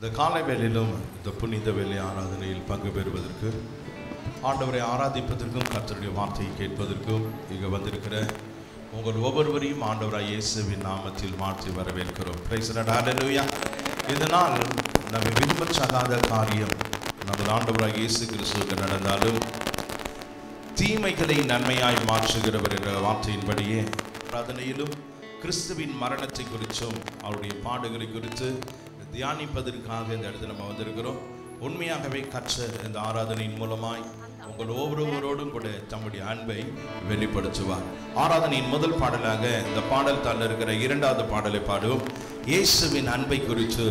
இந்த காலை வேளையிலும் இந்த புனித வேலை ஆராதனையில் பங்கு பெறுவதற்கு, ஆண்டவரை ஆராதிப்பதற்கும், கர்த்தருடைய வார்த்தையை கேட்பதற்கும் இங்கே வந்திருக்கிற உங்கள் ஒவ்வொருவரையும் ஆண்டவராய் இயேசுவின் நாமத்தில் வாழ்த்தி வரவேற்கிறோம். Praise the lord. ஹல்லேலூயா. இதனால் நம்மை விரும்பத்தகாத காரியம் நமது ஆண்டவராய் இயேசு கிறிஸ்துவுக்கு நடந்தாலும் தீமைகளை நன்மையாய் மாற்றுகிறவர் என்ற வார்த்தையின்படியே ஆராதனையிலும் கிறிஸ்துவின் மரணத்தை குறித்தும் அவருடைய பாடுகளை குறித்து தியானிப்பதற்காக இந்த இடத்துல நம்ம வந்திருக்கிறோம். உண்மையாகவே கற்ற இந்த ஆராதனையின் மூலமாய் உங்கள் ஒவ்வொருவரோடும் கூட தம்முடைய அன்பை வெளிப்படுத்துவார். ஆராதனையின் முதல் பாடலாக இந்த பாடல் தாள் இருக்கிற இரண்டாவது பாடலை பாடுவோம். இயேசுவின் அன்பை குறித்து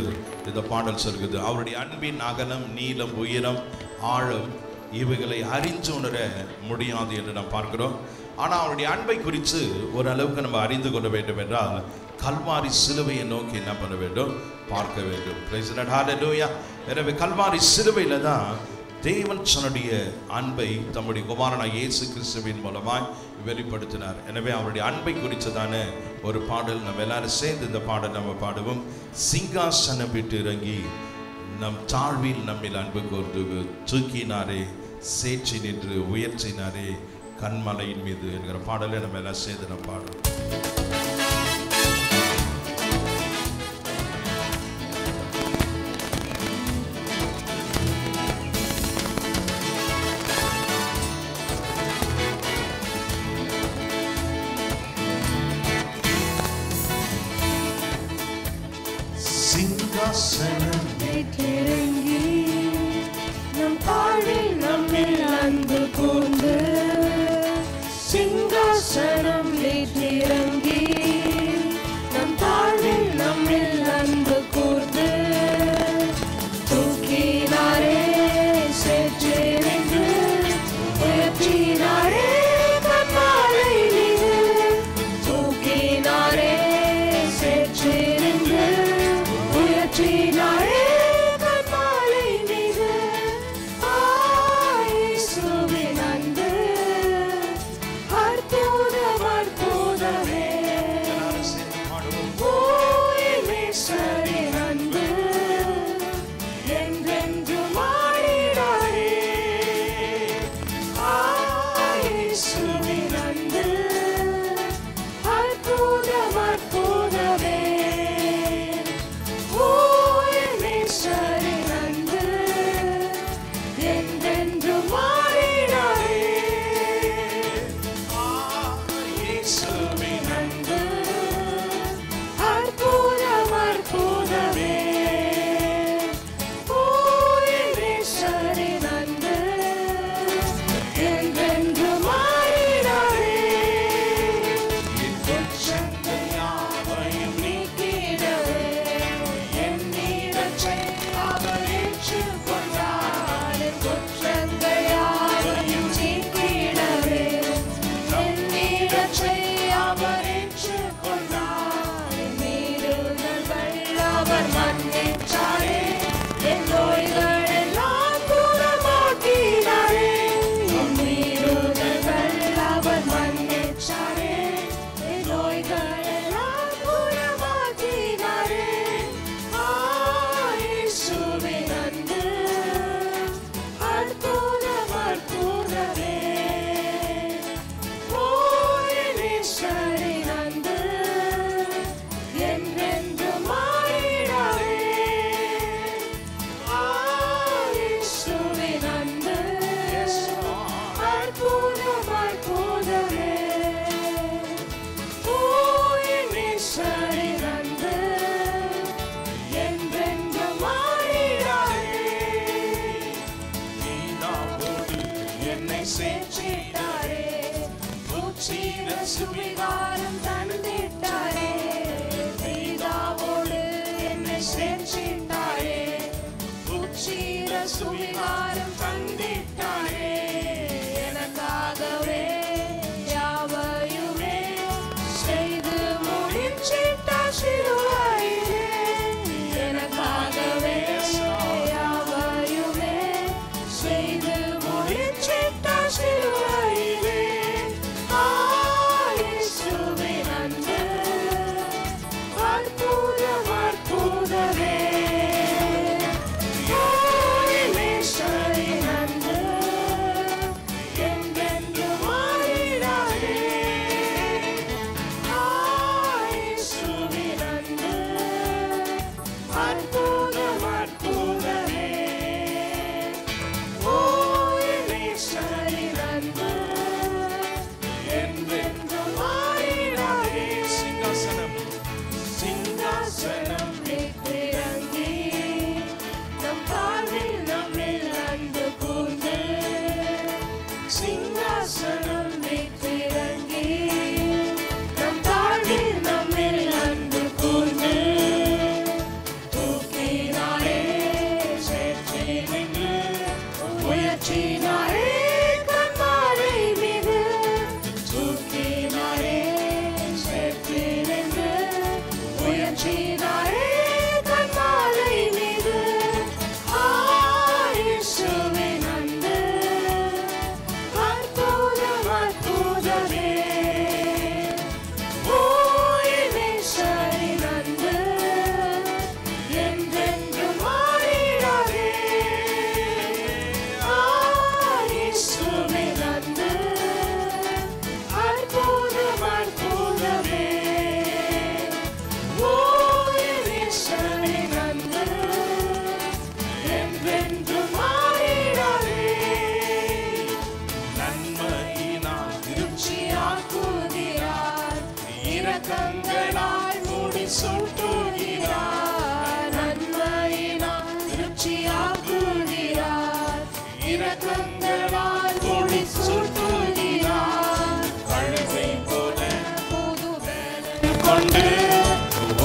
இந்த பாடல் சொல்கிறது. அவருடைய அன்பின் அகலம், நீளம், உயரம், ஆழம் இவைகளை அறிந்து உணர முடியாது என்று நாம் பார்க்கிறோம். ஆனால் அவருடைய அன்பை குறித்து ஓரளவுக்கு நம்ம அறிந்து கொள்ள வேண்டும் என்றால் கல்வாரி சிலுவையை நோக்கி என்ன பண்ண வேண்டும்? பார்க்க வேண்டும். Praise the lord. ஹல்லேலூயா. எனவே கல்வாரி சிலுவையில் தான் தேவன் தன்னுடைய அன்பை தம்முடைய குமாரனாகிய இயேசு கிறிஸ்துவின் மூலமாய் வெளிப்படுத்தினார். எனவே அவருடைய அன்பை குறித்து தானே ஒரு பாடல் நம்ம எல்லாரும் சேர்ந்து இந்த பாடல் நம்ம பாடுவோம். சிங்காசனம் விட்டு இறங்கி நம் தாழ்வில் நம்மில் அன்பு கூர்ந்து தூக்கினாரே, சேற்றி நின்று உயர்த்தினாரே கண்மலையின் மீது என்கிற பாடலை நம்ம எல்லாம் சேர்ந்து நம்ம பாடுவோம். சிங்காசனம் விட்டிறங்கி நம் தாழ்வில் நம்மில் அன்பு கூர்ந்து, சிங்காசனம் விட்டிறங்கி நம் தாழ்வில் நம்மில் அன்பு கூர்ந்து தூக்கினாரே, சேற்றி நின்று உயர்த்தினாரே கண்மலை மீது, தூக்கினாரே, சேற்றி நின்று உயர்த்தினாரே கண்மலை மீது. இயேசுவின் அன்பு அற்புதம் அற்புதமே. இயேசுவின் அன்பு என்றென்றும் மாறிடாதே. இயேசுவின் அன்பு அற்புதம் அற்புதமே. இயேசுவின் அன்பு என்றென்றும் மாறிடாதே. இயேசுவின் அன்பு அற்புதம் அற்புதமே. இயேசுவின் அன்பு என்றென்றும் மாறிடாதே. குற்றங்கள் யாவையும் நீக்கிடவே என்னிடத்தை அவர் ஏற்றுக்கொண்டார். குற்றங்கள் யாவையும் நீக்கிடவே என்னிடத்தை அவர் ஏற்றுக்கொண்டார். மீறுதல்கள் அவர் மன்னித்தாரே, என் நோய்கள் எல்லாம் குணமாக்கினாரே. என் மீறுதல்கள் அவர் மன்னித்தாரே, என் நோய்கள் எல்லாம் குணமாக்கினாரே. இயேசுவின் அன்பு அற்புதம் அற்புதமே. இயேசுவின் அன்பு என்றென்றும் மாறிடாதே. இயேசுவின் அன்பு அற்புதம் அற்புதமே. இயேசுவின் அன்பு என்றென்றும் மாறிடாதே. நீதாவோடு என்னை சேற்றிட்டாரே, உச்சித சுவிகாரம் தந்திட்டாரே. பிதாவோடு என்னை சேற்றிட்டாரே, உச்சித சுவிகாரம் தந்திட்டாரே. எனக்காகவே யாவையுமே செய்து முடிச்சிட்டார் சிலுவையிலே. எனக்காகவே யாவையுமே செய்து முடிச்சிட்டார் சிலுவையிலே. இயேசுவின் அன்பு அற்புதம் அற்புதமே. அன்பு என்றென்றும் மாறிடாதே. நன்மையினால் திருப்தியாக்குகிறார், இரக்கங்களால் மூடி சூட்டுகிறார். நன்மையினால் திருப்தியாக்குகிறார், இரக்கங்களால் மூடி சூட்டுகிறார். கழுகை போல புது பலன் கொண்டு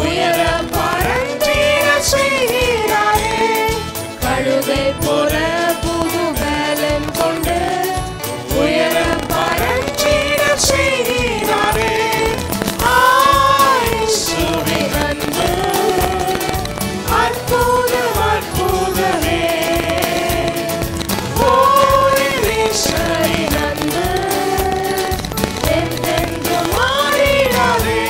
உயர பறந்திட செய்கிறாரே. கழுகை போல புது பலன் கொண்டு உயர பறந்திட செய்கிறாரே. இயேசுவின் அன்பு அற்புதம் அற்புதமே. ஓ இயேசுவின் அன்பு என்றென்றும் மாறிடாதே.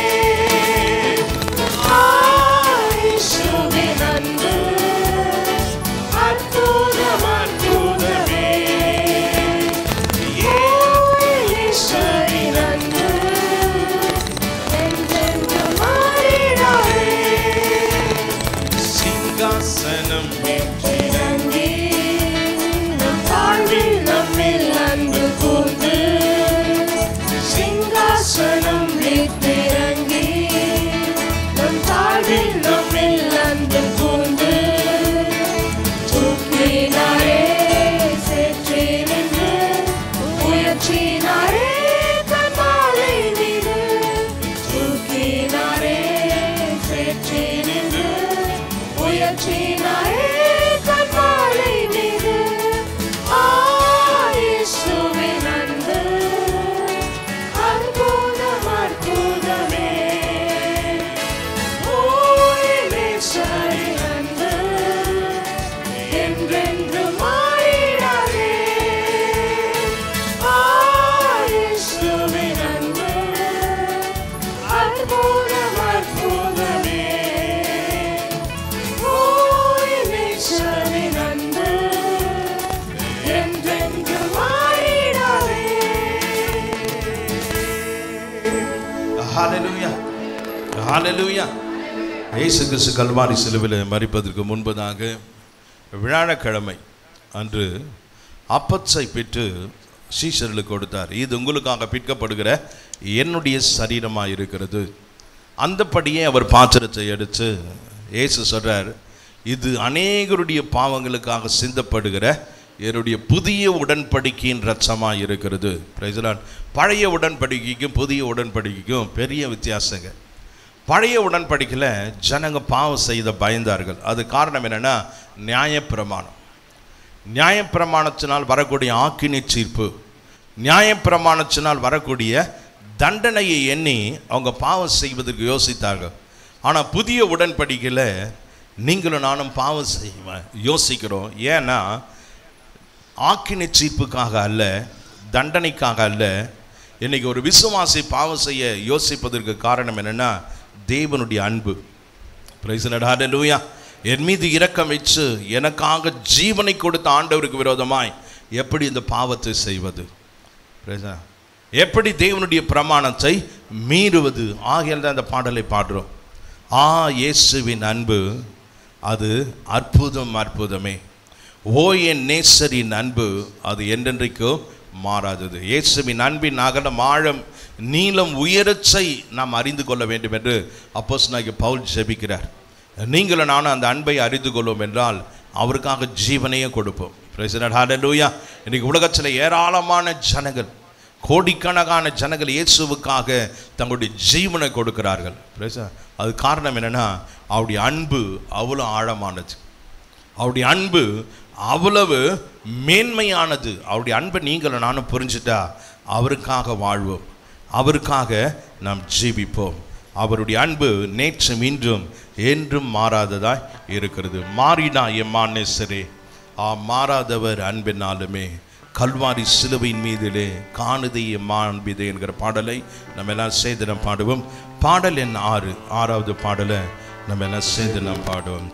இயேசுவின் அன்பு அற்புதம் அற்புதமே. இயேசுவின் அன்பு என்றென்றும் மாறிடாதே. சிங்காசனம் இறங்கி நம் வாழ்வில் நம்மில் அன்பு கூர்ந்து, சிங்காசனம் விட்டிறங்கி நம் வாழ்வில் நம்மில் அன்பு கூர்ந்து, தூக்கினாரே சேற்றி நின்று உயர்த்தினாரே கண்மாலை மீது. தூக்கினாரே சேற்றி நின்று உயர்த்தினாரே கண்மாலை மீது. இயேசுவின் அன்பு அற்புதம் அற்புதமே. ஓ இயேசுவின் அன்பு என்றென்றும் மாறிடாதே. இயேசுவின் அன்பு அற்புதம் அற்புதமே. ஓ இயேசுவின் அன்பு என்றென்றும் மாறிடாதே. ஹalleluya ஹalleluya. இயேசு கிறிஸ்து கல்வாரி சிலுவையில் மரிப்பதற்கு முன்பதாக வியாழக்கிழமை அன்று அப்பத்தை பிட்டு சீஷர்களுக்கு கொடுத்தார். இது உங்களுக்காக பிற்கப்படுகிற என்னுடைய சரீரமாக இருக்கிறது. அந்தபடியே அவர் பாத்திரத்தை எடுத்து இயேசு சொல்றார், இது அநேகருடைய பாவங்களுக்காக சிந்தப்படுகிற என்னுடைய புதிய உடன்படிக்கையின் இரத்தமாக இருக்கிறது. Price the Lord. பழைய உடன்படிக்கைக்கும் புதிய உடன்படிக்கைக்கும் பெரிய வித்தியாசங்க. பழைய உடன்படிக்கையில் ஜனங்க பாவம் செய்த பயந்தார்கள். அது காரணம் என்னென்னா நியாயப்பிரமாணம். நியாயப்பிரமாணத்தினால் வரக்கூடிய ஆக்கினை தீர்ப்பு, நியாயப்பிரமாணத்தினால் வரக்கூடிய தண்டனையை எண்ணி அவங்க பாவம் செய்வதற்கு யோசித்தார்கள். ஆனால் புதிய உடன்படிக்கையில் நீங்களும் நானும் பாவம் செய்வேன் யோசிக்கிறோம். ஏன்னா ஆக்கினை தீர்ப்புக்காக அல்ல, தண்டனைக்காக அல்ல. இன்னைக்கு ஒரு விசுவாசி பாவம் செய்ய யோசிப்பதற்கு காரணம் என்னென்னா தேவனுடைய அன்பு. Price the lord. ஹல்லேலூயா. என் மீது இரக்கம் வச்சு எனக்காக ஜீவனை கொடுத்த ஆண்டவருக்கு விரோதமாய் எப்படி இந்த பாவத்தை செய்வது? எப்படி தேவனுடைய பிரமாணத்தை மீறுவது? ஆகையால் தான் அந்த பாடலை பாடுறோம். இயேசுவின் அன்பு அது அற்புதம் அற்புதமே. ஓ என் நேசரின் அன்பு அது என்றென்றைக்கும் மாறாதது. இயேசுவின் அன்பின் அகலம் ஆழம் நீளம் உயரச்சை நாம் அறிந்து கொள்ள வேண்டும் என்று அப்போஸ்தலனாகிய பவுல் ஜெபிக்கிறார். நீங்களும் நானும் அந்த அன்பை அறிந்து கொள்வோம் என்றால் அவருக்காக ஜீவனையே கொடுப்போம். Praise the lord. ஹல்லேலூயா. இன்னைக்கு உலகத்தில் ஏராளமான ஜனங்கள், கோடிக்கணக்கான ஜனங்கள் இயேசுவுக்காக தங்களுடைய ஜீவனை கொடுக்கிறார்கள். அது காரணம் என்னென்னா அவருடைய அன்பு அவ்வளோ ஆழமானது, அவருடைய அன்பு அவ்வளவு மேன்மையானது. அவருடைய அன்பை நீங்களும் நானும் புரிஞ்சுட்டா அவருக்காக வாழ்வோம், அவருக்காக நாம் ஜீவிப்போம். அவருடைய அன்பு நேற்றும் இன்றும் என்றும் மாறாததாய் இருக்கிறது. மாறினா எம்மானேசரே மாறாதவர் அன்பினாலுமே கல்வாரி சிலுவையின் மீதிலே காணுதை எம்மான்பிதே என்கிற பாடலை நம்ம எல்லாம் சேர்ந்து நாம் பாடுவோம். பாடல் எண் 6, 6வது பாடலை நம்ம எல்லாம் சேர்ந்து நாம் பாடுவோம்.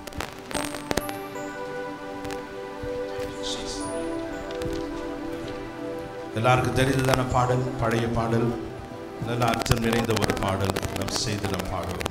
எல்லாருக்கும் தெரிந்ததான பாடல், பழைய பாடல், நல்ல அர்த்தம் நிறைந்த ஒரு பாடல். நம் செய்து நாம் பாடுவோம்.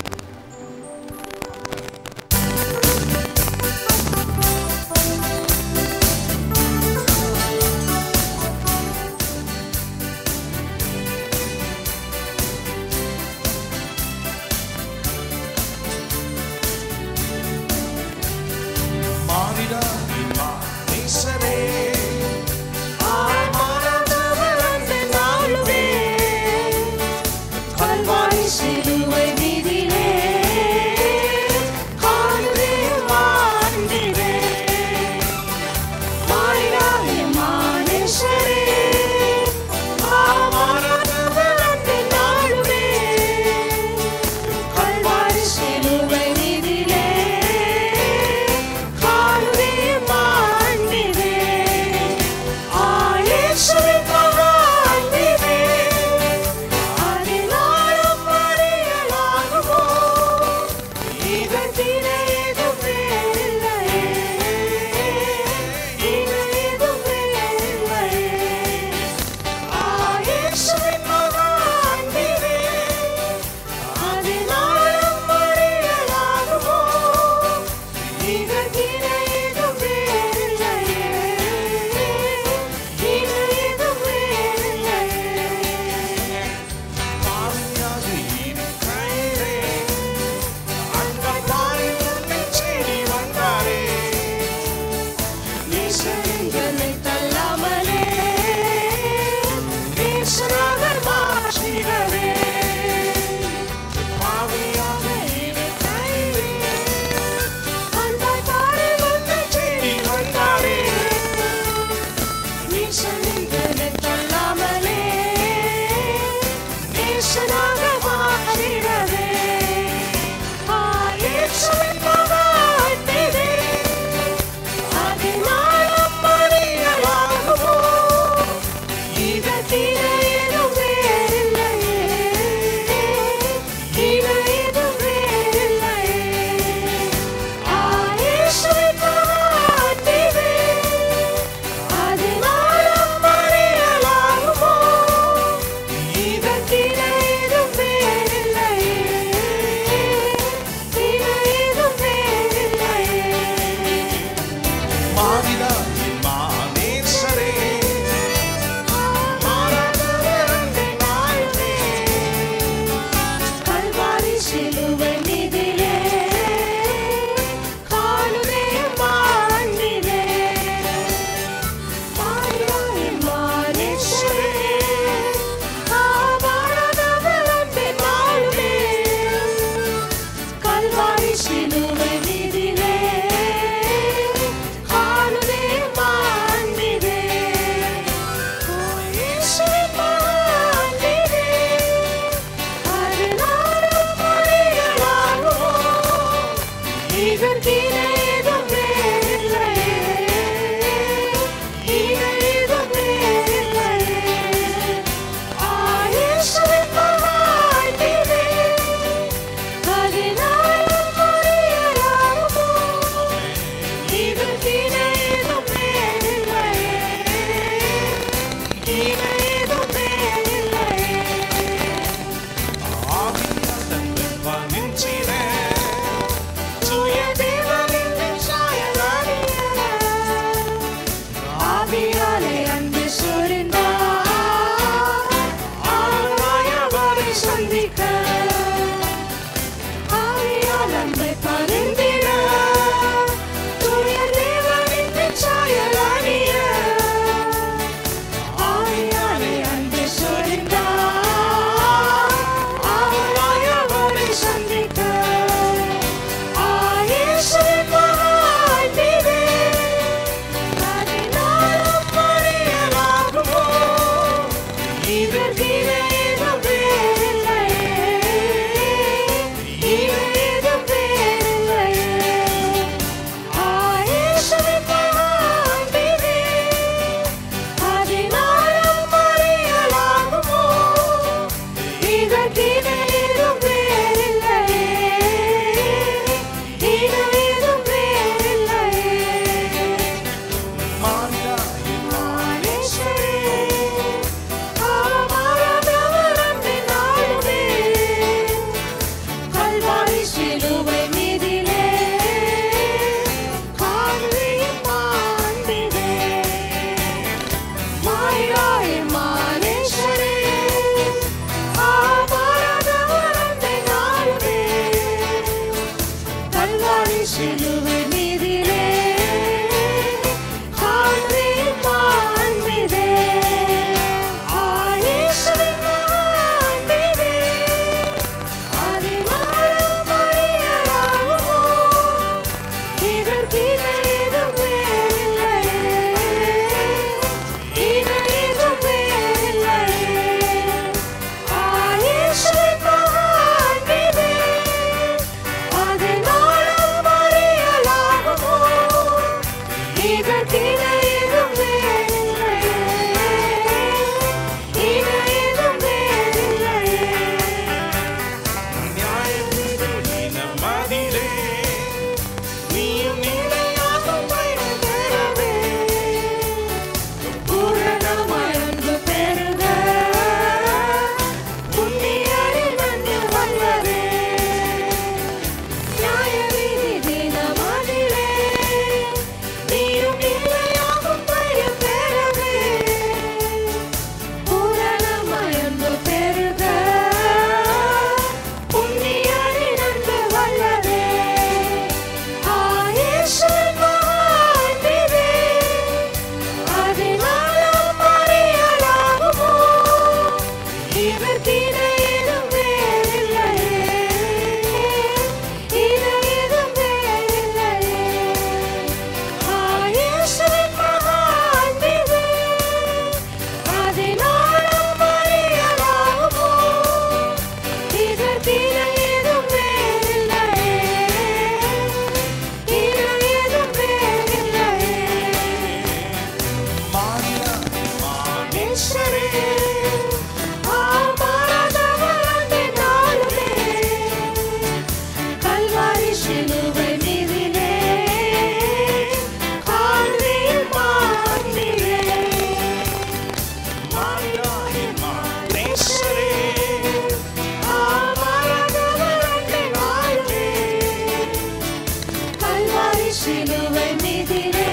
சிலுவை மீதிலே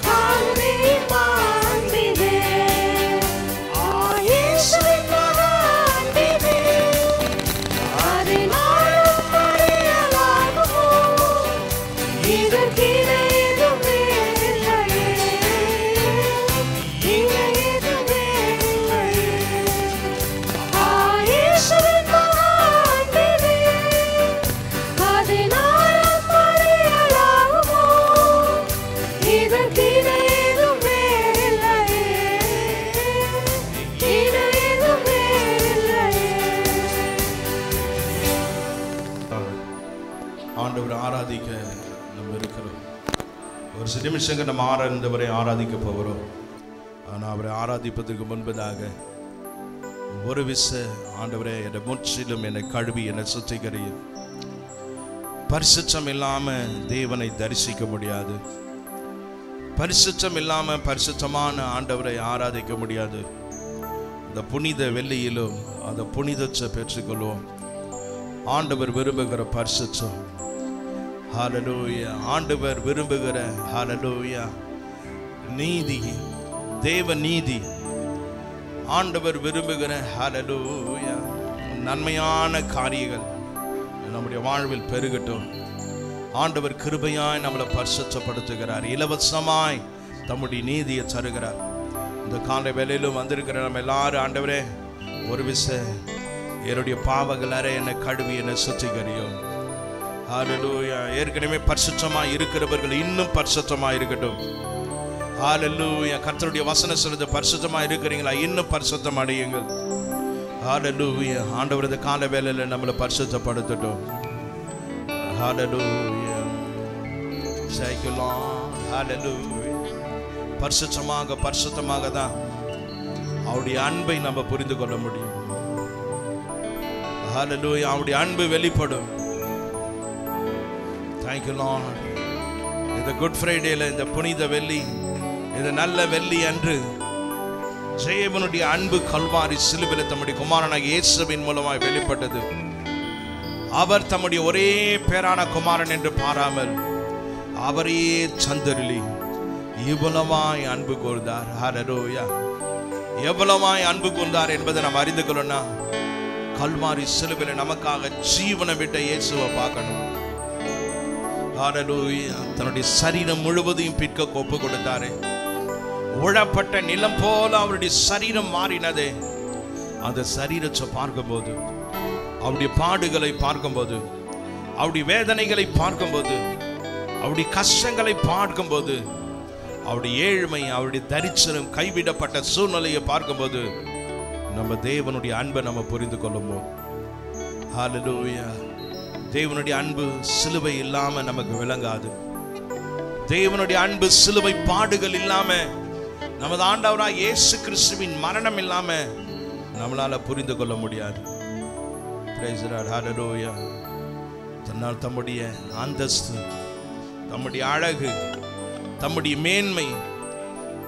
கால்வி மாண்டிதே இயேசுவின் மகா அன்பிலே அதினாலும் அறியலாகுமோ இதற்கிணை எதுவுமே இல்லையே இணை எதுவுமே இல்லையே இயேசுவின் மகா அன்பிலே அதினாலும் அறியலாகுமோ இதற்கிணை எதுவுமே இல்லையே இணை எதுவுமே இல்லையே. ஆண்டவரை ஆராதிக்க நம்ம இருக்கிறோம். ஒரு சில நிமிஷங்கள் நம்ம ஆராய்ந்தவரை ஆராதிக்க போகிறோம். ஆனால் அவரை ஆராதிப்பதற்கு முன்பதாக ஒரு ஆண்டவரே என்னை முற்றிலும் என்னை கழுவி என்னை சுத்திகரியும். பரிசுத்தம் இல்லாமல் தேவனை தரிசிக்க முடியாது. பரிசுத்தம் இல்லாமல் பரிசுத்தமான ஆண்டவரை ஆராதிக்க முடியாது. இந்த புனித வெள்ளியிலும் அந்த புனிதத்தை பெற்றுக்கொள்வோம். ஆண்டவர் விரும்புகிற பரிசுத்தம். ஹல்லேலூயா. ஆண்டவர் விரும்புகிற ஹல்லேலூயா நீதி, தேவ நீதி. ஆண்டவர் விரும்புகிற ஹல்லேலூயா நன்மையான காரியங்கள் நம்முடைய வாழ்வில் பெருகட்டும். ஆண்டவர் கிருபையாய் நம்மளை பரிசுத்தப்படுத்துகிறார். இலவசமாய் தம்முடைய நீதியை தருகிறார். இந்த காலை வேளையிலும் வந்திருக்கிற நம்ம எல்லாரும் ஆண்டவரே ஒரு என்னுடைய பாவங்கள் அறை என்னை கழுவி என்னை சுத்திகரியும். ஹல்லேலூயா. ஏற்கனவே பரிசுத்தமாய் இருக்கிறவர்கள் இன்னும் பரிசுத்தமாய் இருக்கட்டும். ஹல்லேலூயா. கர்த்தருடைய வசனம் சொல்லுது, பரிசுத்தமாய் இருக்கிறீங்களா இன்னும் பரிசுத்தம் அடையுங்கள். ஹல்லேலூயா. ஆண்டவர் இந்த கால வேளையில நம்மளை பரிசுத்தப்படுத்தட்டும். ஹல்லேலூயா. Thank you Lord. ஹல்லேலூயா. பரிசுத்தமாக தான் அவருடைய அன்பை நம்ம புரிந்து கொள்ள முடியும். ஹல்லேலூயா. அவருடைய அன்பு வெளிப்படும். Thank you Lord. இந்த குட் ஃப்ரைடேல இந்த புனித வெள்ளி, இந்த நல்ல வெள்ளி அன்று தேவனுடைய அன்பு கல்வாரி சிலுவையில் தம்முடைய குமாரனாகிய இயேசுவின் மூலமாய் வெளிப்பட்டது. அவர் தம்முடைய ஒரே பேரான குமாரன் என்று பாராமல் அவரையே சந்தரிலி இவ்வளவாய் அன்பு கூர்ந்தார். ஹல்லேலூயா. எவ்வளவாய் அன்பு கூர்ந்தார் என்பதை நாம் அறிந்து கொள்ளணும். கல்வாரி சிலுவையில் நமக்காக ஜீவனை விட்ட இயேசுவை பார்க்கணும். ஹல்லேலூயா. தன்னுடைய சரீரம் முழுவதையும் பிற்க ஒப்பு கொடுத்தாரே. உழப்பட்ட நிலம் போல அவருடைய சரீரம் மாறினதே. அந்த சரீரத்தை பார்க்கும்போது, அவருடைய பாடுகளை பார்க்கும்போது, அவருடைய வேதனைகளை பார்க்கும்போது, அவருடைய கஷ்டங்களை பார்க்கும்போது, அவருடைய ஏழ்மை, அவருடைய தரிசனம், கைவிடப்பட்ட சூழ்நிலையை பார்க்கும்போது நம்ம தேவனுடைய அன்பை நம்ம புரிந்து கொள்ளும்போது, ஹல்லேலூயா, தேவனுடைய அன்பு சிலுவை இல்லாம நமக்கு விளங்காது. தேவனுடைய அன்பு சிலுவை பாடுகள் இல்லாம, நமது ஆண்டவராகிய இயேசு கிறிஸ்துவின் மரணம் இல்லாம நம்மளால புரிந்து கொள்ள முடியாது. Praise the Lord. Hallelujah. தன்னால் தம்முடைய அந்தஸ்து, தம்முடைய அழகு, தம்முடைய மேன்மை,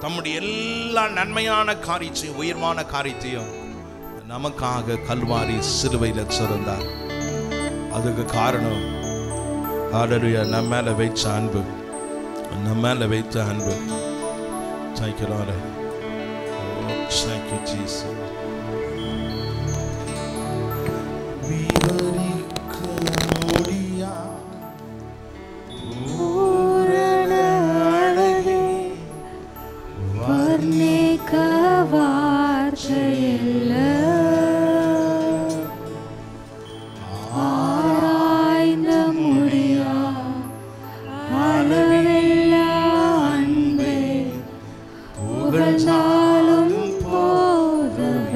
தம்முடைய எல்லா நன்மையான காரியத்தையும் உயர்வான காரியத்தையும் நமக்காக கல்வாரி சிலுவையில் சுரந்தார். அதுக்கு காரணம் ஹல்லேலூயா நம்ம மேல வைத்த அன்பு, நம்ம மேல வைத்த அன்பு. Thank you Lord. Oh, thank you Jesus. புகழ்ந்தாலும் போதும்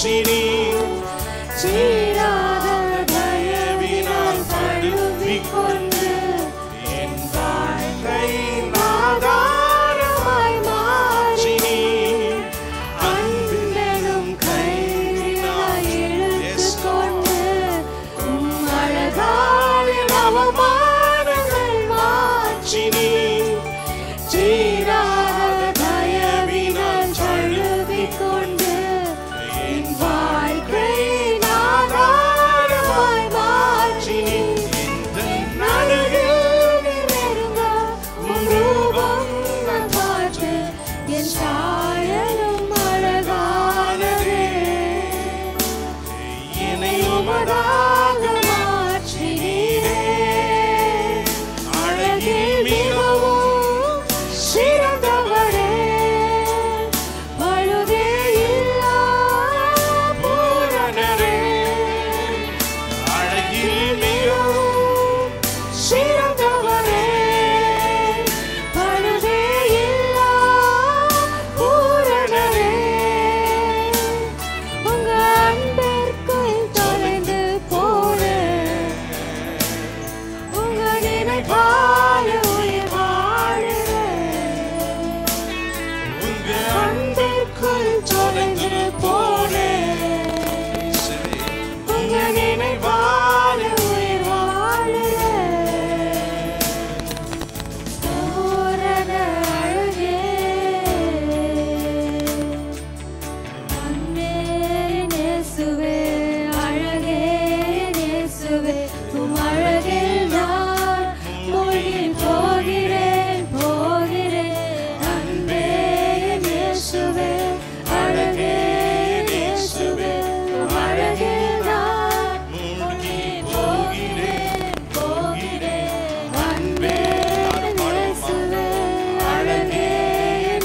மாற்றினி சீராத தயவினால் தழுவிக்கொண்டு என் வாழ்க்கையின் ஆதாரமாய் மாற்றினி அன்பெனும் கயிறினால் இழுத்துக்கொண்டு உம் அழகாலின் அவமானங்கள் மாற்றினி சீராத தயவினால் தழுவிக்கொண்டு என் வாழ்க்கையின் ஆதாரமாய் மாற்றினி நடுவில் நெருங்க உம் ரூபம் நான் பார்த்து என் சாயலும் அழகானதே என்னை உமதாக மாற்றினீரே அழகில் மிகவும் சிறந்தவரே பழுதே இல்லா பூரணரே அழகில் மிகவும் சிறந்தவரே பழுதே இல்லா பூரணரே உங்க அன்பிற்குள் தொலைந்து போனேன் உங்க நினைவால் உயிர் வாழுறேன் உங்க அன்பிற்குள் தொலைந்து போனேன் உங்க நினைவால் உயிர் வாழுறேன் பூரண அழகே அன்பே இயேசுவே அழகே இயேசுவே உம் அழகில் நான் மூழ்கி போகிறேன் அன்பே இயேசுவே அழகே இயேசுவே உம் அழகில் நான் மூழ்கி போகிறேன் அன்பே இயேசுவே அழகே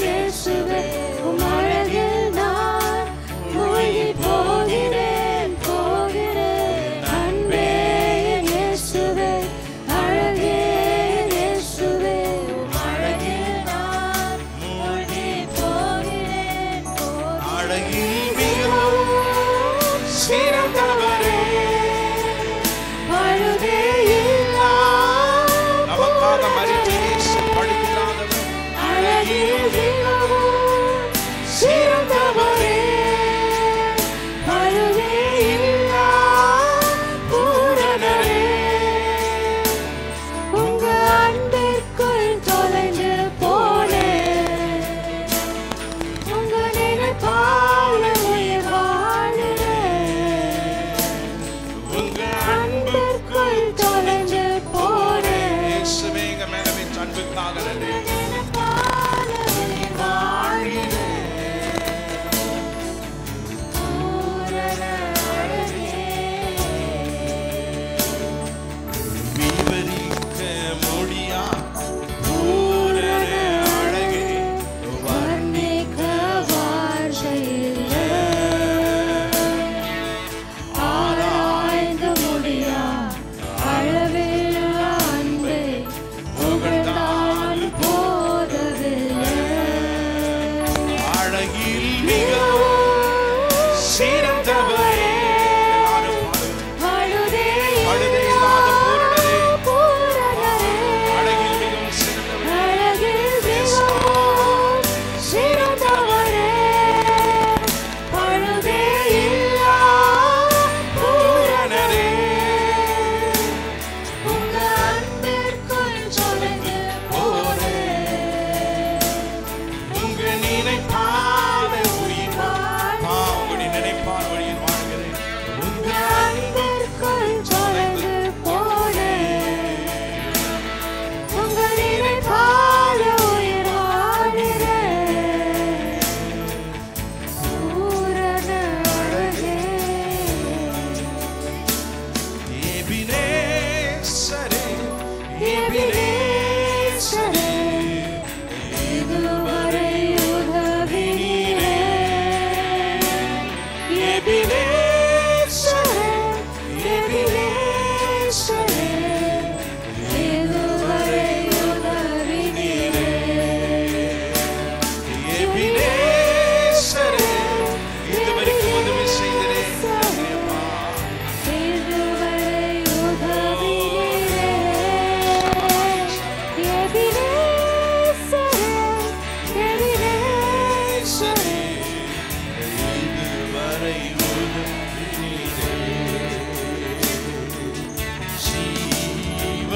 இயேசுவே உம் அழகில் நான் மூழ்கி போகிறேன் அன்பே இயேசுவே அழகே இயேசுவே உம் அழகில் நான் மூழ்கி போகிறேன் அழகில் மிகவும் சிறந்தவரே பழுதே இல்லா நமக்காக மரித்த இயேசு பழியில்லாதவர் அழகில் மிகவும் சிறந்தவரே பழுதே இல்லா பூரணரே உங்க அன்பிற்குள் தொலைந்து போனேன் உங்க நினைப்பால் உயிர் வாழுறேன் உங்க அன்பிற்குள்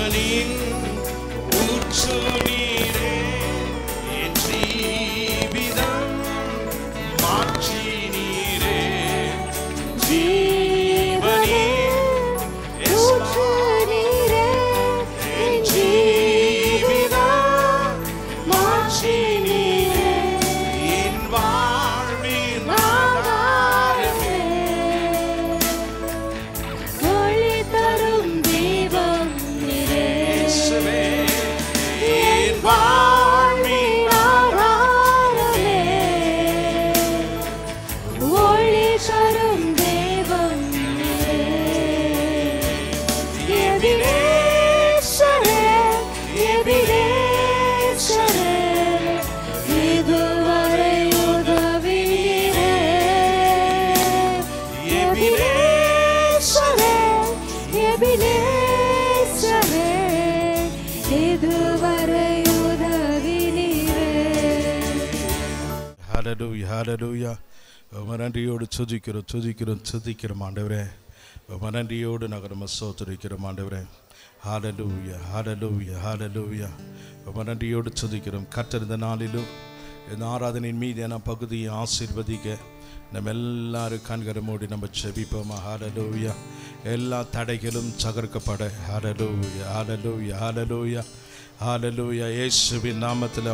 ஜீவனின் ஊற்று நீரே, என் ஜீவிதம் மாற்றி நீரே, ஜீவனின் ஊற்று நீரே, என் ஜீவிதம் மாற்றி நீரே, என் வாழ்வின் ஆதாரமே, ஒளி தரும் தீபம் நீரே, இயேசுவே, என் வாழ்வின் ஆதாரமே, ஒளி தரும் தீபம் நீரே, எபினேசரே, எபினேசரே, இதுவரை உதவினீரே, எபினேசரே, எபினேசரே, இதுவரை உதவினீரே. ஹalleluya ஹalleluya. நன்றியோடு துதிக்கிறோம் ஆண்டவரே. நன்றியோடு நாங்கள் நம்ம ஸ்தோத்திரிக்கிறோம் ஆண்டவரே. ஹalleluya ஹalleluya ஹalleluya. நன்றியோடு துதிக்கிறோம். கர்த்தர் இந்த நாளிலும் இந்த ஆராதனையின் மீதான பகுதியை ஆசீர்வதிக்க நம்ம எல்லாரும் கண்களை மூடி நம்ம ஜெபிப்போமா. ஹalleluya. எல்லா தடைகளும் தகர்க்கப்பட. ஹalleluya ஹalleluya ஹalleluya ஹalleluya. இயேசுவின் நாமத்தில்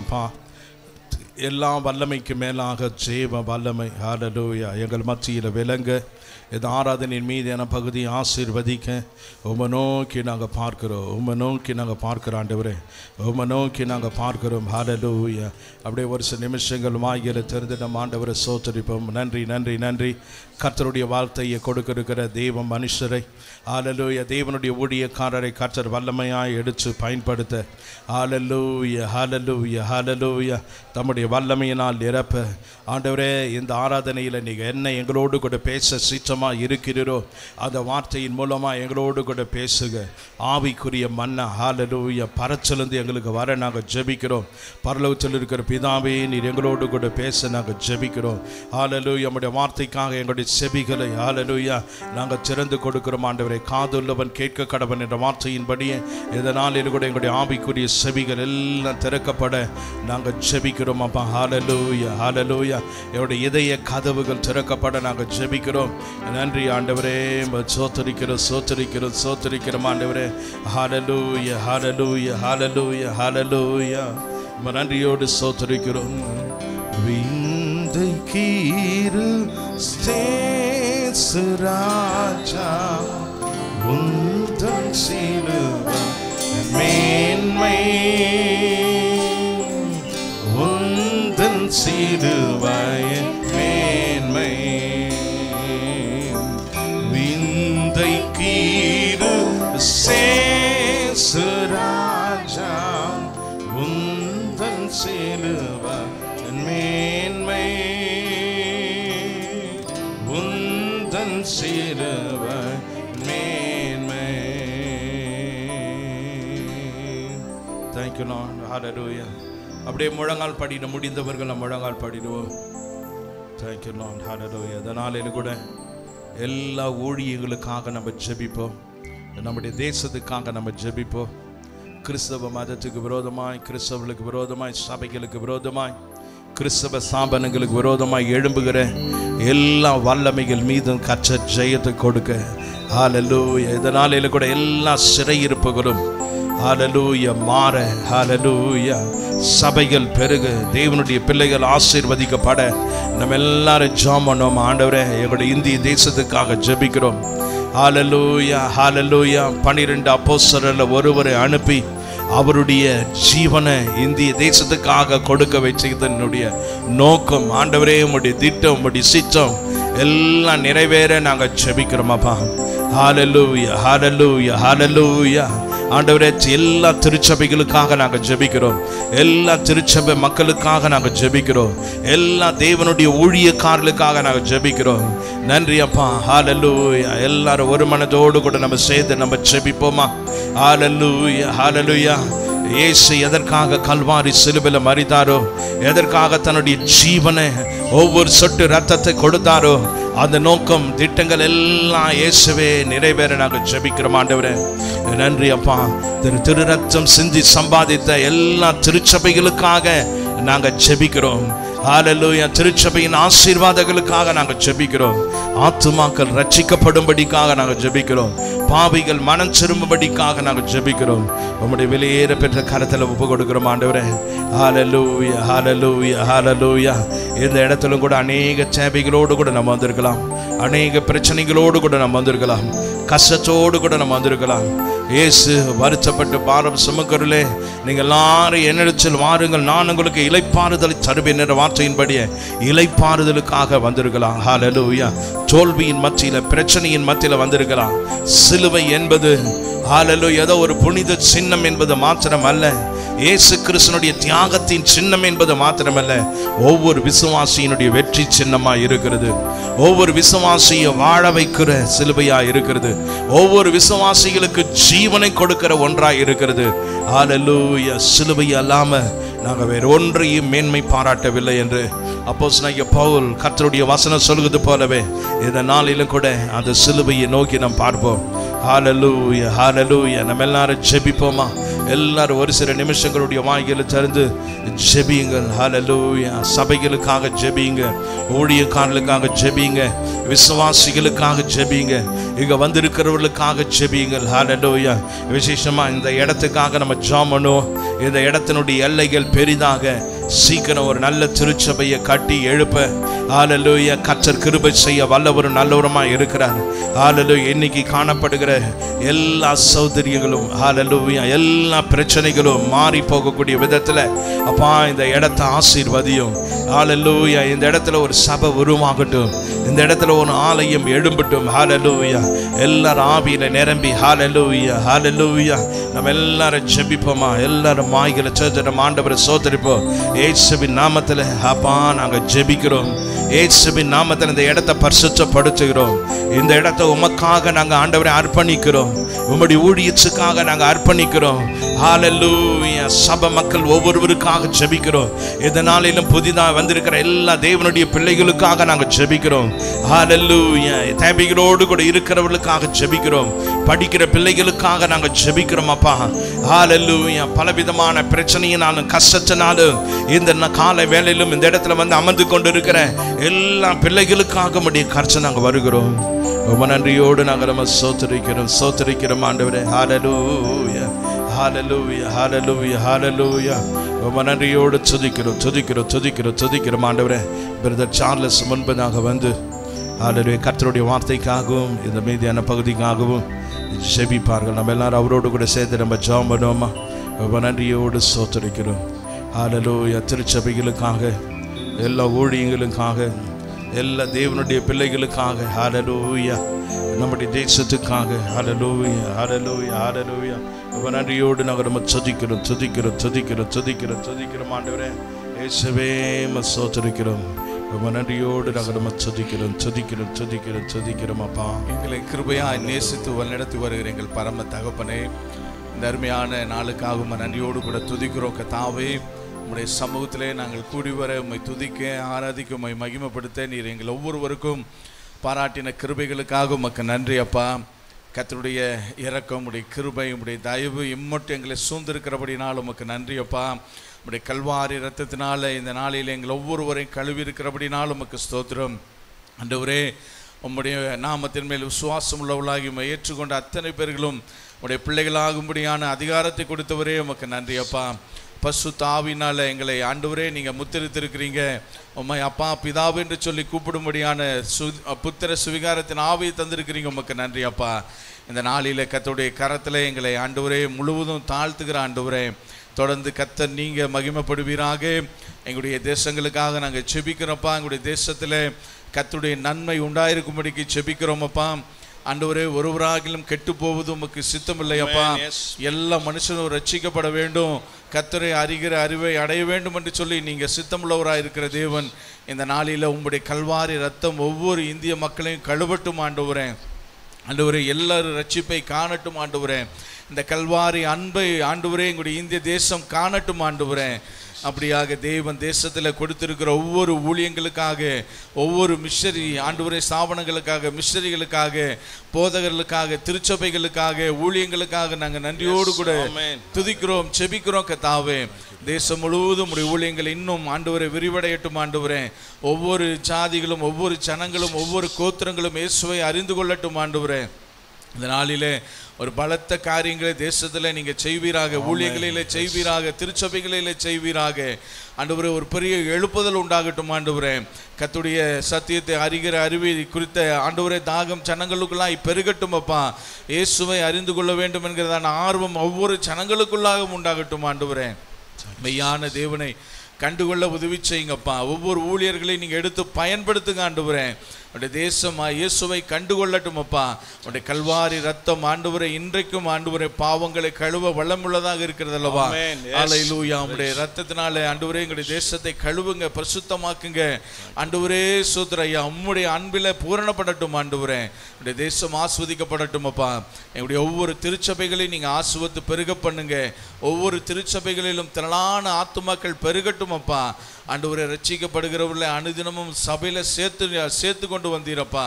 எல்லா வல்லமைக்கு மேலாக ஜெப வல்லமை ஹalleluya எங்கள் மத்தியில் விளங்க இந்த ஆராதனையின் மீதான பகுதியை ஆசீர்வதிக்க உம்மை நோக்கி நாங்கள் பார்க்கிறோம் ஆண்டவரே. உம்மை நோக்கி நாங்கள் பார்க்கிறோம். ஹalleluya. அப்படியே ஒரு சில நிமிஷங்கள் வாயில தெரிந்து நம்ம ஆண்டவரை ஸ்தோத்திரிப்போம். நன்றி நன்றி நன்றி. கர்த்தருடைய வார்த்தையை கொடுக்கிற தேவ மனுஷரை ஹalleluya தேவனுடைய ஊழியக்காரரை கர்த்தர் வல்லமையாய் எடுத்து பயன்படுத்த ஹalleluya ஹalleluya ஹalleluya தம்முடைய வல்லமையினால் நிரப்ப ஆண்டவரே இந்த ஆராதனையில் நீங்கள் என்ன எங்களோடு கூட பேச சித்தமாக இருக்கிறீரோ அந்த வார்த்தையின் மூலமாக எங்களோடு கூட பேசுக. ஆவிக்குரிய மன்னா ஹalleluya பரச்சலந்து எங்களுக்கு வர நாங்கள் ஜெபிக்கிறோம். பரலோகத்தில் இருக்கிற பிதாவே நீர் எங்களோடு கூட பேச நாங்கள் ஜெபிக்கிறோம். ஹalleluya நம்முடைய வார்த்தைக்காக எங்களுடைய செவிகளை ஹalleluya நாங்கள் திறந்து கொடுக்கிறோம் ஆண்டவரே. காதுள்ளவன் கேட்க கடவன் என்ற வார்த்தையின்படியே இதனால் கூட எங்களுடைய ஆவிக்குரிய செவிகள் எல்லாம் திறக்கப்பட நாங்கள் ஜெபிக்கிறோம் அப்பா. ஹalleluya ஹalleluya என்னுடைய இதய கதவுகள் திறக்கப்பட நாங்கள் ஜெபிக்கிறோம். நன்றி ஆண்டவரே. சோத்தரிக்கிறோம் ஆண்டவரே. ஹalleluya ஹalleluya ஹalleluya ஹalleluya நன்றியோடு சோத்தரிக்கிறோம். விந்தை கீரு ராஜா உந்தன் சிலுவை மேன்மை, உந்தன் சிலுவை மேன்மை, விந்தை கீரு ராஜா உந்தன் சிலுவை மேன்மை, உந்தன் சிலுவை மேன்மை. Thank you Lord. Hallelujah. அப்படியே முழங்கால் படிட முடிந்தவர்கள் முழங்கால் படிடுவோம். Thank you Lord. Hallelujah. அதனால கூட எல்லா ஊழியர்களுக்காக நம்ம ஜெபிப்போம். நம்முடைய தேசத்துக்காக நம்ம ஜெபிப்போம். கிறிஸ்தவ மதத்துக்கு விரோதமாய், கிறிஸ்தவர்களுக்கு விரோதமாய், சபைகளுக்கு விரோதமாய், கிறிஸ்தவ ஸ்தாபனங்களுக்கு விரோதமாய் எழும்புகிற எல்லா வல்லமைகள் மீதும் கர்த்தர் ஜெயத்தை கொடுக்க ஹalleluya. இதனால கூட எல்லா சிறையிருப்புகளும் ஹalleluya மாற ஹalleluya சபைகள் பெருக தேவனுடைய பிள்ளைகள் ஆசீர்வதிக்கப்பட நம்ம எல்லாரும் ஜெபம் பண்ணுவோம். ஆண்டவரே எங்களுடைய இந்திய தேசத்துக்காக ஜெபிக்கிறோம். ஹalleluya ஹalleluya 12 அப்போஸ்தலர்ல ஒருவரை அனுப்பி அவருடைய ஜீவனை இந்திய தேசத்துக்காக கொடுக்க வச்சதனுடைய நோக்கம் ஆண்டவரே உம்முடைய திட்டம் உம்முடைய சித்தம் எல்லாம் நிறைவேற நாங்கள் ஜெபிக்கிறோம் அப்பா. ஹalleluya ஹalleluya ஹalleluya ஆண்டவரே எல்லா திருச்சபைகளுக்காக நாங்கள் ஜெபிக்கிறோம். எல்லா திருச்சபை மக்களுக்காக நாங்கள் ஜெபிக்கிறோம். எல்லா தேவனுடைய ஊழியக்காரர்களுக்காக நாங்கள் ஜெபிக்கிறோம். நன்றி அப்பா. ஹalleluya எல்லாரும் ஒரு மனதோடு கூட நம்ம சேர்ந்து நம்ம ஜெபிப்போமா. ஹalleluya ஹalleluya இயேசு எதற்காக கல்வாரி சிலுவையில் மரித்தாரோ, எதற்காக தன்னுடைய ஜீவனை ஒவ்வொரு சொட்டு ரத்தத்தை கொடுத்தாரோ அந்த நோக்கம் திட்டங்கள் எல்லாம் இயேசுவே நிறைவேற நாங்கள் ஜெபிக்கிறோம் ஆண்டவரே. நன்றி அப்பா. திரு ரத்தம் சிந்தி சம்பாதித்த எல்லா திருச்சபைகளுக்காக நாங்கள் ஜெபிக்கிறோம். ஹல்லேலூயா. திருச்சபையின் ஆசீர்வாதங்களுக்காக நாங்கள் ஜெபிக்கிறோம். ஆத்துமாக்கள் ரட்சிக்கப்படும்படிக்காக நாங்கள் ஜெபிக்கிறோம். பாவிகள் மனம் திரும்பும்படிக்காக நாங்கள் ஜெபிக்கிறோம். உம்முடைய வெளியேற பெற்ற கரத்தில் ஒப்பு கொடுக்கிறோம் ஆண்டவரே. ஹல்லேலூயா, ஹல்லேலூயா, ஹல்லேலூயா. இந்த இடத்துல கூட அநேக சேவைகளோடு கூட நம்ம வந்திருக்கலாம், அநேக பிரச்சனைகளோடு கூட நம்ம வந்திருக்கலாம், கஷ்டத்தோடு கூட நம்ம வந்திருக்கலாம். இயேசு வருத்தப்பட்டு பாரம் சுமக்கிறே, நீங்கள் எல்லாரும் என்னிடத்தில் வாருங்கள், நான் உங்களுக்கு இளைப்பாறுதலை தருவேன் என்ற வார்த்தையின்படியே இளைப்பாறுதலுக்காக வந்திருக்கலாம். ஹல்லேலூயா. தோல்வியின் மத்தியில், பிரச்சனையின் மத்தியில் வந்திருக்கலாம். சிலுவை என்பது ஹல்லேலூயா ஏதோ ஒரு புனித சின்னம் என்பது மாத்திரம் அல்ல, இயேசு கிறிஸ்துனுடைய தியாகத்தின் சின்னம் என்பது மாத்திரமல்ல, ஒவ்வொரு விசுவாசியினுடைய வெற்றி சின்னமாக இருக்கிறது. ஒவ்வொரு விசுவாசியை வாழ வைக்கிற சிலுவையாக இருக்கிறது. ஒவ்வொரு விசுவாசிகளுக்கு ஜீவனை கொடுக்கிற ஒன்றாக இருக்கிறது. ஹல்லேலூயா. சிலுவை அல்லாமல் நாங்கள் வேறு ஒன்றையும் மேன்மை பாராட்டவில்லை என்று அப்போஸ்தலனாகிய பவுல் கர்த்தருடைய வசனம் சொல்வது போலவே இந்த நாளிலும் கூட அந்த சிலுவையை நோக்கி நாம் பார்ப்போம். ஹல்லேலூயா, ஹல்லேலூயா. நம்ம எல்லாரும் ஜெபிப்போமா? எல்லாரும் ஒரு சில நிமிஷங்களுடைய வாய்களை திறந்து ஜெபியுங்கள். ஹல்லேலூயா. சபைகளுக்காக ஜெபியுங்க, ஊழியக்காரர்களுக்காக ஜெபியுங்க, விசுவாசிகளுக்காக ஜெபியுங்க, இங்க வந்திருக்கிறவர்களுக்காக ஜெபியுங்கள். ஹல்லேலூயா. விசேஷமா இந்த இடத்துக்காக நம்ம ஜெபம் பண்ணுவோம். இந்த இடத்தினுடைய எல்லைகள் பெரிதாக சீக்கிரம் ஒரு நல்ல திருச்சபையை கட்டி எழுப்ப ஹல்லேலூயா கர்த்தர் கிருபை செய்ய வல்லவரும் நல்லவருமாய் இருக்கிறார். ஹல்லேலூயா. இன்னைக்கு காணப்படுகிற எல்லா சௌதரியங்களும் ஹல்லேலூயா எல்லா பிரச்சனைகளும் மாறி போகக்கூடிய விதத்தில் அப்பா இந்த இடத்தை ஆசீர்வதியும். ஹல்லேலூயா. இந்த இடத்துல ஒரு சபை உருவாகட்டும், இந்த இடத்துல ஒரு ஆலயம் எழும்பட்டும். ஹல்லேலூயா. எல்லாரும் ஆவியில நிரம்பி ஹல்லேலூயா, ஹல்லேலூயா. நம்ம எல்லாரும் ஜெபிப்போமா? எல்லாரும் மாய்களை சேர்த்து நம்ம ஆண்டவரை சோதரிப்போம். இயேசுவின் நாமத்தில் அப்பா நாங்கள் ஜெபிக்கிறோம். இயேசுவின் நாமத்தில் இந்த இடத்தை பரிசுத்தப்படுத்துகிறோம். இந்த இடத்தை உமக்காக நாங்கள் ஆண்டவரை அர்ப்பணிக்கிறோம். உம்முடைய ஊழியத்துக்காக நாங்கள் அர்ப்பணிக்கிறோம். ஹல்லேலூயா. சபை மக்கள் ஒவ்வொருவருக்காக ஜெபிக்கிறோம். இந்த நாளிலும் புதிதாக வந்திருக்கிற எல்லா தேவனுடைய பிள்ளைகளுக்காக நாங்கள் ஜெபிக்கிறோம். ஹல்லேலூயா. தேவைகளோடு கூட இருக்கிறவர்களுக்காக ஜெபிக்கிறோம். படிக்கிற பிள்ளைகளுக்காக நாங்கள் ஜெபிக்கிறோம் அப்பா. ஹல்லேலூயா. பலவிதமான பிரச்சனையினாலும் கஷ்டத்தினாலும் இந்த காலை வேளையிலும் இந்த இடத்துல வந்து அமர்ந்து கொண்டு இருக்கிற எல்லா பிள்ளைகளுக்காக உம்முடைய கர்த்தர் நாங்கள் வருகிறோம். ரொம்ப நன்றியோடு நாங்கள் நம்ம சோத்தரிக்கிறோம் ஆண்டவரே. ஹல்லேலூயா, ஹல்லேலூயா, ஹல்லேலூயா, ஹல்லேலூயா. ரொம்ப நன்றியோடு துதிக்கிறோம் ஆண்டவரே. பிரதர் சார்லஸ் முன்பதாக வந்து ஹல்லேலூயா கர்த்தருடைய வார்த்தைக்காகவும் இந்த மீதியான பகுதிக்காகவும் ஜெபிப்பார்கள். நம்ம எல்லாரும் அவரோடு கூட சேர்த்து நம்ம ஜெபம் பண்ணுவோமா? ரொம்ப நன்றியோடு சோத்தரிக்கிறோம். ஹல்லேலூயா. திருச்சபைகளுக்காக, எல்லா ஊழியங்களுக்காக, எல்லா தேவனுடைய பிள்ளைகளுக்காக, ஹல்லேலூயா. நம்முடைய தேசத்துக்காக, ஹல்லேலூயா, ஹல்லேலூயா, ஹல்லேலூயா. ரொம்ப நன்றியோடு நாங்கள் நம்ம துதிக்கிறோம் ஆண்டவரே. இயேசுவே சோத்தரிக்கிறோம். ரொம்ப நன்றியோடு நாங்கள் நம்ம துதிக்கிறோம் அப்பா. எங்களை கிருபையாய் நேசித்து வழிநடத்தி வருகிற எங்கள் பரம தகப்பனே, இந்த அருமையான நாளுக்காக நன்றியோடு கூட துதிக்கிறோம் கர்த்தாவே. உம்முடைய சமூகத்திலே நாங்கள் கூடி வர உம்மை துதிக்க, ஆராதிக்க, உம்மை மகிமைப்படுத்த நீர் எங்கள் ஒவ்வொருவருக்கும் பாராட்டின கிருபைகளுக்காக உமக்கு நன்றி அப்பா. கர்த்தருடைய இரக்கம், உம்முடைய கிருபை, உம்முடைய தயவு இம்மட்டும் எங்களை சூழ்ந்திருக்கிறபடினால் உமக்கு நன்றி அப்பா. உம்முடைய கல்வாரி இரத்தத்தினால இந்த நாளில் எங்கள் ஒவ்வொருவரையும் கழுவி இருக்கிறபடினால் உமக்கு ஸ்தோத்திரம் ஆண்டவரே. உம்முடைய நாமத்தின் மேல் விசுவாசம் உள்ளவர்களாகி உம்மை ஏற்றுக்கொண்ட அத்தனை பேர்களும் உம்முடைய பிள்ளைகளாகும்படியான அதிகாரத்தை கொடுத்தவரே உமக்கு நன்றி அப்பா. பசுத்த ஆவியினால எங்களை ஆண்டவரே நீங்கள் முத்திரித்திருக்கிறீங்க. உம்மை அப்பா பிதாவு என்று சொல்லி கூப்பிடும்படியான புத்திர சுவிகாரத்தின் ஆவியை தந்திருக்கிறீங்க. உமக்கு நன்றி அப்பா. இந்த நாளில் கர்த்தருடைய கரத்தில் எங்களை ஆண்டவரே முழுவதும் தாழ்த்துகிற ஆண்டவரே, தொடர்ந்து கர்த்தர் நீங்கள் மகிமைப்படுவீராக. எங்களுடைய தேசங்களுக்காக நாங்கள் செபிக்கிறோம்ப்பா. எங்களுடைய தேசத்தில் கர்த்தருடைய நன்மை உண்டாயிருக்கும்படிக்கு செபிக்கிறோமப்பா. ஆண்டவரே, ஒருவராகிலும் கெட்டு போவது உமக்கு சித்தமில்லையப்பா. எல்லா மனுஷனும் ரட்சிக்கப்பட வேண்டும், கர்த்தரை அறிகிற அறிவை அடைய வேண்டும் என்று சொல்லி நீங்கள் சித்தமுள்ளவராக இருக்கிற தேவன். இந்த நாளில் உங்களுடைய கல்வாரி ரத்தம் ஒவ்வொரு இந்திய மக்களையும் கழுவட்டும் ஆண்டவரே. ஆண்டவரே, எல்லாரும் ரட்சிப்பை காணட்டும் ஆண்டவரே. இந்த கல்வாரி அன்பை ஆண்டவரே எங்களுடைய இந்திய தேசம் காணட்டும் ஆண்டவரே. அப்படியாக தேவன் தேசத்தில் கொடுத்திருக்கிற ஒவ்வொரு ஊழியங்களுக்காக, ஒவ்வொரு மிஷனரி ஆண்டவரே ஸ்தாபனங்களுக்காக, மிஷனரிகளுக்காக, போதகர்களுக்காக, திருச்சபைகளுக்காக, ஊழியங்களுக்காக நாங்கள் நன்றியோடு கூட துதிக்கிறோம், செபிக்கிறோம் கர்த்தாவே. தேசம் முழுவதும் உடைய ஊழியங்கள் இன்னும் ஆண்டவரை விரிவடையட்டும் ஆண்டவரே. ஒவ்வொரு ஜாதிகளும், ஒவ்வொரு ஜனங்களும், ஒவ்வொரு கோத்திரங்களும் இயேசுவை அறிந்து கொள்ளட்டும் ஆண்டவரே. இந்த நாளிலே ஒரு பலத்த காரியங்களை தேசத்தில் நீங்கள் செய்வீராக, ஊழியங்களிலே செய்வீராக, திருச்சபைகளிலே செய்வீராக ஆண்டவரே. ஒரு பெரிய எழுப்புதல் உண்டாகட்டும் ஆண்டவரே. கர்த்தருடைய சத்தியத்தை அறிகிற அறிவை குறித்த ஆண்டவரே தாகம் ஜனங்களுக்குள்ளாய் பெருகட்டும் அப்பா. இயேசுவை அறிந்து கொள்ள வேண்டும் என்கிறதான ஆர்வம் ஒவ்வொரு ஜனங்களுக்குள்ளாகவும் உண்டாகட்டும் ஆண்டவரே. மெய்யான தேவனை கண்டுகொள்ள உதவி செய்யுங்கப்பா. ஒவ்வொரு ஊழியர்களையும் நீங்கள் எடுத்து பயன்படுத்துங்க ஆண்டவரே. உடைய தேசம் இயேசுவை கண்டுகொள்ளட்டும் அப்பா. உடைய கல்வாரி ரத்தம் ஆண்டவரே இன்றைக்கும் ஆண்டவரே பாவங்களை கழுவ வல்லமுள்ளதாக இருக்கிறது அல்லவா? ஹல்லேலூயா. உடைய ரத்தத்தினாலே ஆண்டவரே எங்களுடைய தேசத்தை கழுவுங்க, பரிசுத்தமாக்குங்க ஆண்டவரே. சோதரையா உம்முடைய அன்பில பூரணப்படட்டும் ஆண்டவரே. உடைய தேசம் ஆஸ்வதிக்கப்படட்டும் அப்பா. எங்களுடைய ஒவ்வொரு திருச்சபைகளையும் நீங்கள் ஆசுவத்து பெருக பண்ணுங்க. ஒவ்வொரு திருச்சபைகளிலும் திரளான ஆத்துமாக்கள் பெருகட்டும் அப்பா. ஆண்டவரே ரட்சிக்கப்படுகிறவர்களை அனுதினமும் சபையில சேர்த்து கொண்டு வந்தீரப்பா.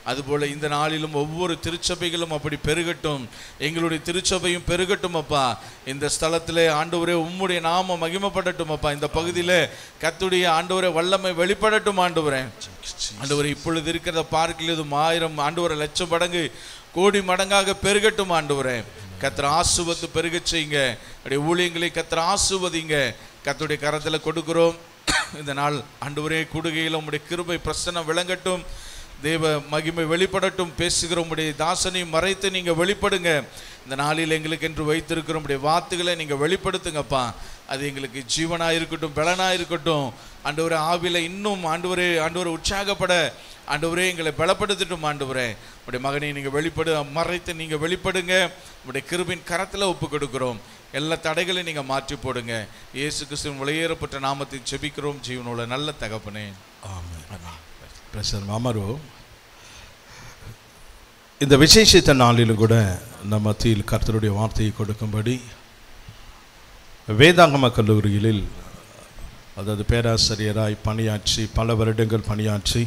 அதுபோல இந்த நாளிலும் ஒவ்வொரு திருச்சபைகளும் அப்படி பெருகட்டும். எங்களுடைய திருச்சபையும் பெருகட்டும் அப்பா. இந்த ஸ்தலத்திலே ஆண்டவரே உம்முடைய நாமம் மகிமைப்படட்டும் அப்பா. இந்த பகுதியிலே கர்த்தருடைய ஆண்டவரே வல்லமை வெளிப்படட்டும் ஆண்டவரே. ஆண்டவரே இப்பொழுது இருக்கிறத பார்க்கலும் 1000 ஆண்டவரே லட்சம் மடங்கு கோடி மடங்காக பெருகட்டும் ஆண்டவரே. கர்த்தர் ஆசீர்வதித்து பெருக செய்யுங்க. அப்படியே ஊழியங்களை கர்த்தர் ஆசீர்வதிங்க. கர்த்தருடைய கரத்தில் கொடுக்கிறோம். இந்த நாள் ஆண்டவரே கூடுகையில் உம்முடைய கிருபை பிரசன்னம் விளங்கட்டும், தேவ மகிமை வெளிப்படட்டும். பேசுகிற உம்முடைய தாசனையும் மறைத்து நீங்கள் வெளிப்படுங்க. இந்த நாளில் எங்களுக்கு என்று வைத்திருக்கிற உம்முடைய வார்த்தைகளை நீங்கள் வெளிப்படுத்துங்கப்பா. அது எங்களுக்கு ஜீவனாக இருக்கட்டும், பலனாக இருக்கட்டும் ஆண்டவரே. ஆவில இன்னும் ஆண்டவரே உற்சாகப்பட ஆண்டவரே எங்களை பலப்படுத்தட்டும் ஆண்டவரே. உடைய மகனை நீங்கள் மறைத்து நீங்கள் வெளிப்படுங்க. உடைய கிருபின் கரத்தில் ஒப்பு கொடுக்கிறோம். எல்லா தடைகளையும் நீங்கள் மாற்றி போடுங்க. இயேசு கிறிஸ்துவின் விலையேறப்பட்ட நாமத்தை செபிக்கிறோம் ஜீவனோட நல்ல தகப்பனே. ஆமென். அமர்வு. இந்த விசேஷித்த நாளிலும் கூட நம்ம மத்தியில் கர்த்தருடைய வார்த்தையை கொடுக்கும்படி வேதாகம கல்லூரிகளில், அதாவது பேராசிரியராய் பணியாற்றி பல வருடங்கள் பணியாற்றி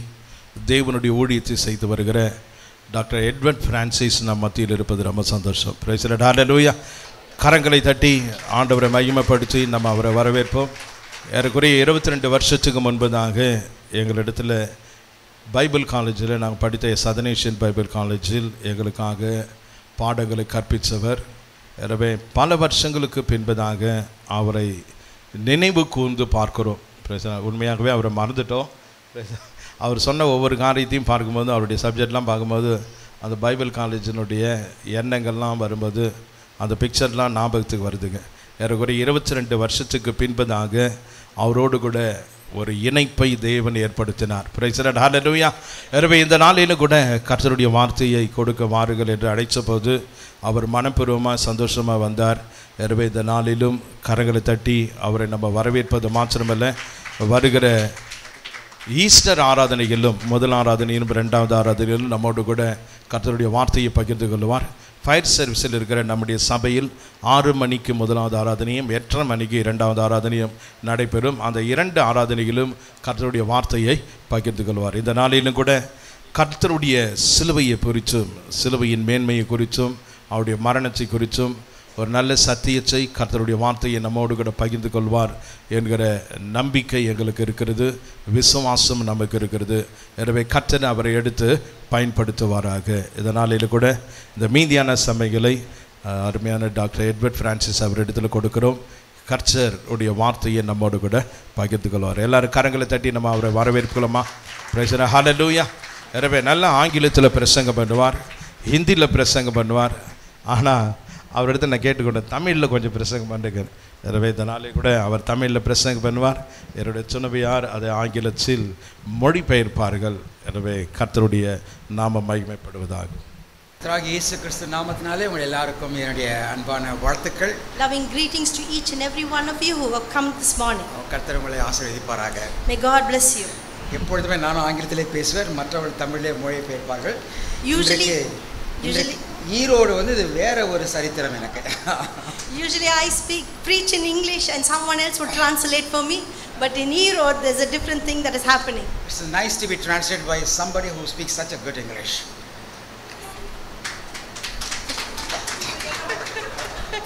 தேவனுடைய ஊழியத்தை செய்து வருகிற டாக்டர் எட்வர்ட் பிரான்சிஸ் நம் மத்தியில் இருப்பது ரொம்ப சந்தோஷம். Praise the lord. ஹல்லேலூயா. கரங்களை தட்டி ஆண்டவரை மகிமைப்படுத்தி நம்ம அவரை வரவேற்போம். ஏறக்குறைய 22 வருஷத்துக்கு முன்பதாக எங்களிடத்தில் பைபிள் காலேஜில் நாங்கள் படித்த சதனேஷன் பைபிள் காலேஜில் எங்களுக்காக பாடங்களை கற்பித்தவர். எனவே பல வருஷங்களுக்கு பின்பதாக அவரை நினைவு கூர்ந்து பார்க்கிறோம். உண்மையாகவே அவரை மறந்துட்டோம். அவர் சொன்ன ஒவ்வொரு காரியத்தையும் பார்க்கும்போது, அவருடைய சப்ஜெக்ட்லாம் பார்க்கும்போது அந்த பைபிள் காலேஜினுடைய எண்ணங்கள்லாம் வரும்போது அந்த பிக்சர்லாம் ஞாபகத்துக்கு வருதுங்க. ஏறக்குறைய 22 வருஷத்துக்கு பின்பதாக அவரோடு கூட ஒரு இணைப்பை தேவன் ஏற்படுத்தினார். Praise the lord. ஹல்லேலூயா. எனவே இந்த நாளிலும் கூட கர்த்தருடைய வார்த்தையை கொடுக்க வாருங்கள் என்று அழைத்தபோது அவர் மனப்பூர்வமாக சந்தோஷமாக வந்தார். எனவே இந்த நாளிலும் கரங்களை தட்டி அவரை நம்ம வரவேற்பது மாத்திரமல்ல, வருகிற ஈஸ்டர் ஆராதனைகளிலும், முதல் ஆராதனையிலும் 2வது ஆராதனையிலும் நம்மோடு கூட கர்த்தருடைய வார்த்தையை பகிர்ந்து கொள்வார். ஃபயர் சர்வீஸில் இருக்கிற நம்முடைய சபையில் 6 மணிக்கு முதலாவது ஆராதனையும் 8:30 மணிக்கு 2வது ஆராதனையும் நடைபெறும். அந்த 2 ஆராதனைகளும் கர்த்தருடைய வார்த்தையை பகிர்ந்து கொள்வார். இந்த நாளிலும் கூட கர்த்தருடைய சிலுவையை குறித்தும், சிலுவையின் மேன்மையை குறித்தும், அவருடைய மரணத்தை குறித்தும் ஒரு நல்ல சத்தியத்தை கர்த்தருடைய வார்த்தையை நம்மோடு கூட பகிர்ந்து கொள்வார் என்கிற நம்பிக்கை எங்களுக்கு இருக்கிறது, விசுவாசம் நமக்கு இருக்கிறது. எனவே கர்த்தர் அவரை எடுத்து பயன்படுத்துவாராக. இதனால் கூட இந்த மீதியான சமையலை அருமையான டாக்டர் எட்வர்ட் பிரான்சிஸ் அவர் இடத்துல கொடுக்கிறோம். கர்த்தருடைய வார்த்தையை நம்மோடு கூட பகிர்ந்து கொள்வார். எல்லாரும் கரங்களை தட்டி நம்ம அவரை வரவேற்கலாமா? Price the lord. ஹல்லேலூயா. எனவே நல்ல ஆங்கிலத்தில் பிரசங்கம் பண்ணுவார், ஹிந்தியில் பிரசங்கம் பண்ணுவார். ஆனால் அவரிடத்தில் நான் கேட்டுக்கொண்டேன், தமிழில் கொஞ்சம் பிரசங்கம் பண்ணுறேன். எனவே இதனாலே கூட அவர் தமிழில் பிரசங்கம் பண்ணுவார். என்னுடைய துணைவியார் அதை ஆங்கிலத்தில் மொழிபெயர்ப்பார்கள். எனவே கர்த்தருடைய நாம மகிமைப்படுவதாகும். இயேசு கிறிஸ்து நாமத்தினாலே உங்கள் எல்லாருக்கும் என்னுடைய அன்பான வாழ்த்துக்கள். Loving greetings to each and every one of you who have come this morning. கர்த்தர் உங்களை ஆசீர்வதிப்பாராக. May God bless you. எப்பொழுதுமே நானும் ஆங்கிலத்திலே பேசுவேன், மற்றவர்கள் தமிழிலே மொழிபெயர்ப்பார்கள். ஈரோடு வந்து இது வேற ஒரு சரித்திரம் எனக்கு. Usually I preach in English and someone else would translate for me, but in Erode there's a different thing that is happening. It's nice to be translated by somebody who speaks such a good English.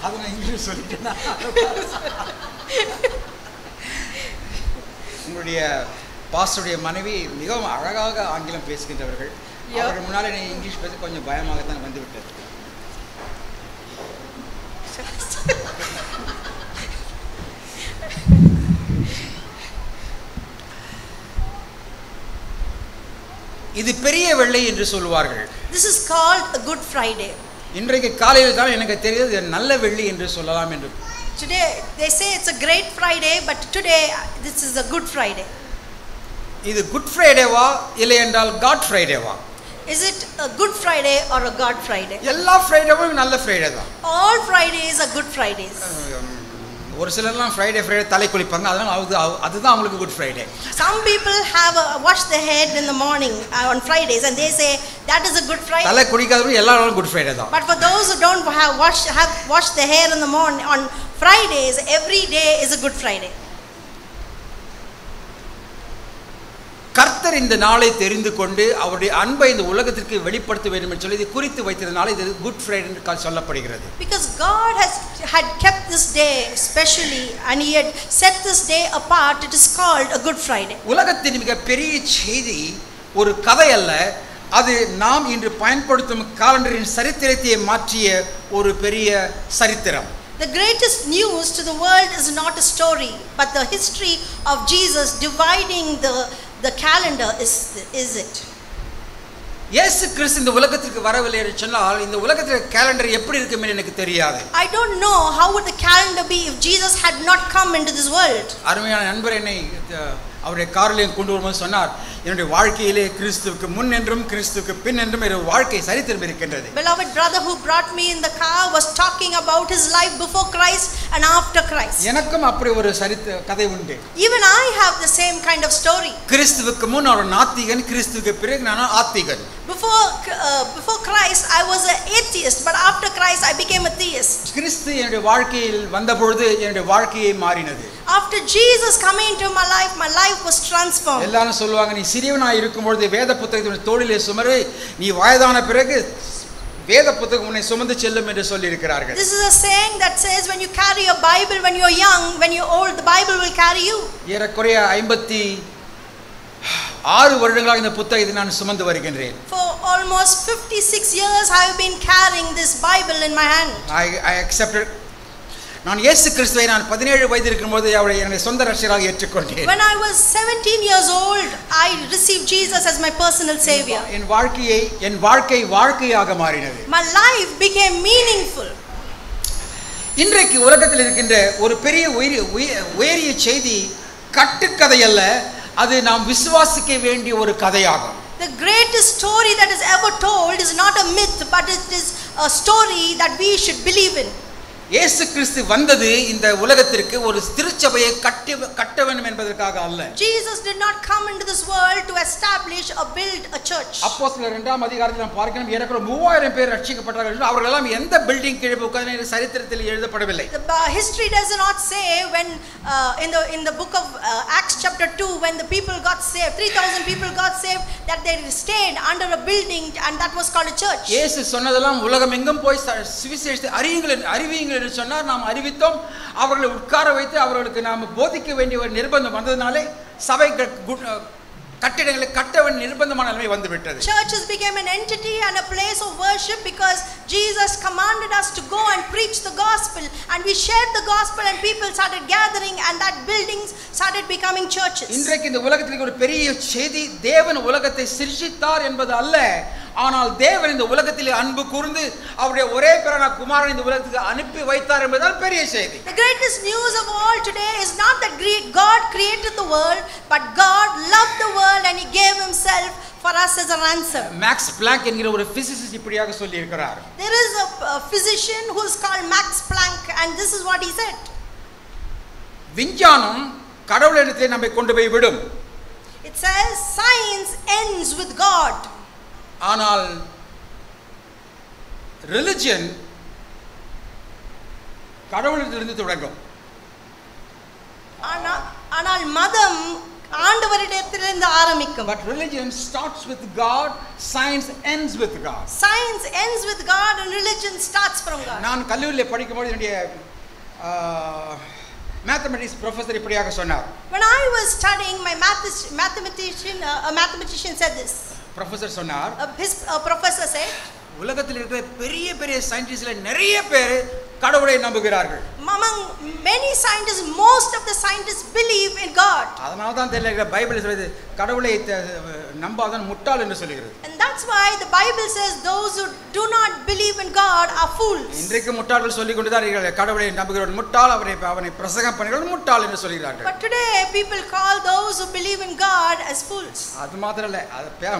அது நான் English சொல்லிட்டேனா? உங்களுடைய பாஸ்டருடைய மனைவி மிகவும் அழகாக ஆங்கிலம் பேசுகின்றவர்கள். அவர்கள் முன்னாலே நீ இங்கிலீஷ் பேச கொஞ்சம் பயமாகத்தான் வந்து விட்டது. இது பெரிய வெள்ளை என்று சொல்வார்கள். This is called a Good Friday. இன்றைக்கு காலையில் தான் எனக்கு தெரியுது நல்ல வெள்ளி என்று சொல்லலாம் என்று. Today they say it's a great Friday, but today this is a Good Friday. இது குட் ஃப்ரைடேவா இல்லை என்றால் God ஃப்ரைடேவா? Is it a Good Friday or a God Friday? எல்லா ஃப்ரைடேவும் நல்ல ஃப்ரைடே தான். All Fridays are good Fridays. ஒரு சிலர்லாம் Friday தலை குளிப்பாங்க, அதனால அதுதான் அவங்களுக்கு good Friday. Some people have wash their head in the morning on Fridays and they say that is a good Friday. தலை குளிக்காதவங்க எல்லா நாளும் குட் ஃப்ரைடே தான். But for those who don't have washed their hair in the morning on Fridays, every day is a Good Friday. கர்த்தர் இந்த நாளை தெரிந்து கொண்டு அவருடைய அன்பை இந்த உலகத்திற்கு வெளிப்படுத்த வேண்டும் என்று சொல்லி இது குறித்து வைத்ததனால இது குட் ஃப்ரைடே என்று சொல்லப்படுகிறது. Because God had kept this day specially and he had set this day apart, it is called a Good Friday. உலகத்தின் மிக பெரிய செய்தி ஒரு கதை அல்ல, அது நாம் இன்று பயன்படுத்தும் காலண்டரின் சரித்திரத்தை மாற்றிய ஒரு பெரிய சரித்திரம். The greatest news to the world is not a story, but the history of Jesus dividing the calendar is it. இயேசு கிறிஸ்து இந்த உலகத்திற்கு வரவில்லை என்று சொன்னால் இந்த உலகத்தின் காலண்டர் எப்படி இருக்கும் என்று எனக்கு தெரியாது. I don't know how would the calendar be if Jesus had not come into this world. அருமையான நண்பர் என்னை அவருடைய காரில் கொண்டு வரும்போது சொன்னார், என்னுடைய வாழ்க்கையிலே கிறிஸ்துவுக்கு முன் என்றும் கிறிஸ்துவுக்கு பின் என்றும் ஒரு வாழ்க்கை சரித்திரம் இருக்கின்றது. Beloved brother who brought me in the car was talking about his life before Christ and after Christ. எனக்கும் அப்படி ஒரு சரித்திர கதை உண்டு. Even I have the same kind of story. கிறிஸ்துவுக்கு முன் ஒரு நாத்திகன், கிறிஸ்துவுக்கு பிறகு நான் ஆத்திகன். Before Christ I was an atheist, but after Christ I became a theist. கிறிஸ்து என்னுடைய வாழ்க்கையில் வந்த பொழுது என்னுடைய வாழ்க்கையை மாறினது. After Jesus coming into my life was transformed. எல்லாரும் சொல்வாங்க, நீ சிறியவனாய் இருக்கும்போது வேத புத்தகத்தை தோளிலே சுமரு, நீ வயதான பிறகு வேத புத்தகம் உன்னை சுமந்து செல்லும் என்று சொல்லி இருக்கிறார்கள். This is a saying that says when you carry a Bible when you're young, when you're old the Bible will carry you. ஏறக்குறைய 56 வருடங்களாக இந்த புத்தகத்தை நான் சுமந்து வருகின்றேன். For almost 56 years I have been carrying this Bible in my hand. I accepted. நான் இயேசு கிறிஸ்துவை நான் 17 வயது இருக்கும்போது அவரை என்னுடைய சொந்த ரட்சகராக ஏற்றுக்கொண்டேன். When I was 17 years old I received Jesus as my personal savior. என் வாழ்க்கையாக மாறினது. My life became meaningful. இன்றைக்கு உலகத்தில் இருக்கின்ற ஒரு பெரிய உயரிய செய்தி கட்டுக்கதை அல்ல, அது நாம் விசுவாசிக்க வேண்டிய ஒரு கதையாகும். The greatest story that is ever told is not a myth, but it is a story that we should believe in. இயேசு கிறிஸ்து வந்தது இந்த உலகத்திற்கு ஒரு திருச்சபையை கட்ட வேண்டும் என்பதற்காக அல்ல. Jesus did not come into this world to establish or build a church. அப்போஸ்தலர் 2ஆம் அதிகாரத்தில் நாம் பார்க்கிறோம், ஏறக்குறைய 3000 பேர் ரட்சிக்கப்பட்டார்கள். அவர்கள் எல்லாம் எந்த பில்டிங் கீழே உட்கார்ந்து சரித்திரத்தில் எழுதப்படவில்லை. The history does not say when in the book of Acts chapter 2 when the people got saved, 3000 people got saved, that they stayed under a building and that was called a church. இயேசு சொன்னதெல்லாம் உலகமெங்கும் போய் சுவிசேஷத்தை அறிவியுங்கள் என்று சொன்னார். நாம் அறிவித்தோம். அவர்களை உட்கார வைத்து அவர்களுக்கு நாம் போதிக்க வேண்டிய ஒரு நிர்பந்தம் வந்ததனாலே சபை கட்டிடங்களை கட்ட வேண்டிய நிர்பந்தமான நிலைமை வந்துவிட்டது. Churches became an entity and a place of worship because Jesus commanded us to go and preach the gospel, and we shared the gospel and people started gathering and that buildings started becoming churches. இன்றைக்கு இந்த உலகத்தில் ஒரு பெரிய செய்தி, தேவன் உலகத்தை சிருஷ்டித்தார் என்பது அல்ல, ஆனால் தேவன் இந்த உலகத்தில் அன்பு கூர்ந்து அவருடைய ஒரே பிறந்த குமாரனை இந்த உலகத்துக்கு அனுப்பி வைத்தார் என்பதுதான் பெரிய செய்தி. The greatest news of all today is not that God created the world, but God loved the world and he gave himself for us as a ransom. Max Planck என்கிற ஒரு physicist இப்படியாக சொல்லி இருக்கிறார். There is a physician who is called Max Planck and this is what he said. விஞ்ஞானம் கடவுளிடத்திலே நம்மை கொண்டு போய் விடும். It says science ends with God. ஆனால் ரிலிஜன் கடவுளிடத்திலிருந்து தொடங்கும். ஆனால் மதம் ஆண்டவரிடத்திலிருந்து ஆரம்பிக்கும். But religion starts with God, science ends with God. Science ends with God and religion starts from God. நான் கல்லூரியில் படிக்கும்போது என்னுடைய மேத்தமெட்டிக்ஸ் ப்ரொஃபஸர் இப்படியாக சொன்னார். When I was studying, my mathematician said this. Professor சொன்னார், His professor said, உலகத்தில் இருக்கிற பெரிய பெரிய சயின்டிஸ்ட்ல நிறைய பேர் கடவுளை நம்புகிறார்கள். Among many scientists, most of the scientists believe in God. அதனால தான் தெரியல பைபிள் சொல்லுது கடவுளை நம்பாதவன் முட்டாள் என்று சொல்கிறது. And that's why the Bible says those who do not believe in God are fools. இன்றைக்கு முட்டாள்கள் சொல்லிக் கொண்டுதான் இருக்கிறார்கள். கடவுளை நம்புகிறவன் முட்டாள், அவனை பிரசங்கம் பண்ணுகிறவன் முட்டாள் என்று சொல்கிறார்கள். But today people call those who believe in God as fools. அது மாத்திரம் இல்ல,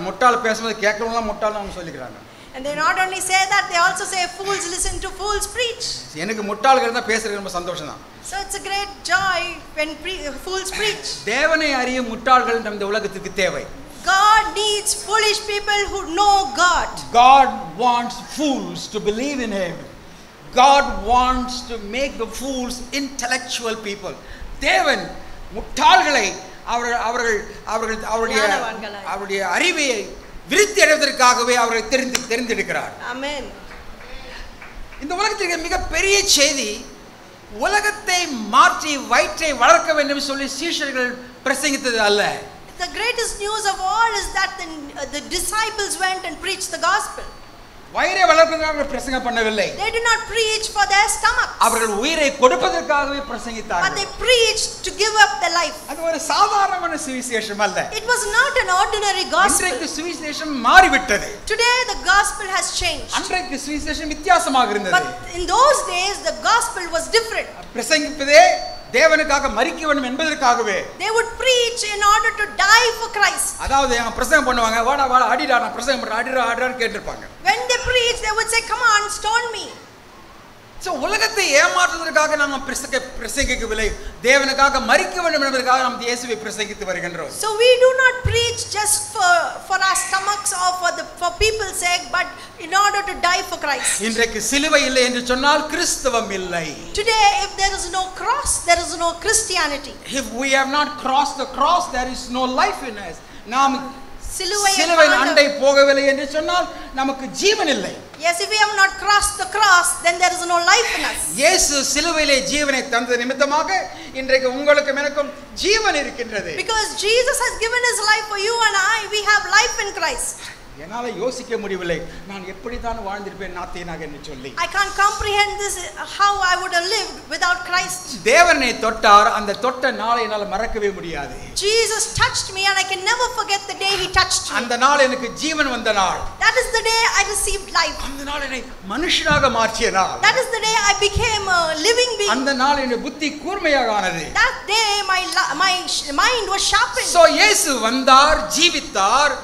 முட்டாள் பேசும்போது கேட்கறவங்க முட்டாள்னு அவங்க சொல்லிக்கிறாங்க. And they not only say that, they also say fools listen to fools preach. எனக்கு முட்டாள்கள் தான் பேசுறது ரொம்ப சந்தோஷம் தான். So it's a great joy when fools preach. தேவனை அறியும் முட்டாள்கள் இந்த உலகத்துக்கு தேவை. God needs foolish people who know God. God wants fools to believe in him. God wants to make the fools intellectual people. தேவன் முட்டாள்களை அவருடைய அறிவை விருத்தி அடைவதற்காகவே அவரை தெரிந்தெடுக்கிறார். Amen. இந்த உலகத்திற்கு மிக பெரிய செய்தி, உலகத்தை மாற்றி வயிற்றை வளர்க்க வேண்டும் சொல்லி சீஷர்கள் பிரசங்கித்தது அல்ல. The greatest news of all is that the disciples went and preached the gospel. வயிறை வளர்ப்பதற்காக பிரசங்கம் பண்ணவில்லை. They did not preach for their stomachs. அவர்கள் உயிரை கொடுப்பதற்காகவே பிரசங்கித்தார்கள். But they preached to give up their life. அது ஒரு சாதாரணமான சுவிசேஷம் அல்ல. It was not an ordinary gospel. இன்றைக்கு சுவிசேஷம் மாறிவிட்டது. Today the gospel has changed. அன்றைக்கு சுவிசேஷம் வித்தியாசமாக இருந்தது. But in those days the gospel was different. பிரசங்கிப்பதே தேவனுக்காக மரிக்க வேண்டும் என்பதற்காகவே. They would preach in order to die for Christ. அதாவது அவங்க பிரசங்கம் பண்ணுவாங்க, வாடா அடிடா நான் பிரசங்கம் பண்றேன், அடிடான்னு கேட்டிருப்பாங்க. When they preach, they would say, come on, stone me. So உலகத்தை ஏமாற்றுவதற்காக நாம் பிரசங்கிக்கவில்லை, தேவனுக்காக மரிக்க வேண்டும் என்பதற்காக நாம் இயேசுவை பிரசங்கித்து வருகின்றோம். So we do not preach just for our stomachs or for people's sake, but in order to die for Christ. இன்றைக்கு சிலுவை இல்லை என்று சொன்னால் கிறிஸ்தவம் இல்லை. Today if there is no cross, there is no Christianity. If we have not crossed the cross, there is no life in us. நாம் சிலுவையின் அண்டை போகவில்லை என்று சொன்னால் நமக்கு ஜீவன் இல்லை. Yes, if we have not crossed the cross, then there is no life in us. இயேசு சிலுவையிலே ஜீவனை தந்த நிமித்தமாக இன்றைக்கு உங்களுக்கும் எனக்கும் ஜீவன் இருக்கின்றது. Because Jesus has given his life for you and I, we have life in Christ. என்னால யோசிக்க முடியவில்லை, நான் எப்படி தான் வாழ்ந்திருப்பேன் நாத்தியனாக என்று சொல்லி. I can't comprehend this, how I would have lived without Christ. தேவனை தொட்டார், அந்த தொட்ட நாளை என்னால் மறக்கவே முடியாது. Jesus touched me and I can never forget the day he touched me. அந்த நாள் எனக்கு ஜீவன் வந்த நாள். That is the day I received life. அந்த நாள் என்னை மனுஷனாக மாற்றிய நாள். That is the day I became a living being. அந்த நாள் என்னுடைய புத்தி கூர்மையாக ஆனது. That day my mind was sharpened. So இயேசு வந்தார், ஜீவித்தார்,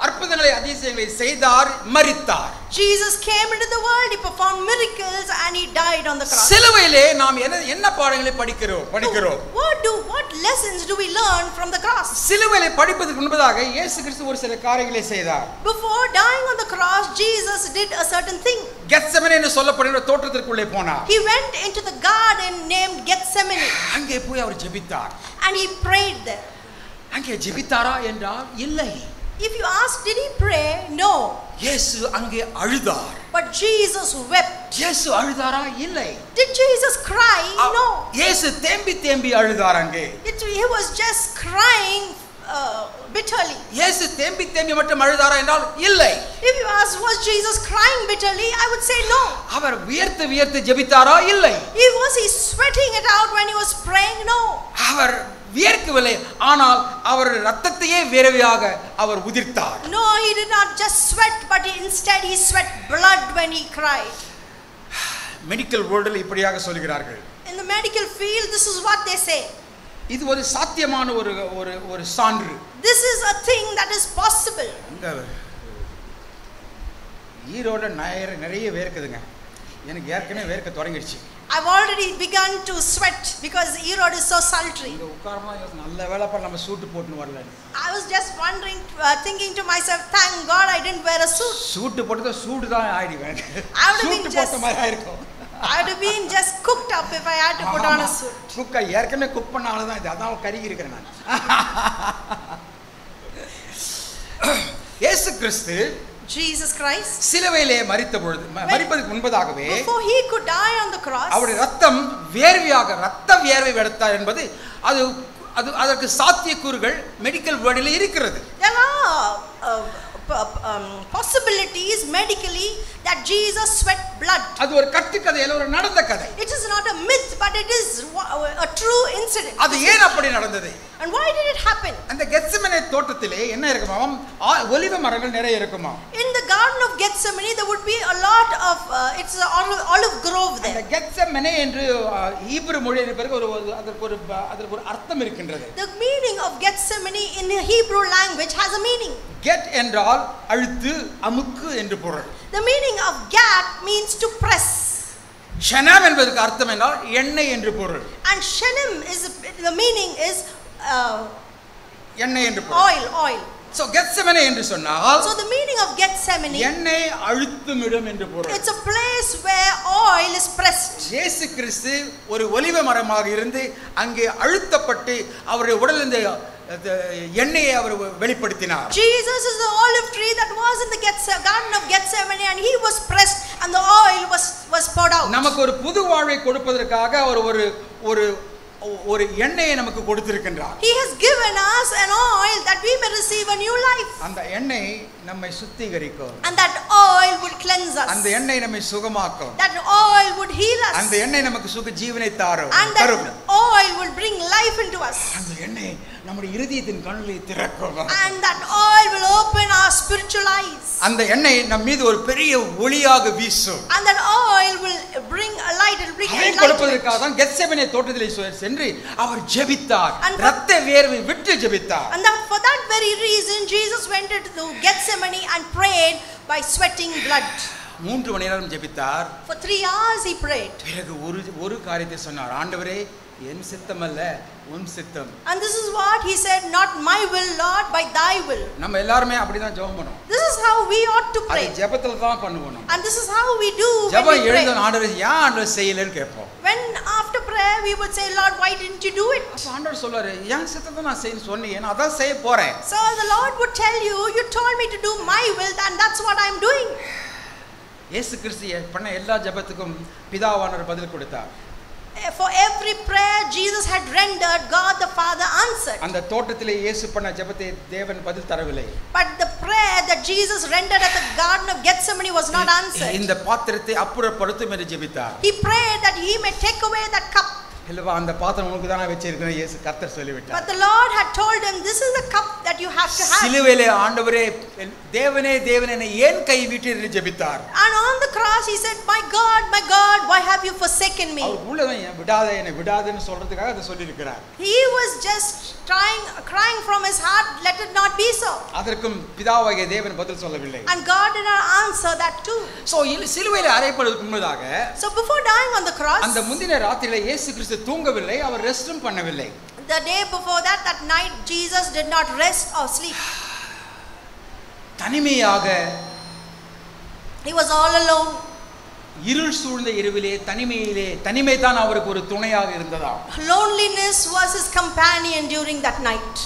அற்புதங்களை அதிசயங்களை செய்தார், மரித்தார். Jesus came into the world, he performed miracles and he died on the cross. சிலுவையிலே நாம் என்ன பாடங்களை படிக்கிறோம்? What lessons do we learn from the cross? சிலுவையிலே படிப்பதற்கு முன்பதாக இயேசு கிறிஸ்து ஒரு சில காரியங்களை செய்தார். Before dying on the cross, Jesus did a certain thing. Gethsemane என்று சொல்லப்படுகிற தோட்டத்திற்குள்ளே போனார். He went into the garden named Gethsemane. அங்கே போய் அவர் ஜெபித்தார். And he prayed there. அங்கே ஜெபித்தாரா என்றால் இல்லை. If you ask, did he pray? No. இயேசு அங்கே அழுதார். But Jesus wept. இயேசு அழுதாரா? இல்லை. Did Jesus cry? No. இயேசு தேம்பி அழுதார் அங்கே. He was just crying bitterly. இயேசு தேம்பி மட்டும் அழுதாரா என்றால் இல்லை. If you ask, was Jesus crying bitterly? I would say no. அவர் வியர்த்து ஜெபித்தாரா? இல்லை. Was he sweating it out when he was praying? No. அவர் வியர்க்கவில்லை, ஆனால் அவர் இரத்தத்தையே வேர்வையாக அவர் உதிர்த்தார். No, he did not just sweat, but instead he sweat blood when he cried. Medical வேர்ல்டில் இப்படியாக சொல்கிறார்கள். In the medical field, this is what they say. இது ஒரு சாத்தியமான ஒரு சான்று. This is a thing that is possible. ஈரோட நிறைய வேர்க்குதுங்க. எனக்கு ஏற்கனவே வேர்க்க தொடங்கிடுச்சு. I've already begun to sweat because Erode is so sultry. நல்ல வேளை நம்ம சூட் போட்டுன்னு வரல. I was was just wondering, thinking to myself, thank God I didn't wear a suit. சூட்டு போட்டு சூடு தான் ஆயிடுவேன். I would have been சூட்டு just- போட்ட மாதிரி ஆயிருக்கும். I would have been just cooked up if I had to put on a suit. குக்கா ஏற்கனவே குக் பண்ண ஆளு தான் இது, அதான் கருகி இருக்கிறேன் நான். இயேசு கிறிஸ்து Jesus Christ, சிலுவையிலே மரித்த பொழுது மரிப்பதற்கு முன்பதாகவே before he could die on the cross, அவருடைய ரத்தம் வேர்வையாக ரத்த வியர்வை வெடித்தார் என்பது அது அது அதற்கு சாத்தியக்கூறுகள் மெடிக்கல் வேர்டில் இருக்கிறது. there are possibilities medically that Jesus sweat blood. அது ஒரு கட்டுக்கதையில ஒரு நடந்த கதை. It is not a myth, but it is a true incident. அது ஏன் அப்படி நடந்தது? And why did it happen? அந்த கெத்செமனே தோட்டத்திலே என்ன இருக்குமாம்? ஒலிவ மரங்கள் நிறைய இருக்குமாம். In the garden of Gethsemane there would be a lot of it's an olive grove அந்த there. கெத்செமனே என்று ஹீப்ரு மொழியில் பிறகு அதற்கு ஒரு அர்த்தம் இருக்கின்றது. The meaning of Gethsemane in the Hebrew language has a meaning. Get என்றால் அழுத்து அமுக்கு என்று பொருள். The meaning of gat means to press. ஷனம் என்பதற்கு அர்த்தம் என்றால் எண்ணெய் என்று பொருள். And shenem is the meaning is எண்ணெய் என்று பொருள். oil. So கெத்செமனே என்று சொன்னால் So the meaning of Gethsemane, எண்ணெய் அழுத்தும் இடம் என்று பொருள். it's a place where oil is pressed. இயேசு கிறிஸ்து ஒரு ஒலிவ மரமாக இருந்து அங்கே அழுத்தப்பட்டு அவருடைய உடலில் எண்ணெயை அவர் வெளிப்படுத்தினார். Jesus is the olive tree that was in the garden of Gethsemane, and he was pressed and the oil was poured out. நமக்கு ஒரு புது வாழ்வை கொடுப்பதற்காக அவர் ஒரு எண்ணெயை நமக்கு கொடுத்திருக்கின்றார். He has given us an oil that we may receive a new life. அந்த எண்ணெய் நம்மை சுத்திகரிக்கும். And that oil would cleanse us. அந்த எண்ணெய் நம்மை சுகமாக்கும். That oil would heal us. அந்த எண்ணெய் நமக்கு சுக ஜீவனை தரும். And that oil will bring life into us. அந்த எண்ணெய் நம்முடைய இருதயத்தின் கண்களை திறக்கும். And that oil will open our spiritual eyes. அந்த எண்ணெய் நம் மீது ஒரு பெரிய ஒளியாக வீசும். And that oil will bring a light, it will bring a light. கொடுப்பதற்காக தான் கெத்செமனே தோட்டத்திலே சென்று அவர் ஜெபித்தார். இரத்த வேர்வை விட்டு ஜெபித்தார். And that for that very reason Jesus went into Gethsemane and prayed by sweating blood. 3 மணி நேரம் ஜெபித்தார். For 3 hours he prayed. பிறகு ஒரு காரியத்தை சொன்னார். ஆண்டவரே, என் சித்தம் அல்ல, உன் சித்தம். And this is what he said, not my will Lord, by thy will. நம்ம எல்லாரும் அப்படி தான் ஜெபம் பண்ணுவோம். This is how we ought to pray. அது ஜெபத்துல தான் பண்ணுவோம். And this is how we do when ஜெபம் we pray. எழுந்த ஆண்டவரே ஏன் ஆண்டவர் செய்யலன்னு கேட்போம். When after prayer we would say, Lord, why didn't you do it? அப்ப ஆண்டவர் சொல்றாரு, என் சித்தத்தை நான் செய்யணும் சொன்னீங்க, நான் அதான் செய்ய போறேன். So the Lord would tell you, you told me to do my will, and that's what I'm doing. இயேசு கிறிஸ்து பண்ண எல்லா ஜெபத்துக்கும் பிதாவானவர் பதில் கொடுத்தார். For every prayer Jesus had rendered, God the Father answered. அந்த தோட்டத்திலே இயேசு பண்ண ஜெபத்தை தேவன் பதில் தரவில்லை. But the prayer that Jesus rendered at the garden of Gethsemane was not answered. இந்த பாத்திரத்தை அப்புறப்படுத்தும் என்று ஜெபித்தார். He prayed that he may take away that cup. இல்லவா, அந்த பாத்திரம் உனக்கு தான் வச்சிருக்கிறேன் இயேசு கர்த்தர் சொல்லிவிட்டார். But the Lord had told him, this is the cup that you have to have. சிலுவையிலே ஆண்டவரே, தேவனே தேவனே என்னை ஏன் கைவிட்டீர் என்று ஜெபித்தார். And on the cross he said, my God, why have you forsaken me? அவர் உள்ளதான் என்னை விடாதேன்னு சொல்றதுக்காக அதை சொல்லியிருக்கிறார். He was just crying from his heart, let it not be so. அதற்கும் பிதாவாகிய தேவன் பதில் சொல்லவில்லை. And God did not answer that too. So சிலுவையிலே அறையப்படுவதற்கு முன்னதாக, So before dying on the cross, அந்த முந்தின ராத்திரியிலே இயேசு கிறிஸ்து தூங்கவில்லை, அவர் ரெஸ்டும் பண்ணவில்லை. the day before that night Jesus did not rest or sleep. தனிமையாக, He was all alone. இருள் சூழ்ந்த இரவிலே தனிமை தான் அவருக்கு ஒரு துணையாக இருந்ததாம். Loneliness was his companion during that night.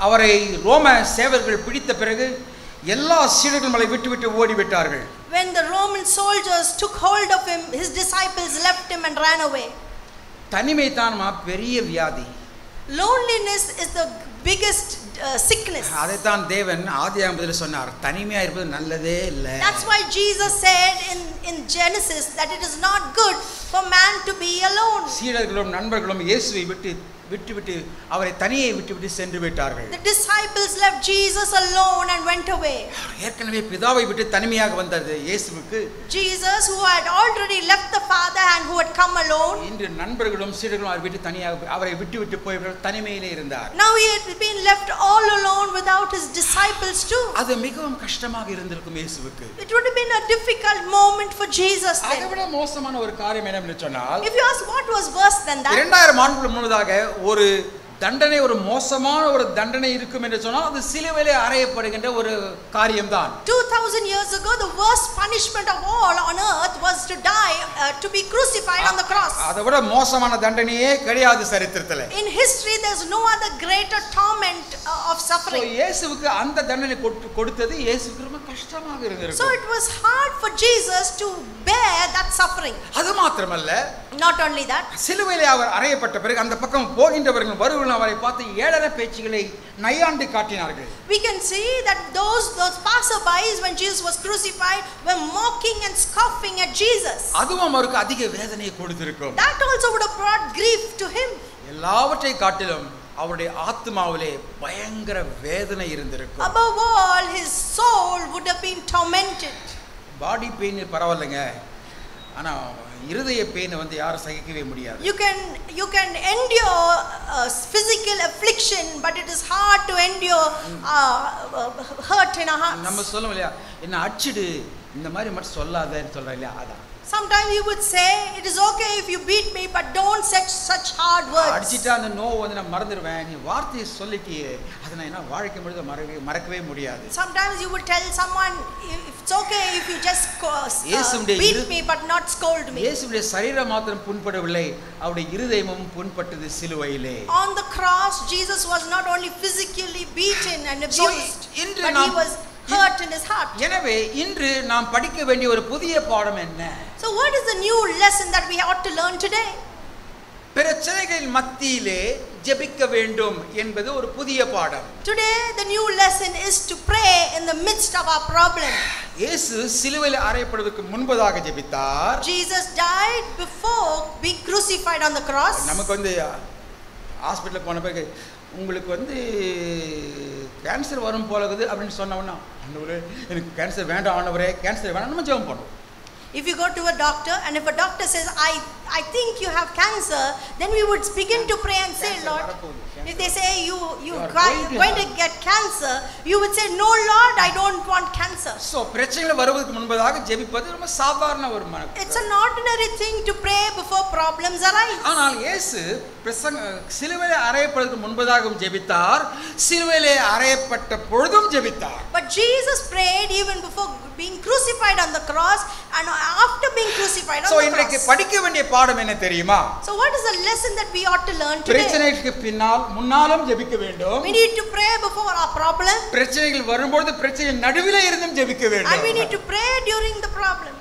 அவரை ரோம சேவர்கள் பிடித்த பிறகு எல்லா சீடர்களும் விட்டு ஓடிவிட்டார்கள். When the Roman soldiers took hold of him, his disciples left him and ran away. தனிமை தான் பெரிய வியாதி. Loneliness is the biggest sickness. அதைத்தான் தேவன் ஆதியாகமத்தில் சொன்னார், தனிமையா இருப்பது நல்லதே இல்ல. That's why Jesus said in Genesis that it is not good for man to be alone. சீடர்களும் நண்பர்களும் இயேசுவை விட்டு அவரை தனியே விட்டு சென்று விட்டார்கள். The disciples left Jesus alone and went away. ஏற்கனவே பிதாவை விட்டு தனிமையாக வந்தது இயேசுவுக்கு. Jesus, who had already left the Father and who had come alone, இன்று நண்பர்களும் சீடர்களும் அவரை விட்டு போய் தனிமையிலே இருந்தார். now he had been left all alone without his disciples too. அது மிகவும் கஷ்டமாக இருந்திருக்கும் இயேசுவுக்கு. It would have been a difficult moment for Jesus then. அதைவிட மோசமான ஒரு காரியம் என்னவென்று சொன்னால், If you ask what was worse than that, 2000 ஆண்டுகளுக்கு முன்னதாக ஒரு தண்டனை ஒரு மோசமான ஒரு தண்டனை இருக்கும் என்று சொன்னால் அது சிலுவையிலே அறையப்படுகின்ற ஒரு காரியம்தான். 2000 years ago, the worst punishment of all on earth was to die, to be crucified on the cross. அதை விட மோசமான தண்டனையே கிடையாது சரித்திரத்தில். In history, there's no other greater torment of suffering. இயேசுவுக்கு அந்த தண்டனை கொடுத்தது இயேசுவுக்கு ரொம்ப கஷ்டமாக இருந்திருக்கும். So it was hard for Jesus to bear that suffering. அது மாத்திரமல்ல, Not only that, சிலுவையிலே அவர் அறையப்பட்ட பிறகு அந்த பக்கம் போகின்றவர்கள் வருவர்கள் அவரை பார்த்து ஏளன பேச்சுகளை நையாண்டி காட்டினார்கள். we can see that those passerbys when Jesus was crucified were mocking and scoffing at Jesus. அதுவும் அவருக்கு அதிக வேதனையை கொடுத்திருக்கும். That also would have brought grief to him. எல்லாவற்றை காட்டிலும் அவருடைய ஆத்மாவிலே பயங்கர வேதனை இருந்திருக்கும். Above all, his soul would have been tormented. Body pain பரவாயில்லைங்க, ஆனா இருதய பெயின் வந்து யாரும் சகிக்கவே முடியாது. You can endure physical affliction, but it is hard to endure hurt in our hearts. நம்ம சொல்லுவோம் இல்லையா, என்ன அடிச்சிடு இந்த மாதிரி மட்டும் சொல்லாதேன்னு சொல்றோம் இல்லையா, அதான். Sometimes you would say, it is okay if you beat me, but don't say such hard words. அடிச்சிட்டா அந்த நோவு வந்து நான் மறந்துடுவேன், நீ வார்த்தையை சொல்லிட்டியே அதை நான் என்ன வாழ்க்கை முழுதும் மறக்கவே முடியாது. Sometimes you would tell someone, it's okay if you just beat me but not scold me. இயேசுவுடைய சரீரம் மாத்திரம் புண்படவில்லை, அவருடைய இருதயமும் புண்பட்டது சிலுவையிலே. On the cross, Jesus was not only physically beaten and abused, but he was hurt in his heart. எனவே இன்று நாம் படிக்க வேண்டிய ஒரு புதிய பாடம் என்ன? So what is the new lesson that we ought to learn today? பிரச்சனைகளின் மத்தியிலே ஜெபிக்க வேண்டும் என்பது ஒரு புதிய பாடம். Today the new lesson is to pray in the midst of our problem. இயேசு சிலுவையில் அறையப்படுவதற்கு முன்பதாக ஜெபித்தார். Jesus died before being crucified on the cross. நமக்கு வந்து ஹாஸ்பிடலுக்கு போன பிறகு உங்களுக்கு வந்து கேன்சர் வரும் போல இருக்குது அப்படின்னு சொன்னவனா, ஆண்டவரே எனக்கு கேன்சர் வேண்டாம், ஆண்டவரே கேன்சர் வேண்டாம், நம்ம ஜெபம் பண்ணுவோம். If you go to a doctor and if a doctor says, I think you have cancer, then we would begin to pray and say, Lord, if they say you are going to get cancer, you would say, no Lord, I don't want cancer. So பிரச்சனைகள் வருவதற்கு முன்பதாக ஜெபிப்பது ரொம்ப சாதாரண ஒரு மனது. It's an ordinary thing to pray before problems arise. ஆனால் இயேசு சிலுவையிலே அறையப்படுவதற்கு முன்பதாகவும் ஜெபித்தார், சிலுவையிலே அறையப்பட்ட பொழுதும் ஜெபித்தார். But Jesus prayed even before being crucified on the cross and after being crucified on the cross. இன்றைக்கு படிக்க வேண்டிய பாடம் என்ன தெரியுமா? So what is the lesson that we ought to learn today? பிரச்சனைக்கு பின்னால் முன்னாலும் ஜெபிக்க வேண்டும். We need to pray before our problem. பிரச்சனைகள் வரும்போது பிரச்சனை நடுவிலே இருந்தும் ஜெபிக்க வேண்டும். And we need to pray during the problem.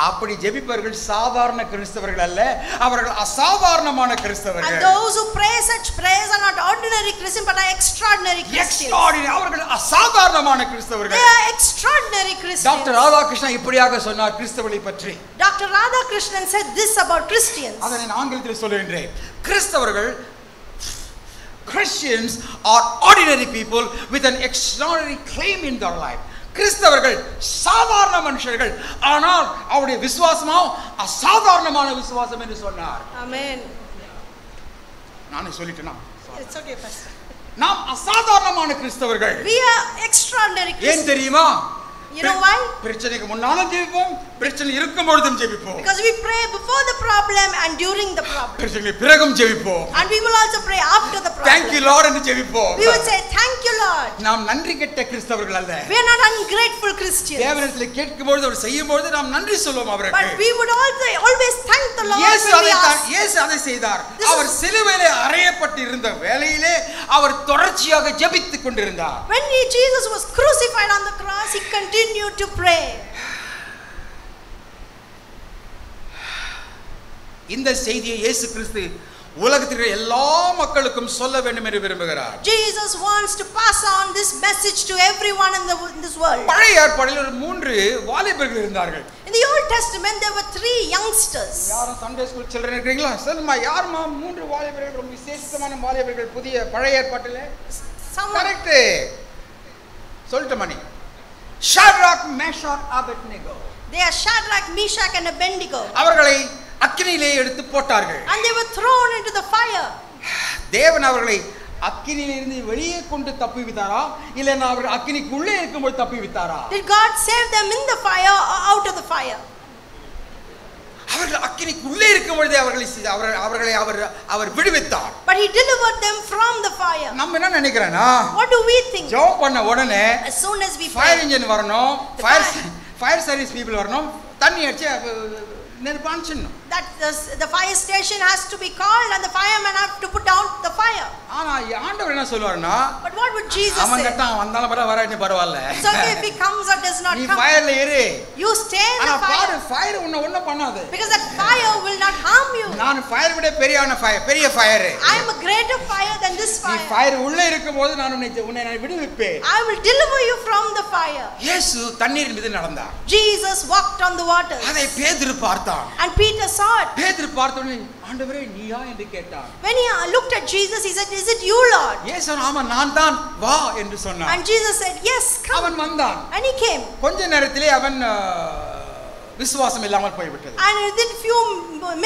அப்படி ஜெபிப்பவர்கள் சாதாரண கிறிஸ்தவர்கள் அல்ல, அவர்கள் அசாதாரணமான கிறிஸ்தவர்கள். And those who pray such prayers are not ordinary Christians but are extraordinary Christians. அவர்கள் அசாதாரணமான கிறிஸ்தவர்கள். They are extraordinary Christians. Doctor Radhakrishnan இப்படியாக சொன்னார் கிறிஸ்தவர்களை பற்றி. Dr. Radhakrishnan said this about Christians. அதை நான் ஆங்கிலத்தில் சொல்லுகின்றேன். கிறிஸ்தவர்கள், Christians are ordinary people with an extraordinary claim in their life. கிறிஸ்தவர்கள் சாதாரண மனுஷர்கள், ஆனால் அவருடைய விசுவாசமோ அசாதாரணமான விசுவாசம் என்று சொன்னார். Amen. நானே சொல்லிட்டேனா? It's okay, pastor. நாம் அசாதாரணமான கிறிஸ்தவர்கள். We are extraordinary Christians. ஏன் தெரியுமா? You know why? பிரச்சனைக்கு முன்னாலும் ஜெபிப்போம், பிரச்சனை இருக்கும் பொழுதும் ஜெபிப்போம். Because we pray before the problem and during the problem. பிரச்சனைக்கு பிறகும் ஜெபிப்போம். And we will also pray after the problem. Thank you Lord என்று ஜெபிப்போம். We will say thank you Lord. நாம் நன்றி கெட்ட கிறிஸ்தவர்கள் அல்ல. We are not ungrateful Christians. தேவனிடத்தில் கேட்கும்போது அவர் செய்யும்போது நாம் நன்றி சொல்லுவோம் அவருக்கு. But we would also always thank the Lord இயேசு when we ask. இயேசு அதை செய்தார். அவர் சிலுவையிலே அறையப்பட்டு இருந்த வேளையிலே அவர் தொடர்ச்சியாக ஜெபித்துக் கொண்டிருந்தார். When Jesus was crucified on the cross, he continued to pray. இந்த செய்தியை இயேசு கிறிஸ்து உலகத்தில் எல்லா மக்களுக்கும் சொல்ல வேண்டும் என்று விரும்புகிறார். Jesus wants to pass on this message to everyone in this world. பழைய ஏற்பாட்டில் ஒரு 3 வாலிபர்கள் இருந்தார்கள். In the Old Testament there were 3 youngsters. யாரும் சண்டே ஸ்கூல் சில்ட்ரன் இருக்கீங்களா? சொல்லுமா, யாருமா 3 வாலிபர்கள், ரொம்ப விசேஷமான வாலிபர்கள் புதிய பழைய ஏற்பாட்டிலே? கரெக்ட். சொல்லிட்ட மணி. Shadrach, Meshach, Abednego. They are Shadrach, Meshach and Abednego. அவர்களை அக்கினியிலே எடுத்து போட்டார்கள். And they were thrown into the fire. தேவன் அவர்களை அக்கினியிலிருந்து வெளியே கொண்டு தப்புவித்தாரா, இல்லைன்னா அவர்கள் அக்கினிக்கு உள்ளே இருக்கும்போது தப்புவித்தாரா? Did God save them in the fire or out of the fire? அவர்கள் அக்கினிக்கு உள்ளே இருக்கும் பொழுதே அவர்களை அவர் விடுவித்தார். But he delivered them from the fire. நம்ம என்ன நினைக்கிறேன்னா, What do we think? ஜெபம் பண்ண உடனே As soon as we fire pray, engine வரணும், ஃபயர் சர்வீஸ் பீப்புள் வரணும், தண்ணி அடிச்சு நெருப்பான்ச்சிடணும். that the fire station has to be called and the firemen have to put down the fire. ஆனா ஆண்டவர் என்ன சொல்வாருன்னா, But what would Jesus அவன் say? கட்டான் வந்தாலும் வராட்டி பரவாயில்ல, So if he comes or does not நீ come, ஃபயர்ல ஏறு. you stay in ஆனா the fire, ஃபயர் உன்னை ஒண்ணும் பண்ணாது. because that fire will not harm you. நான் ஃபயர் விட பெரிய fire. I am a greater fire than this நீ fire. ஃபயர் உள்ள இருக்கும்போது நான் உன்னை நான் விடுவிப்பேன். I will deliver you from the fire. இயேசு தண்ணீர் மீது நடந்தார். Jesus walked on the water. அதை பேதுரு பார்த்தான். And Peter saw it. பேதுரு பார்த்தோனே, ஆண்டவரே நீயா என்று கேட்டான். When he looked at Jesus, he said, "Is it you, Lord?" இயேசு ஆமா நான் தான், வா என்று சொன்னார். And Jesus said, "Yes, come." அவன் வந்தான். And he came. கொஞ்ச நேரத்திலே அவன் விசுவாசம் இல்லாமல் போய்விட்டது. And within few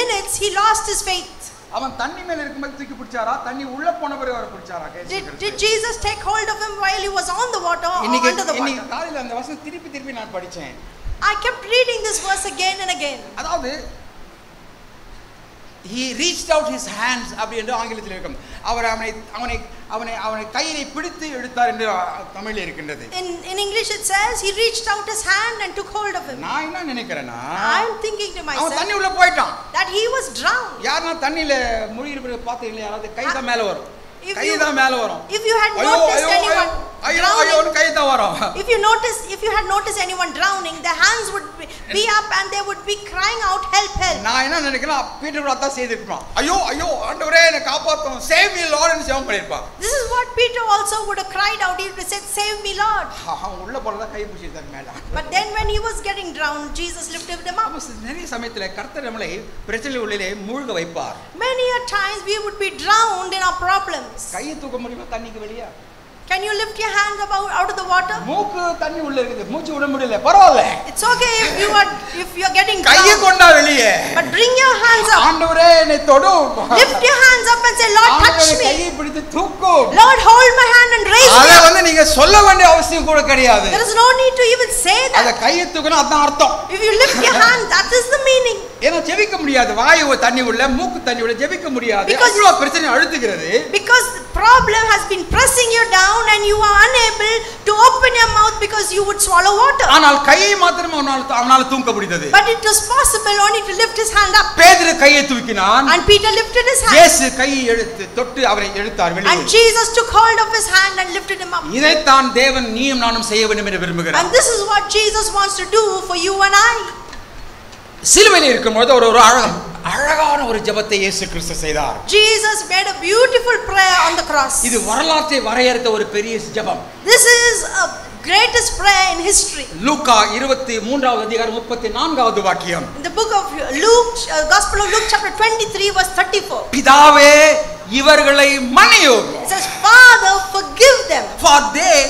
minutes he lost his faith. அவன் தண்ணி மேல இருக்கும்போது தூக்கி பிடிச்சாரா, தண்ணி உள்ள போன பிறகு அவர் பிடிச்சாரா? Did Jesus take hold of him while he was on the water or இன்னைக்கு under the water? காலையில அந்த வசனம் திருப்பி நான் படிச்சேன். I kept reading this verse again and again. அதாவது he reached out his hands அப்படி என்று ஆங்கிலத்தில் இருக்கும். அவர் அவனை கையிலே பிடித்து எடுத்தார் என்று தமிழில் இருக்கின்றது. In English it says he reached out his hand and took hold of him. நான் என்ன நினைக்கிறேன்னா, I am thinking to அவன் myself தண்ணி உள்ள போய்ட்டான். that he was drowned. யாரனா தண்ணியில முழுகி இருப்பதை பார்த்தீங்களா? யாராவது கை தான் மேல வரும். If கை you- தான் மேல வரும். If you had noticed anyone drowning, கை தான் வரும். if you had noticed anyone drowning, the hands would be up and they would be crying out, "Help, help." நான் என்ன நினைக்கிறேன், பீட்டர் கூட அதான் செய்திருப்பான். ஐயோ ஆண்டவரே என்னை காப்பாத்தும், சேவ் மீ லார்ட் என்று ஜெபம் பண்ணிருப்பான். This is what Peter also would have cried out. He would have said, "Save me, Lord." அவன் உள்ள போறதா கை பிடிச்சிருந்தார் மேல. But then when he was getting drowned, Jesus lifted him up. நிறைய சமயத்துல கர்த்தர் நம்மளை பிரச்சனை உள்ளே மூழ்க வைப்பார். Many a times we would be drowned in our problems. கையை தூக்க முடியுமா தண்ணிக்கு வெளியே? Can you lift your hands out of the water? மூக்கு தண்ணி உள்ள இருக்குது, மூச்சு விட முடியல, பரவாயில்ல. It's okay if you're getting கையை drowned. கொண்டா வெளியே. But bring your hands up. ஆண்டவரே என்னை தொடு. Lift your hands up and say, "Lord, touch ஆண்டவரே me." கையை பிடித்து தூக்கு. Lord, hold my hand and raise me அத up. நீங்க சொல்ல வேண்டிய அவசியம் கூட கிடையாது. There is no need to even say அத that. கையை தூக்கணும் அதான் அர்த்தம். If you lift your hand, that is the meaning. ஏன்னா ஜெபிக்க முடியாது, வாயு தண்ணி உள்ள மூக்கு தண்ணி உள்ள ஜெபிக்க முடியாது. Because- அவ்வளவு பிரச்சனை அழுத்துகிறது. Because the problem has been pressing you down and you are unable to open your mouth because you would swallow water. ஆனால் கையை மாத்திரம் அவனால தூக்க முடிந்தது. But it was possible only to lift his hand up. பேதுரு கையை தூக்கினான். And Peter lifted his hand. இயேசு கையை எடுத்து தொட்டு அவரை எடுத்தார் வெளியே. And Jesus took hold of his hand and lifted him up. இதைத்தான் தேவன் நீயும் நானும் செய்ய வேண்டும் என்று விரும்புகிறார். And this is what Jesus wants to do for you and I. சிலுவையில் இருக்கும்போது ஒரு அழகான ஒரு ஜெபத்தை இயேசு கிறிஸ்து செய்தார். Jesus made a beautiful prayer on the cross. இது வரலாற்றை வரையறுத்த ஒரு பெரிய ஜெபம். This is a greatest prayer in history. லூக்கா 23வது அதிகாரம் 34வது வாக்கியம். In the book of Luke, Gospel of Luke chapter 23 verse 34. பிதாவே இவர்களை மன்னியும். It says, "Father, forgive them." For they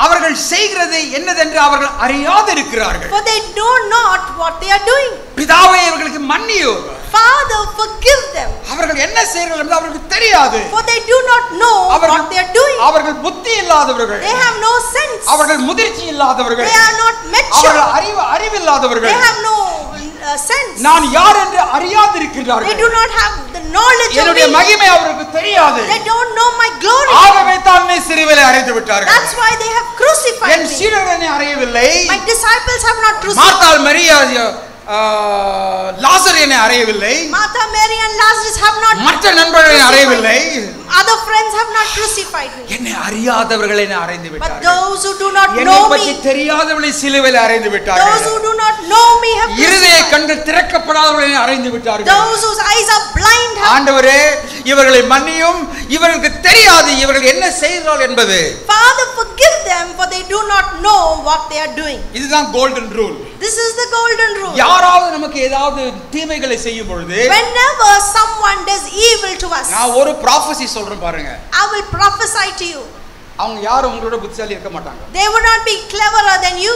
அவர்கள் செய்கிறது என்னதென்று அவர்கள் அறியாதிருக்கிறார்கள். For they know not what they are doing. பிதாவே இவர்களுக்கு மன்னியும். Father, forgive them. அவர்கள் என்ன செய்கிறார்கள் என்று அவர்களுக்கு தெரியாது. For they do not know what they are doing. அவர்கள் புத்தி இல்லாதவர்கள். They have no sense. அவர்கள் முதிர்ச்சி இல்லாதவர்கள். They are not mature. அவர்கள் அறிவில்லாதவர்கள். They have no sense. நான் யார் என்று அறியாதிருக்கிறார்கள். They do not have the knowledge of என்னுடைய me. மகிமை அவர்களுக்கு தெரியாது. They don't know my glory. ஆகவே தான் என்னை சிலுவையில் அறைந்து விட்டார்கள். That's why they have crucified N me. சீடர்கள் என்னை அறையவில்லை. My disciples have not crucified. மார்த்தாள் மரியா லாசர் என்னை அறையவில்லை. Martha, Mary and Lazarus have not. மற்ற நண்பர்கள் அறையவில்லை. Other friends have not crucified me. என்னை அறியாதவர்கள் என்னை அறைந்து But விட்டார்கள். those who do not என்னை know பற்றி me, தெரியாதவர்களை சிலுவையில் அறைந்து those விட்டார்கள். who do not know me have இருதய crucified. கண்டு திறக்கப்படாதவர்களை என்னை அறைந்து விட்டார்கள். Those whose eyes are blind have. ஆண்டவரே இவர்களை மன்னியும், இவர்களுக்கு தெரியாது இவர்கள் என்ன செய்கிறார்கள் என்பது. Father, forgive them, for they do not know what they are doing. இதுதான் golden rule. This is the golden rule. யாராவது நமக்கு ஏதாவது தீமைகளை செய்யும் பொழுது Whenever someone does evil to us, நான் ஒரு prophecy சொல்றேன் பாருங்க. I will prophesy to you. அவங்க யாரும் உங்களோட புத்திசாலி இருக்க மாட்டாங்க. They would not be cleverer than you.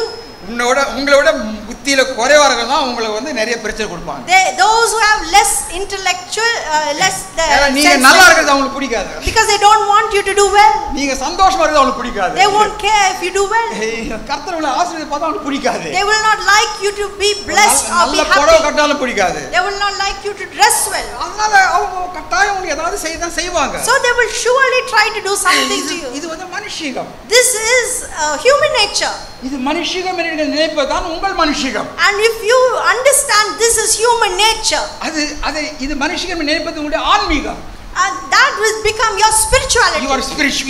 உங்களோட புத்தியில குறைவார்கள் தான் உங்களுக்கு வந்து நிறைய பிரச்சனை கொடுப்பாங்க. Those who have less intellectual, less நீங்க நல்லா இருக்கிறது அவங்களுக்கு பிடிக்காது. Because they don't want you to do well. நீங்க சந்தோஷமா இருக்கிறது அவங்களுக்கு பிடிக்காது. They won't care if you do well. கர்த்தர் உங்களை ஆசீர்வதிப்பதை பார்த்தா அவங்களுக்கு பிடிக்காது. They will not like you to be blessed or be நல்ல புடவை happy. கட்டாலும் பிடிக்காது. They will not like you to dress well. அதனால அவங்க கட்டாயம் உங்களுக்கு ஏதாவது செய்வாங்க. So they will surely try to do something to you. இது வந்து மனுஷீகம். This is human nature. இது மனுஷீகம் என்று நினைப்பதுதான் உங்கள் மனுஷீகம். And if you understand this is human nature, இது மனுஷீகம் நினைப்பது உங்களுடைய ஆன்மீகம். and that will become your spirituality.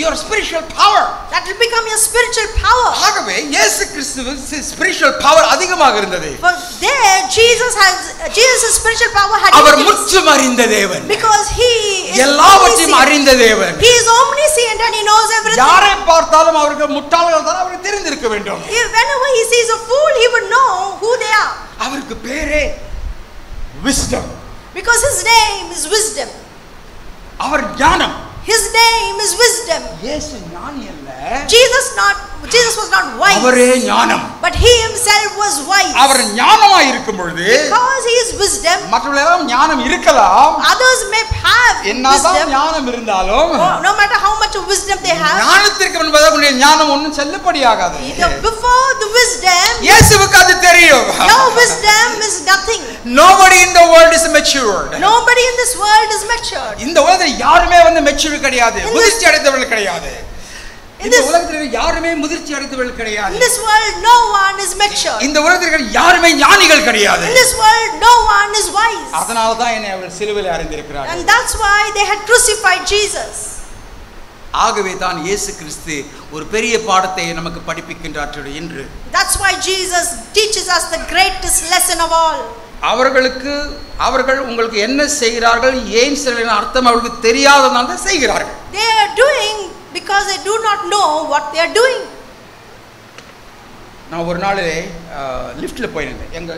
Your spiritual power. That will become your spiritual power. ஆகவே இயேசு கிறிஸ்துவுக்கு spiritual power அதிகமாக இருந்தது. For there Jesus' spiritual power had our increased. முற்றும் அறிந்த தேவன். Because he is எல்லாவற்றையும் அறிந்த தேவன். He is omniscient and he knows everything. யாரை பார்த்தாலும் அவருக்கு முட்டாள்கள் தான் அவருக்கு தெரிந்திருக்க வேண்டும். Whenever he sees a fool, he would know who they are. அவருக்கு பேரே wisdom. Because his name is wisdom. அவர் ஞானம். His name is wisdom. இயேசு ஞானி அல்ல. Jesus was not wise. அவரே ஞானம். But he himself was wise. அவர் ஞானமாய் இருக்கும் பொழுது Because he is wisdom. மற்றவர்களெல்லாம் ஞானம் இருக்கலாம். Others may have என்னதான் wisdom. ஞானம் இருந்தாலும் No matter how much of wisdom they have. ஞானத்திற்கு முன்பதாக உன்னுடைய ஞானம் ஒன்றும் செல்லுபடியாகாது. Before the wisdom, இயேசுவுக்கு அது தெரியும். your wisdom is nothing. Nobody in the world is matured. Nobody in this world is matured. இந்த உலகத்தில் யாருமே வந்து மெச்சூர் கிடையாது. முதிர்ச்சி அடைந்தவர்கள் கிடையாது. இந்த உலகத்தில் யாருமே முதிர்ச்சி அடைந்தவர்கள் கிடையாது. In this world no one is mature. இந்த உலகத்தில் யாருமே ஞானிகள் கிடையாது. In this world no one is wise. அதனால தான் என்னை அவர்கள் சிலுவையில் அறைந்திருக்கிறார்கள். And that's why they had crucified Jesus. ஆகவே தான் இயேசு கிறிஸ்து ஒரு பெரிய பாடத்தை நமக்கு படிப்பிக்கின்றார் இன்று. That's why Jesus teaches us the greatest lesson of all. அவர்கள் உங்களுக்கு என்ன செய்கிறார்கள் ஏன் செய்கிறார்கள் அர்த்தம் அவர்களுக்கு தெரியாததால் தான் செய்கிறார்கள். They are doing because they do not know what they are doing. நான் ஒரு நாள் லிஃப்ட்ல போயிருந்தேன். எங்க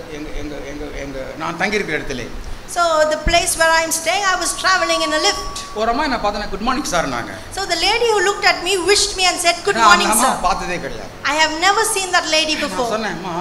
நான் தங்கி இருக்கிற இடத்துல. So the place where I am staying, I was traveling in a lift. ஒரு அம்மா என்ன பார்த்தா குட் மார்னிங் சார் நாங்க. So the lady who looked at me wished me and said good morning sir. நான் பார்த்ததே கிடையாது. I have never seen that lady before. நான் சொன்னேன் அம்மா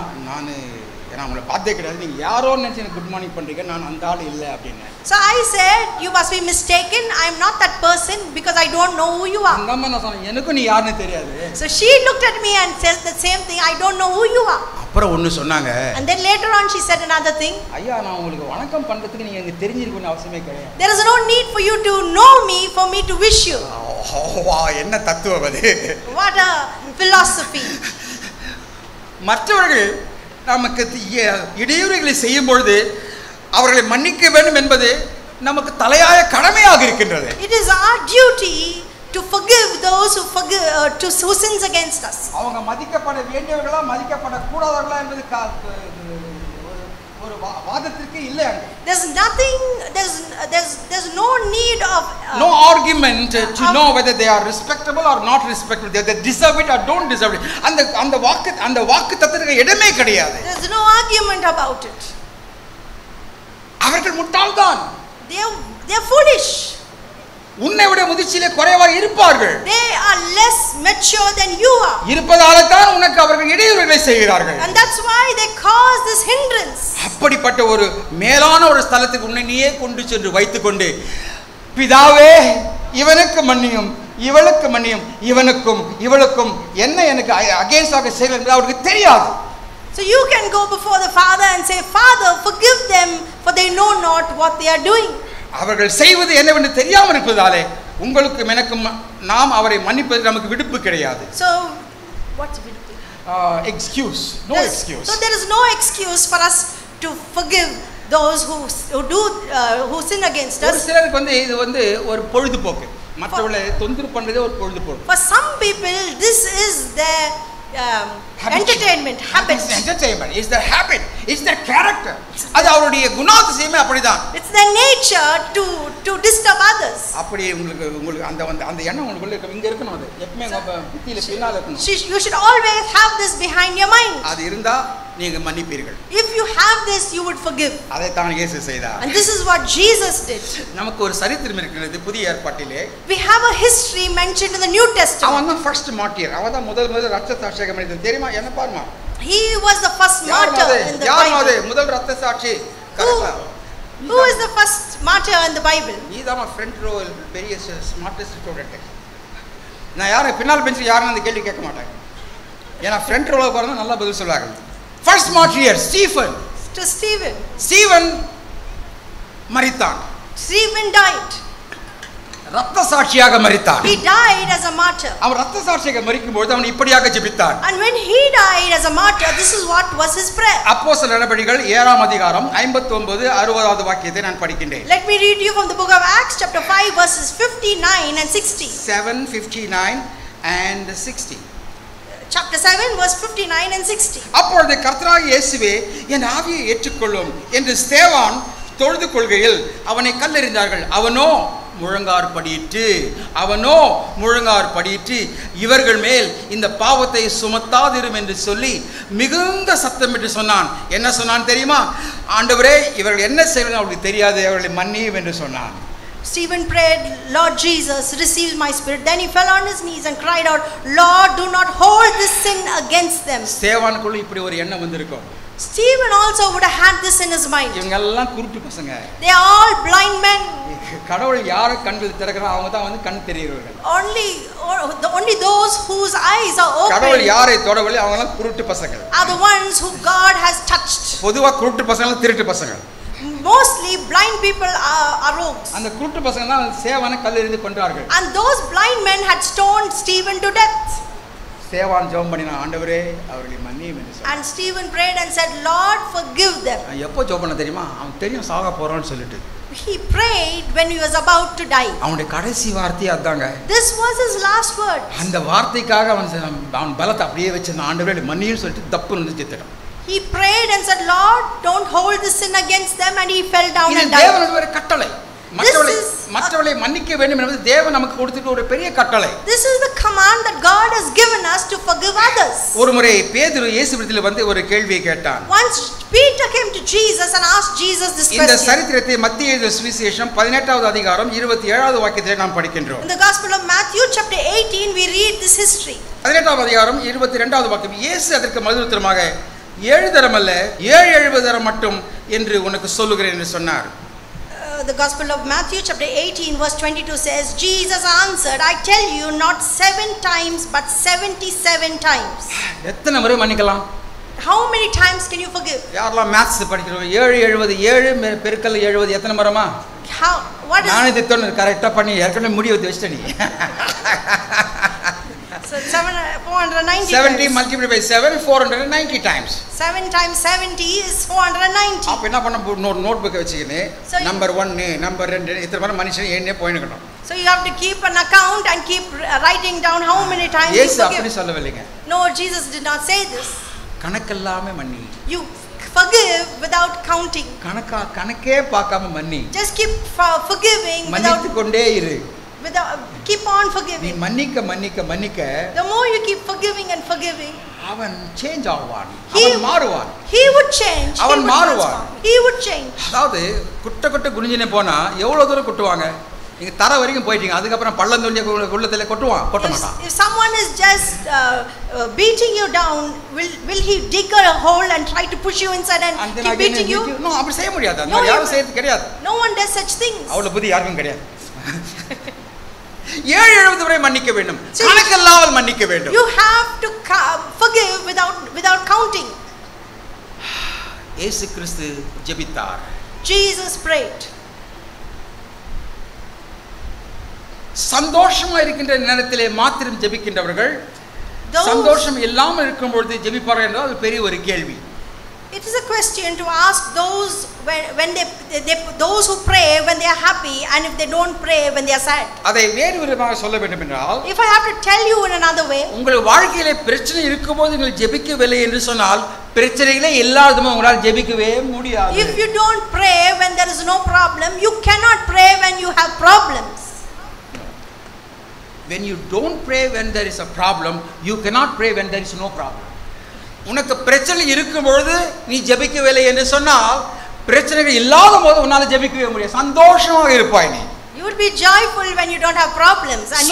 நான் உங்களை பார்த்தே கிடையாது. நீங்க யாரோ நினைச்சு எனக்கு குட் மார்னிங் பண்றீங்க. நான் அந்த ஆள் இல்ல அப்படினேன். So I said you must be mistaken. I am not that person because I don't know who you are. அந்த அம்மா நான் சொன்னேன் எனக்கு நீ யாருன்னு தெரியாது. So she looked at me and said the same thing. I don't know who you are. அப்புறம் ஒன்னு சொன்னாங்க. And then later on she said another thing. ஐயா நான் உங்களுக்கு வணக்கம் பண்றதுக்கு நீங்க எனக்கு தெரிஞ்சிருக்கணும் அவசியமே கிடையாது. There is no need for you to know me for me to wish you. வா என்ன தத்துவம் அது. What a philosophy. மற்றவர்கள் நமக்கு இடையூறுகளை செய்யும் பொழுது அவர்களை மன்னிக்க வேண்டும் என்பது நமக்கு தலையாய கடமையாக இருக்கின்றது. It is our duty to forgive those who sins against us. அவங்க மதிக்கப்பட வேண்டியவர்களா மதிக்கப்பட கூடாதவர்களா என்பது ஒரு வாதத்திற்கு இல்ல. There's nothing, there's no need of no argument to know whether they are respectable or not respectable, they deserve it or don't deserve it. அந்த வாக்கு தத்தத்துக்கு இடமே கிடையாது. There's no argument about it. அவர்கள் முட்டாள்தான். They are foolish. உன்னை விட முதிர்ச்சியிலே குறைவாக இருப்பார்கள். They are less mature than you are. இருப்பதால தான் உனக்கு அவர்கள் இடையூறுகளை செய்கிறார்கள். And that's why they cause this hindrance. அப்படிப்பட்ட ஒரு மேலான ஒரு ஸ்தலத்துக்கு உன்னை நீயே கொண்டு சென்று வைத்துக்கொண்டு பிதாவே இவனுக்கு மன்னியும் இவளுக்கு மன்னியும் இவனுக்கும் இவளுக்கும் என்ன எனக்கு அகைன்ஸ்டாக செய்யலாம் என்று அவருக்கு தெரியாது. So you can go before the Father and say, Father, forgive them for they know not what they are doing. அவர்கள் செய்வது என்னவென்று தெரியாமல் இருப்பதாலே உங்களுக்கு எனக்கும் நாம் அவரை மன்னிப்பதற்கு நமக்கு விடுப்பு கிடையாது. So what's விடுப்பு? Excuse. No excuse. So there is no excuse for us to forgive those who sin against us. ஒரு சிலருக்கு இது ஒரு பொழுதுபோக்கு. மற்றவர்களை தொந்தரவு பண்றதே ஒரு பொழுதுபோக்கு. For some people this is their entertainment habit. It's their habit. It's their character. அது அவருடைய குணாதிசயமே அப்படிதான். It's their nature to disturb others. அப்படி உங்களுக்கு அந்த எண்ணம் உங்களுக்கு இங்க இருக்கணும். அது எப்பமே புத்தியில பின்னால இருக்கணும். You should always have this behind your mind. அது இருந்தா நீங்க மன்னிப்பீர்கள். If you have this you would forgive. அதை தான் இயேசு செய்தார். And this is what Jesus did. நமக்கு ஒரு சரித்திரம் இருக்கிறது புதிய ஏற்பாட்டிலே. We have a history mentioned in the New Testament. அவன் தான் ஃபர்ஸ்ட் மார்ட்டியர். அவன் தான் முதல் ரத்தத்தை அபிஷேகம் பண்ணினான். தெரியுமா? என்ன பாருமா? He was the first martyr in the யார் அது Bible. முதல் ரத்த சாட்சி? Who is the first martyr in the Bible? நீதான் ஃப்ரண்ட் ரோ பெரிய ஸ்மார்ட்டஸ்ட் ஸ்டூடெண்ட். நான் யாரும் பின்னால் பெஞ்சில் யாரும் அந்த கேள்வி கேட்க மாட்டேன். ஏன்னா ஃப்ரண்ட் ரோல போறவங்க நல்லா பதில் சொல்லுவாங்க. First martyr Stephen. ஸ்டீவன் மரித்தான். Stephen died. ரத்த சாட்சியாக மரித்தான். He died as a martyr. அவன் ரத்த சாட்சியாக மரிக்கும்போது அவன் இப்படியாக ஜெபித்தான். And when he died as a martyr, this is what was his prayer. அப்போஸ்தலர் நடபடிகள் 7ஆம் அதிகாரம் 59 60வது வாக்கியத்தை நான் படிக்கின்றேன். Let me read you from the book of Acts chapter 5 verses 59 and 60. 7:59 and 60. Chapter 7 verse 59 and 60. அப்பொழுது கர்த்தராகிய இயேசுவே என் ஆவியை ஏற்றுக்கொள்ளும் என்று ஸ்தேவான் தொழுது கொள்கையில் அவனை கல்லெறிந்தார்கள். அவனோ முழங்கார் படியிட்டு இவர்கள் மேல் இந்த பாவத்தை சுமத்தாதிரும் என்று சொல்லி மிகுந்த சத்தமிட்டு சொன்னான். என்ன சொன்னான் தெரியுமா? ஆண்டவரே, இவர்கள் என்ன செய்யணும் அவர்களுக்கு தெரியாது, அவர்களை மன்னியும் என்று சொன்னான். Stephen prayed, Lord Jesus, receive my spirit. Then he fell on his knees and cried out, Lord, do not hold this sin against them. ஸ்தேவானுக்குள்ள இப்படி ஒரு எண்ணம் வந்திருக்கும். Stephen also would have had this in his mind. இவங்க எல்லாம் குருட்டு பசங்க. They are all blind men. கடவுள் யாரை கண்கள் திறக்கிறான் அவங்க தான் வந்து கண் தெரிகிறவர்கள். Only those whose eyes are open. கடவுள் யாரை தொடவில்லை அவங்க எல்லாம் குருட்டு பசங்க. Are the ones who God has touched. பொதுவா குருட்டு பசங்க எல்லாம் திருட்டு பசங்க. Mostly blind people are rogues. அந்த குருட்டு பசங்க தான் சேவானை கல்லெறிந்து கொன்றார்கள். And those blind men had stoned Stephen to death. சேவான் ஜெபம் பண்ணினான், ஆண்டவரே அவர்களை மன்னியும் என்று சொன்னான். And Stephen prayed and said, Lord, forgive them. எப்போ ஜெபம் பண்ண தெரியுமா? அவன் தெரியும் சாக போறான்னு சொல்லிட்டு. He prayed when he was about to die. அவனுடைய கடைசி வார்த்தை அதாங்க. This was his last word. அந்த வார்த்தைக்காக அவன் பலத்தை அப்படியே வச்சிருந்தான். ஆண்டவரே மன்னியும் சொல்லிட்டு தப்பு வந்து செத்துட்டான். He prayed and said, Lord, don't hold this sin against them, and he fell down and died. தேவனுடைய ஒரு கட்டளை. மற்றவர்களை மன்னிக்க வேண்டும் என்பது தேவன் நமக்கு கொடுத்திருக்கிற ஒரு பெரிய கட்டளை. This is the command that God has given us to forgive others. ஒருமுறை பேதுரு இயேசுவிடத்தில் வந்து ஒரு கேள்வியை கேட்டான். Once Peter came to Jesus and asked Jesus this question. இந்த சரித்திரத்தை மத்தேயு எழுதிய சுவிசேஷம் 18வது அதிகாரம் 27வது வாக்கியத்தை நாம் படிக்கின்றோம். In the Gospel of Matthew chapter 18 we read this history. 18வது அதிகாரம் 22வது வாக்கியம். இயேசு அதற்கு மறுஉத்தரமாக 7 தரம் அல்ல 7 தரம் மட்டும் என்று உனக்கு சொல்லுகிறேன் என்று சொன்னார். The Gospel of Matthew chapter 18 verse 22 says, Jesus answered, I tell you, not 7 times but 77 times. எத்தனை முறை மன்னிக்கலாம்? How many times can you forgive? யாரெல்லாம் மேத்ஸ் படிக்கிறோம்? 7 பெருக்கல் 70 எத்தனை முறைமா? What is நான் இதை தொண்ணு கரெக்டா பண்ணி ஏற்கனவே முடி வந்து வச்சிட்டேன் நீ. So 490 70 multiplied by 7 490 times. 7 times 70 is 490. அப்ப என்ன பண்ண நோட் புக் வச்சிக்கினே நம்பர் 1 நம்பர் 2 இத்தனை முறை மனுஷன் ஏன்னே போயிடணும். So you have to keep an account and keep writing down how many times you Yes, forgive. அப்படி சொல்லவில்லைங்க. No, Jesus did not say this. கணக்கெல்லாமே மன்னி. You forgive without counting. கணக்கே பார்க்காம மன்னி. Just keep forgiving மன்னித்து கொண்டே இரு. Keep on நீ forgiving. மன்னிக்க The more you keep forgiving and forgiving, அவன் சேஞ்ச் ஆவான். அவன் மாறுவான். He would change. அவன் மாறுவான். He would change. அதாவது குட்ட குனிஞ்சினே போனா எவ்வளவு தூரம் குட்டுவாங்க? நீங்க தர வரைக்கும் போயிட்டீங்க. அதுக்கு அப்புறம் பள்ளம் தோண்டிய உள்ளத்துல கொட்ட மாட்டான். If someone is just beating you down, will he dig a hole and try to push you inside and keep beating you? No, அப்படி செய்ய முடியாது. அந்த மாதிரி யாரும் செய்யறது கிடையாது. No one does such things. அவ்வளவு புத்தி யாருக்கும் கிடையாது. 7 முறை மன்னிக்க வேண்டும். கணக்கில்லாமல் மன்னிக்க வேண்டும். You have to forgive without counting. இயேசு கிறிஸ்து ஜெபித்தார். Jesus prayed. சந்தோஷமா இருக்கின்ற நேரத்திலே மாத்திரம் ஜெபிக்கின்றவர்கள் சந்தோஷம் இல்லாமல் இருக்கும்போது ஜெபிப்பார்கள் என்றால் அது பெரிய ஒரு கேள்வி. It is a question to ask those when those who pray when they are happy and if they don't pray when they are sad. அதை வேறு விதமாக சொல்ல வேண்டும் என்றால், If I have to tell you in another way, உங்கள் வாழ்க்கையிலே பிரச்சனை இருக்கும்போது நீங்கள் ஜெபிக்கவில்லை என்று சொன்னால் பிரச்சனைகளே இல்லாததும் உங்களால் ஜெபிக்கவே முடியாது. if you don't pray when there is no problem, you cannot pray when you have problems. When you don't pray when there is a problem, you cannot pray when there is no problem. உனக்கு பிரச்சனை இருக்கும்போது நீ ஜெபிக்கவில்லை என்று சொன்னால் பிரச்சனைகள் இல்லாத போது உன்னால ஜெபிக்கவே முடியாது. சந்தோஷமாக இருப்பாய் நீ. You would be joyful when you don't have problems and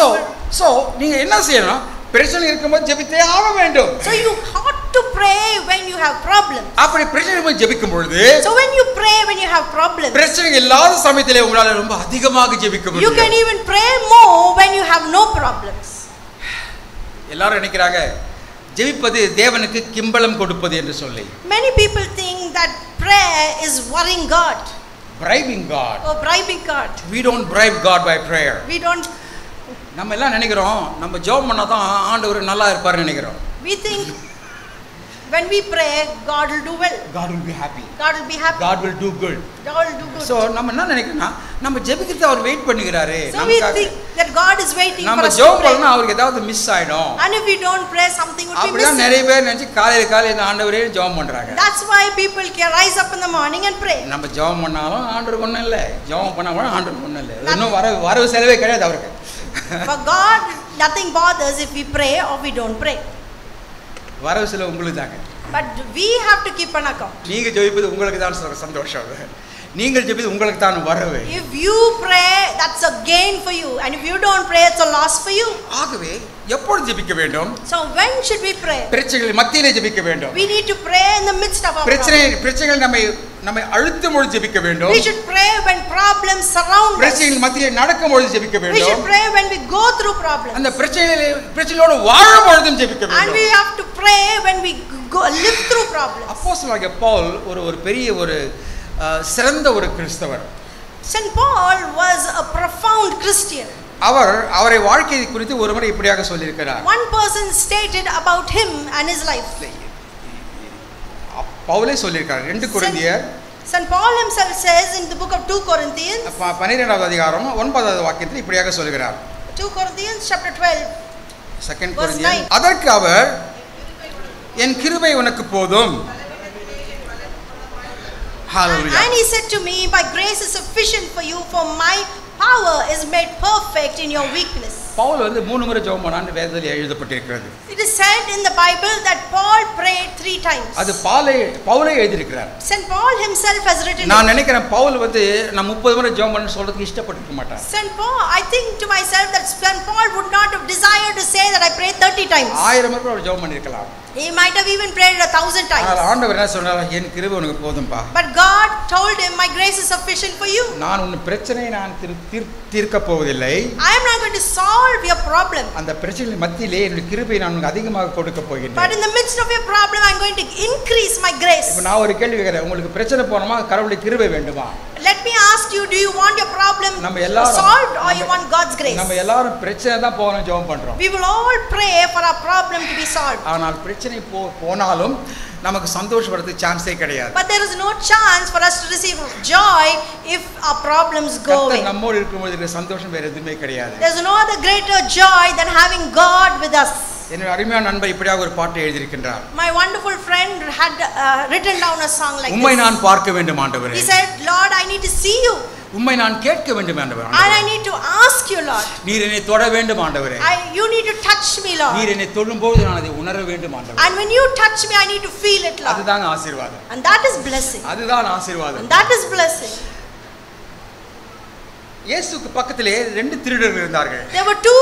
so நீங்க என்ன செய்யணும்? பிரச்சனை இருக்கும்போது ஜெபித்தே ஆக வேண்டும். so you ought to pray when you have problems. அப்படி பிரச்சனை ஜெபிக்கும் பொழுது So when you pray when you have problems, பிரச்சனை இல்லாத சமயத்திலே உங்களால ரொம்ப அதிகமாக ஜெபிக்க you முடியும். can even pray more when you have no problems. எல்லாரும் நினைக்கிறாங்க ஜெபிப்பது தேவனுக்கு கிம்பளம் கொடுப்பது என்று சொல்லி. Many people think that prayer is worrying God bribing God. or bribing God. We don't bribe God by prayer. We don't. நம்ம எல்லாம் நினைக்கிறோம் நம்ம ஜெபம் பண்ணா தான் ஆண்டவர் நல்லா இருப்பார்னு நினைக்கிறோம். We think when we pray, God will do well. God will be happy. God will be happy. God will do good. God will do good. So நம்ம என்ன நினைக்கிறோம்னா நம்ம ஜெபிக்கிறது அவர் wait பண்ணுகிறாரு. So we think that God is waiting for நம்ம us to ஜெபம் pray. பண்ணா அவருக்கு ஏதாவது miss ஆயிடும். And if we don't pray, something would be அப்படிதான் missing. நிறைய பேர் நினைச்சு காலையில இந்த ஆண்டவரே ஜெபம் பண்றாங்க. That's why people can rise up in the morning and pray. நம்ம ஜெபம் பண்ணாலும் ஆண்டவருக்கு ஒண்ணும் இல்ல. ஜெபம் பண்ணா கூட ஆண்டவருக்கு ஒண்ணும் இல்ல. இன்னும் வரவு செலவே கிடையாது அவருக்கு. For God, nothing bothers if we pray or we don't pray. வரவு செலவு உங்களுக்கு தாங்க. But we have to keep an account. நீங்க ஜெபிப்பது உங்களுக்கு தான் சந்தோஷம். நீங்கள் ஜெபிப்பது உங்களுக்கு தான் வரவு. If you pray, that's a gain for you, and if you don't pray, it's a loss for you. ஆகவே எப்பொழுது ஜெபிக்க வேண்டும்? So when should we pray? பிரச்சனைகள் மத்தியிலே ஜெபிக்க வேண்டும். We need to pray in the midst of our problems. பிரச்சனைகள் நம்மை அழுத்தும் பொழுது ஜெபிக்க வேண்டும். We should pray when problems surround us. பிரச்சனைகள் மத்தியிலே நடக்கும் பொழுது ஜெபிக்க We should வேண்டும். pray when we go through problems. அந்த பிரச்சனைகளோடு வாழும் பொழுதும் ஜெபிக்க And we வேண்டும். have to pray when we live through problems. அப்போஸ்தலனாகிய பவுல் ஒரு பெரிய ஒரு சிறந்த ஒரு கிறிஸ்தவர். Saint Paul was a profound Christian. அவரை வாழ்க்கை குறித்து ஒரு முறை இப்படியாக சொல்லியிருக்கிறார். One person stated about him and his life. பவுலே சொல்லியிருக்கார் 2 கொரிந்தியர் Saint Paul himself says in the book of 2 Corinthians, 12வது அதிகாரம் 9வது வாக்கியத்தில் இப்படியாக சொல்கிறார். 2 Corinthians chapter 12. 2 Verse கொரிந்தியர் 9. அதற்கு அவர் என் கிருபை உனக்கு போதும். Hallelujah. And he said to me, my grace is sufficient for you, for my power is made perfect in your weakness. Pavul 3 முறை ஜெபம் பண்ணான்னு வேதத்தில் எழுதப்பட்டிருக்கிறது. It is said in the Bible that Paul prayed 3 times. அது பவுலே எழுதியிருக்கிறார். Saint Paul himself has written நான் it. நினைக்கிறேன் பவுல் நான் 30 முறை ஜெபம் பண்ண சொல்றதுக்கு இஷ்டப்பட்டிருக்க மாட்டார். Saint Paul, I think to myself that Saint Paul would not have desired to say that I prayed 30 times. 1000 முறை அவர் ஜெபம் பண்ணிருக்கலாம். He might have even prayed 1,000 times. ஆனால் ஆண்டவர் என்ன சொன்னார்? என் கிருபை உனக்கு போதும்பா. But God told him, my grace is sufficient for you. நான் உன் பிரச்சனையை நான் தீர்க்க போவதில்லை. I am not going to solve your problem. அந்த பிரச்சனையின் மத்தியிலே என்னுடைய கிருபையை நான் உனக்கு அதிகமாக கொடுக்க But போகிறேன். in the midst of your problem, I am going to increase my grace. இப்போ நான் ஒரு கேள்வி கேட்கிறேன். உங்களுக்கு பிரச்சனை போறமா கடவுளுடைய கிருபை வேண்டுமா? Let me ask you, do you want your problem நம்ம எல்லாரும் solved or you want God's grace? நம்ம எல்லாரும் பிரச்சனை தான் போறோம் ஜெபம் பண்றோம். We will all pray for our problem to be solved. ஆனால் பிரச்சனை போனாலும் நமக்கு சந்தோஷப்படுறதுக்கு சான்ஸே கிடையாது. But there is no chance for us to receive joy if our problems go away. கர்த்தர் நம்மோடு இருக்கும்போது இருக்கிற சந்தோஷம் வேற எதுவுமே கிடையாது. There is no other greater joy than having God with us. என்னோட அருமையான நண்பர் இப்படியாக ஒரு பாட்டை எழுதியிருக்கின்றார். My wonderful friend had written down a song like உம்மை this. நான் பார்க்க வேண்டும் ஆண்டவரே. He said, Lord, I need to see you. உம்மை நான் கேட்க வேண்டும் ஆண்டவரே. And I need to ask you, Lord. நீர் என்னை தொட வேண்டும் ஆண்டவரே. You need to touch me, Lord. நீர் என்னை தொடும்போது நான் அதை உணர வேண்டும் ஆண்டவரே. And when you touch me, I need to feel it, Lord. அதுதான் ஆசீர்வாதம். And that is blessing. அதுதான் ஆசீர்வாதம். And that is blessing. இயேசுக்கு பக்கத்திலே 2 திருடர்கள் இருந்தார்கள். There were 2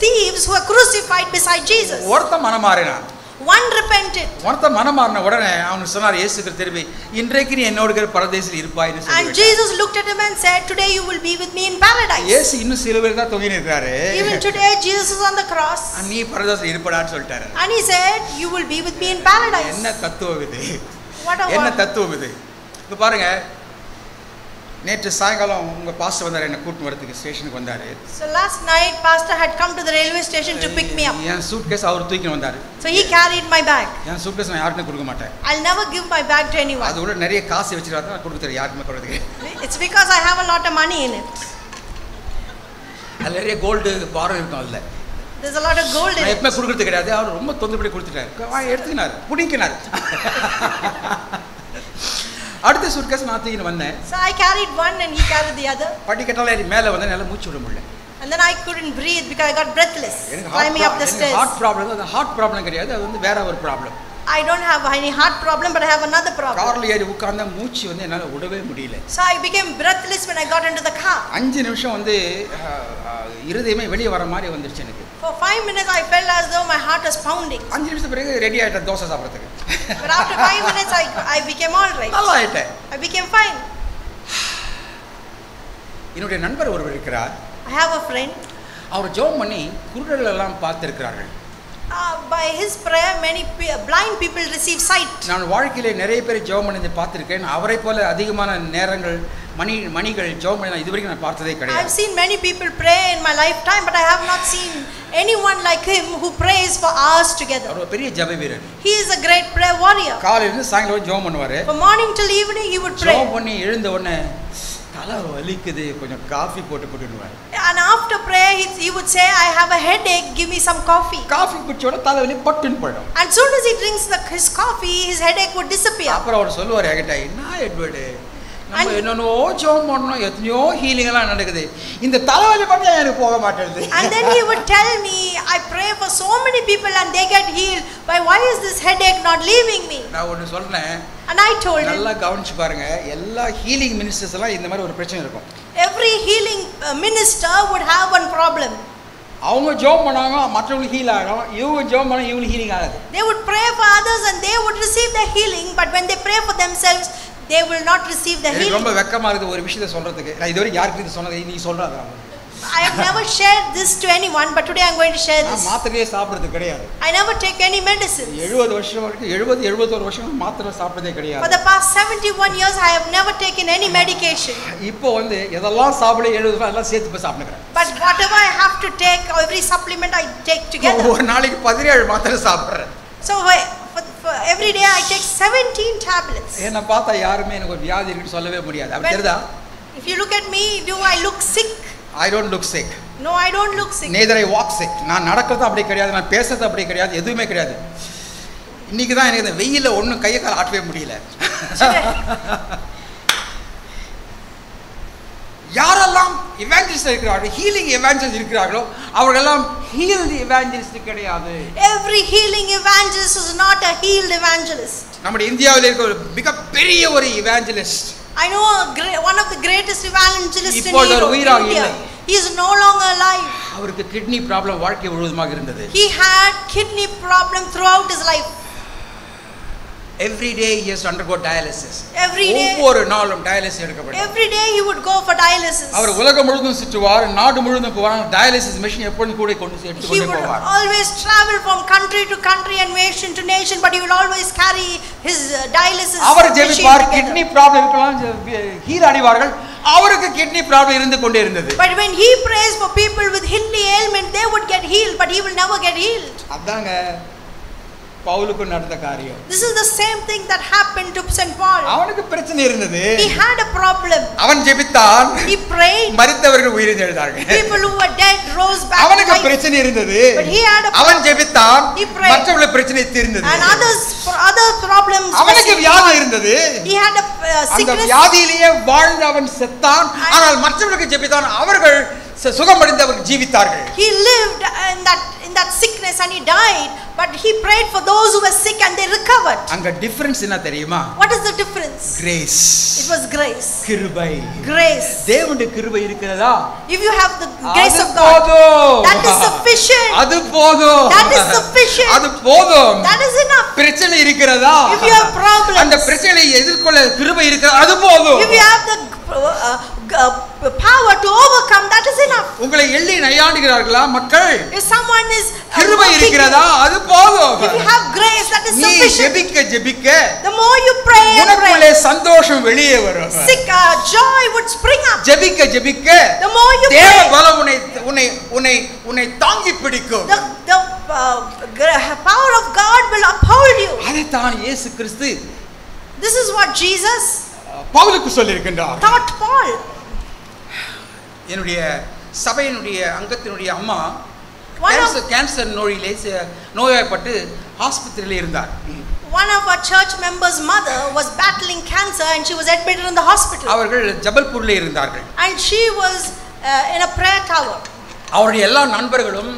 thieves who were crucified beside Jesus. ஒருத்தன் மனமாறினான். One repented. ஒருத்தன் மனமாறின உடனே அவனுக்கு சொன்னார் இயேசுக்கு திரும்பி இன்றைக்கு நீ என்னோடு கூட பரதேசில் இருப்பாய்னு And சொல்லிவிட்டார். Jesus looked at him and said, today you will be with me in paradise. இயேசு இன்னும் சிலுவையில் தான் தொங்கி நிற்கிறாரு. Even today Jesus is on the cross. நீ பரதேசில் இருப்படான்னு சொல்லிட்டாரு. And he said, you will be with me in paradise. என்ன தத்துவம் இது? What a என்ன word. தத்துவம் இது? இப்ப பாருங்க நேற்று சாயங்காலம் உங்க பாஸ்டர் வந்தார் என்ன கூட்டிட்டு வரதுக்கு ஸ்டேஷனுக்கு வந்தாரு. So last night pastor had come to the railway station to pick me up. என் சூட்கேஸ் அவர் தூக்கி வந்தாரு. So he carried my bag. என் சூட்கேஸ் நான் யாருக்கும் கொடுக்க மாட்டேன். I'll never give my bag to anyone. அது கூட நிறைய காசு வச்சிருக்காங்க நான் கொடுக்க தெரியும் யாருக்குமே கொடுக்கிறதுக்கு. It's because I have a lot of money in it. அதுல நிறைய கோல்டு பாரம் இருக்கும் அதுல. There's a lot of gold in நான் it. எப்பவுமே கொடுக்கறது கிடையாது. அவர் ரொம்ப தொந்தரப்படி கொடுத்துட்டாரு. எடுத்துக்கினார் புடிக்கினார். அடுத்த சூட்கேஸ் நான் தூக்கிட்டு வந்தேன். So I carried one and he carried the other. படிக்கட்டால ஏறி மேலே வந்து நல்லா மூச்சு விட முடியல. And then I couldn't breathe because I got breathless climbing up the stairs. Heart problem. அது ஹார்ட் ப்ராப்ளம் கிடையாது. அது வந்து வேற ஒரு problem. I don't have any heart problem, but I have another problem. கார்ல ஏறி உட்கார்ந்தா மூச்சு வந்து என்னால விடவே முடியல. So I became breathless when I got into the car. 5 நிமிஷம் வந்து இருதயமே வெளியே வர மாதிரி வந்துருச்சு எனக்கு. For 5 minutes I felt as though my heart was pounding. 5 நிமிஷம் பிறகு ரெடி ஆயிட்டேன் தோசை சாப்பிடுறதுக்கு. But after 5 minutes I became all right. நல்லா ஆயிட்டேன். I became fine. என்னுடைய நண்பர் ஒருவர் இருக்கிறார். I have a friend. அவர் ஜெபம் பண்ணி குருடர்கள் எல்லாம் பார்த்திருக்கிறார்கள். By his prayer many blind people receive sight. நான் வாழ்க்கையிலே நிறைய பேர் ஜெபம் பண்ணி பார்த்திருக்கேன். அவரை போல அதிகமான நேரங்கள் மணிகள் ஜெபம் பண்ணி இதுவரைக்கும் நான் பார்த்ததே I கிடையாது. have seen many people pray in my lifetime, but I have not seen anyone like him who prays for hours together. அவர் ஒரு பெரிய ஜெப வீரர். He is a great prayer warrior. காலையில இருந்து சாயங்காலம் ஜெபம் பண்ணுவாரு. From morning till evening he would pray. ஜெபம் பண்ணி எழுந்த உடனே தலை வலிக்குது கொஞ்சம் காஃபி போட்டு கொடுன்னுவார். And after prayer he would say, I have a headache, give me some coffee. Coffee குடிச்சோட தலைவலி பட்டுன்னு போய்டும். And soon as he drinks his coffee, his headache would disappear. அப்புறம் அவர் சொல்லுவார் என்கிட்ட, என்ன எட்வர்டு நம்ம என்னென்னோ ஜெபம் பண்ணோம், எத்தனையோ ஹீலிங் எல்லாம் நடக்குது, இந்த தலைவலி மட்டும் எனக்கு போக மாட்டேங்குது. And then he would tell me, I pray for so many people and they get healed, but why is this headache not leaving me? நான் ஒன்று சொல்றேன். And I told him, நல்லா கவனிச்சு பாருங்க, எல்லா ஹீலிங் மினிஸ்டர்ஸ் எல்லாம் இந்த மாதிரி ஒரு பிரச்சனை இருக்கும். Every healing minister would have one problem. அவங்க ஜெபம் பண்ணாங்க மற்றவங்களுக்கு ஹீல் ஆகும், இவங்க ஜெபம் பண்ணா இவங்களுக்கு ஹீலிங் ஆகாது. They would pray for others and they would receive the healing, but when they pray for themselves they will not receive the healing. ரொம்ப வெக்கமா இருக்குது ஒரு விஷயத்தை சொல்றதுக்கு. நான் இதுவரை யாருக்கு இது சொன்னது நீ சொல்றாத. I have never shared this to anyone, but today I am going to share this. நான் மாத்திரையே சாப்பிடுறது கிடையாது. I never take any medicine. 70 வருஷம் வரைக்கும் 71 வருஷம் மாத்திரை சாப்பிட்டதே For கிடையாது. the past 71 years I have never taken any medication. இப்போ வந்து எதெல்லாம் சாப்பிட 70 எல்லாம் சேர்த்து போய் சாப்பிடுறேன். But whatever I have to take, every supplement I take together. ஒரு நாளைக்கு 17 மாத்திரை சாப்பிடுறேன். So for every day I take 17 tablets. என்ன பார்த்தா யாருமே எனக்கு ஒரு வியாதி இருக்குன்னு சொல்லவே முடியாது. அப்படி தெரியுதா? If you look at me, do I look sick? I don't look sick. No, I don't look sick. Neither I walk sick. நான் நடக்கிறது அப்படி கிடையாது, நான் பேசுறது அப்படி கிடையாது, எதுவுமே கிடையாது. இன்னைக்கு தான் எனக்கு இந்த வெயில்ல ஒண்ணும் கையை கால் ஆட்டவே முடியல. யாரெல்லாம் இவாஞ்சலிஸ்ட் இருக்கிறார்களோ, ஹீலிங் இவாஞ்சலிஸ்ட் இருக்கிறார்களோ, அவர்களெல்லாம் ஹீல்ட் இவாஞ்சலிஸ்ட் கிடையாது. Every healing evangelist is not a healed evangelist. நம்ம இந்தியாவில் இருக்கிற ஒரு மிகப்பெரிய ஒரு இவாஞ்சலிஸ்ட். I know one of the greatest evangelists in India. He is no longer alive. அவருக்கு கிட்னி ப்ராப்ளம் வாழ்க்கை முழுவதுமாக இருந்தது. He had kidney problem throughout his life. Every day he has to undergo dialysis. Every day. ஒவ்வொரு நாளும் dialysis எடுக்கப்படுது. Every day he would go for dialysis. அவர் உலகம் முழுவதும் சுற்றுவார், நாடு முழுவதும் போவார், டயாலிசிஸ் மெஷின் எப்பொழுதும் கூட எடுத்து He கொண்டு would போவார். always travel from country to country and nation to nation, but he will always carry his dialysis our machine ஜெபிப்பார், together. Kidney problem இருக்கலாம், ஹீல் அடைவார்கள், அவருக்கு கிட்னி ப்ராப்ளம் இருந்து கொண்டே இருந்தது. But when he prays for people with kidney ailment, they would get healed, but he will never get healed. அதாங்க பவுலுக்கு நடந்த காரியம். This is the same thing that happened to St. Paul. அவனுக்கு பிரச்சனை இருந்தது. He had a problem. அவன் ஜெபித்தான், He prayed. மரித்தவர்கள் உயிர்த்தெழுந்தார்கள். People who were dead rose back to அவனுக்கு life. பிரச்சனை இருந்தது. But he had a அவன் problem. ஜெபித்தான், He prayed. மற்றவர்களுக்கு பிரச்சனை தீர்ந்தது. And other problems. அவனுக்கு வியாதி இருந்தது. He had a அந்த sickness. வியாதியிலேயே வாழ்ந்து அவன் செத்தான். ஆனால் மற்றவர்களுக்கு ஜெபித்தான், அவர்கள் சுகமடைந்து அவர்கள் ஜீவித்தார்கள். He lived in that sickness and he died, but he prayed for those who were sick and they recovered. அங்க டிஃபரன்ஸ் என்ன தெரியுமா? What is the difference? Grace. It was grace. கிருபை. Grace. தேவனுடைய கிருபை இருக்கிறதா? If you have the grace of God, that is sufficient. அது போதும். That is sufficient. அது போதும். That is enough. பிரச்சனை இருக்கிறதா? If you have problems, அந்த பிரச்சனையை எதிர்கொள்ள கிருபை இருக்கிறதா? அது போதும். if you have the power to overcome, that is enough. உங்களை எள்ளி நையாண்டுகிறார்களா மக்கள்? If someone is கிருபை இருக்கிறதா? அது போதும். if you have grace, that is நீ sufficient. ஜெபிக்க The more you pray and உனக்குள்ளே pray, சந்தோஷம் வெளியே வரும். joy would spring up. ஜெபிக்க The more you தேவ pray, பலம் உன்னை தாங்கி பிடிக்கும். the power of God will uphold you. அதைத்தான் இயேசு கிறிஸ்து This is what Jesus பவுலுக்கு சொல்லியிருக்கின்றார். taught Paul. என்னுடைய சபையினுடைய அங்கத்தினுடைய அம்மா One of- கேன்சர் நோய்வாய்ப்பட்டு ஆஸ்பத்திரியில் இருந்தார். One of our church members' mother was battling cancer and she was admitted in the hospital. அவர்கள் ஜபல்பூரில் இருந்தார்கள். And she was in a prayer tower. அவருடைய எல்லா நண்பர்களும்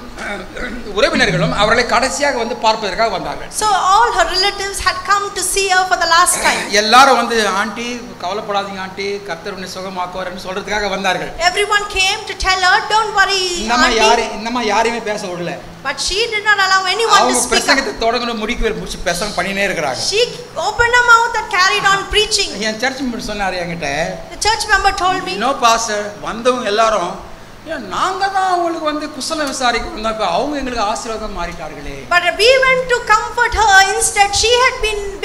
உறவினர்களும் அவர்களை கடைசியாக வந்து பார்ப்பதற்காக வந்தார்கள். So all her relatives had come to see her for the last time. எல்லாரும் வந்து ஆண்டி கவலைப்படாதீங்க ஆண்டி கர்த்தர் உன்னை சுகமாக்குவார்னு சொல்றதுக்காக வந்தார்கள். Everyone came to tell her, don't worry auntie. இன்னமா யாரையுமே பேச விடல. But she did not allow anyone to அவங்க speak. பிரசங்கத்தை தொடங்கணும் முடிச்சு பிரசங்கம் பண்ணினே இருக்காங்க. She opened her mouth and carried on preaching. என் சர்ச் மெம்பர் சொன்னாரு என்கிட்ட, The church member told me, no pastor வந்தவங்க எல்லாரும் நாங்க தான் அவங்களுக்கு வந்து குசல விசாரிக்க வந்தா இப்ப அவங்க எங்களுக்கு ஆசீர்வாதம் மாறிட்டார்களே. But we went to comfort her. Instead she had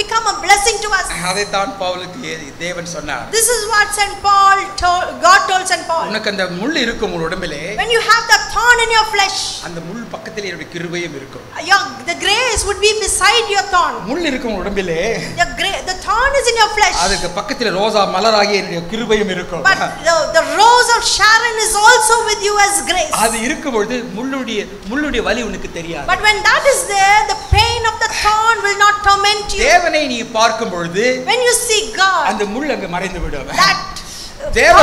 become a blessing to us. அதைத்தான் பவுலுக்கு தேவன் சொன்னார். This is what Saint Paul told, God told Saint Paul. உனக்கு அந்த முள் இருக்கும் உன் உடம்பிலே, When you have the thorn in your flesh, அந்த முள் பக்கத்திலே என்னுடைய கிருபையும் இருக்கும். the grace would be beside your thorn. முள் இருக்கும் உடம்பிலே, The thorn is in your flesh. அதுக்கு பக்கத்திலே ரோசா மலராகிய என்னுடைய கிருபையும் இருக்கும். But the rose of Sharon is also with you as grace. அது இருக்கும்போது முள்ளுடைய வலி உனக்கு தெரியாது. But when that is there, the pain of the thorn will not torment you. தேவனை நீ பார்க்கும் பொழுது When you see God, அந்த முள் அங்க மறைந்து விடும். that தேவ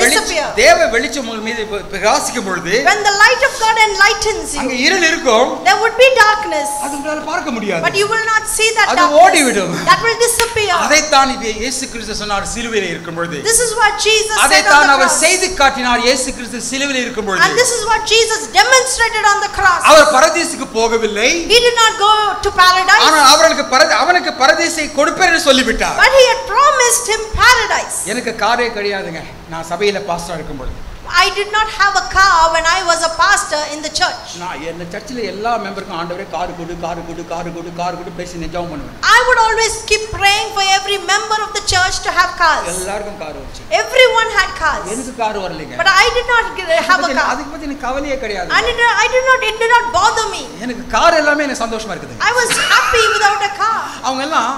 disappear. வெளிச்சம் உங்கள் மீது பிரகாசிக்கும் பொழுது, When the light of God enlightens அங்க you, இருள் இருக்கும், there would be darkness, அது உங்களால பார்க்க முடியாது. but you will not see that அது darkness. ஓடிவிடும். That will disappear. அதைத்தான் இயேசு கிறிஸ்து சொன்னார் சிலுவையில் இருக்கும் பொழுது. This is what Jesus said on அதைத்தான் the அவர் cross. செய்து காட்டினார் இயேசு கிறிஸ்து சிலுவையில் இருக்கும் பொழுது. And this is what Jesus demonstrated on the cross. அவர் பரதீசுக்கு போகவில்லை, He did not go to paradise, ஆனால் அவனுக்கு பரதீசை கொடுப்பேன் என்று சொல்லிவிட்டார். but he had promised him paradise. எனக்கு காரே கிடையாதுங்க, நான் சபையில பாஸ்டரா இருக்கும் பொழுது. I did not have a car when I was a pastor in the church. நான் இந்த சர்ச்சில் எல்லா மெம்பருக்கும் ஆண்டவரே கார் கொடு பேசி ஜெபம் பண்ணுவேன். I would always keep praying for every member of the church to have cars. எல்லாருக்கும் கார் வந்துச்சு, Everyone had cars, எனக்கு கார் வரலைங்க. but I did not have a car. அதுக்கு பத்தி எனக்கு கவலையே கிடையாது. And it did not bother me. எனக்கு கார் எல்லாமே எனக்கு சந்தோஷமா இருக்குது. I was happy without a car. அவங்க எல்லாம்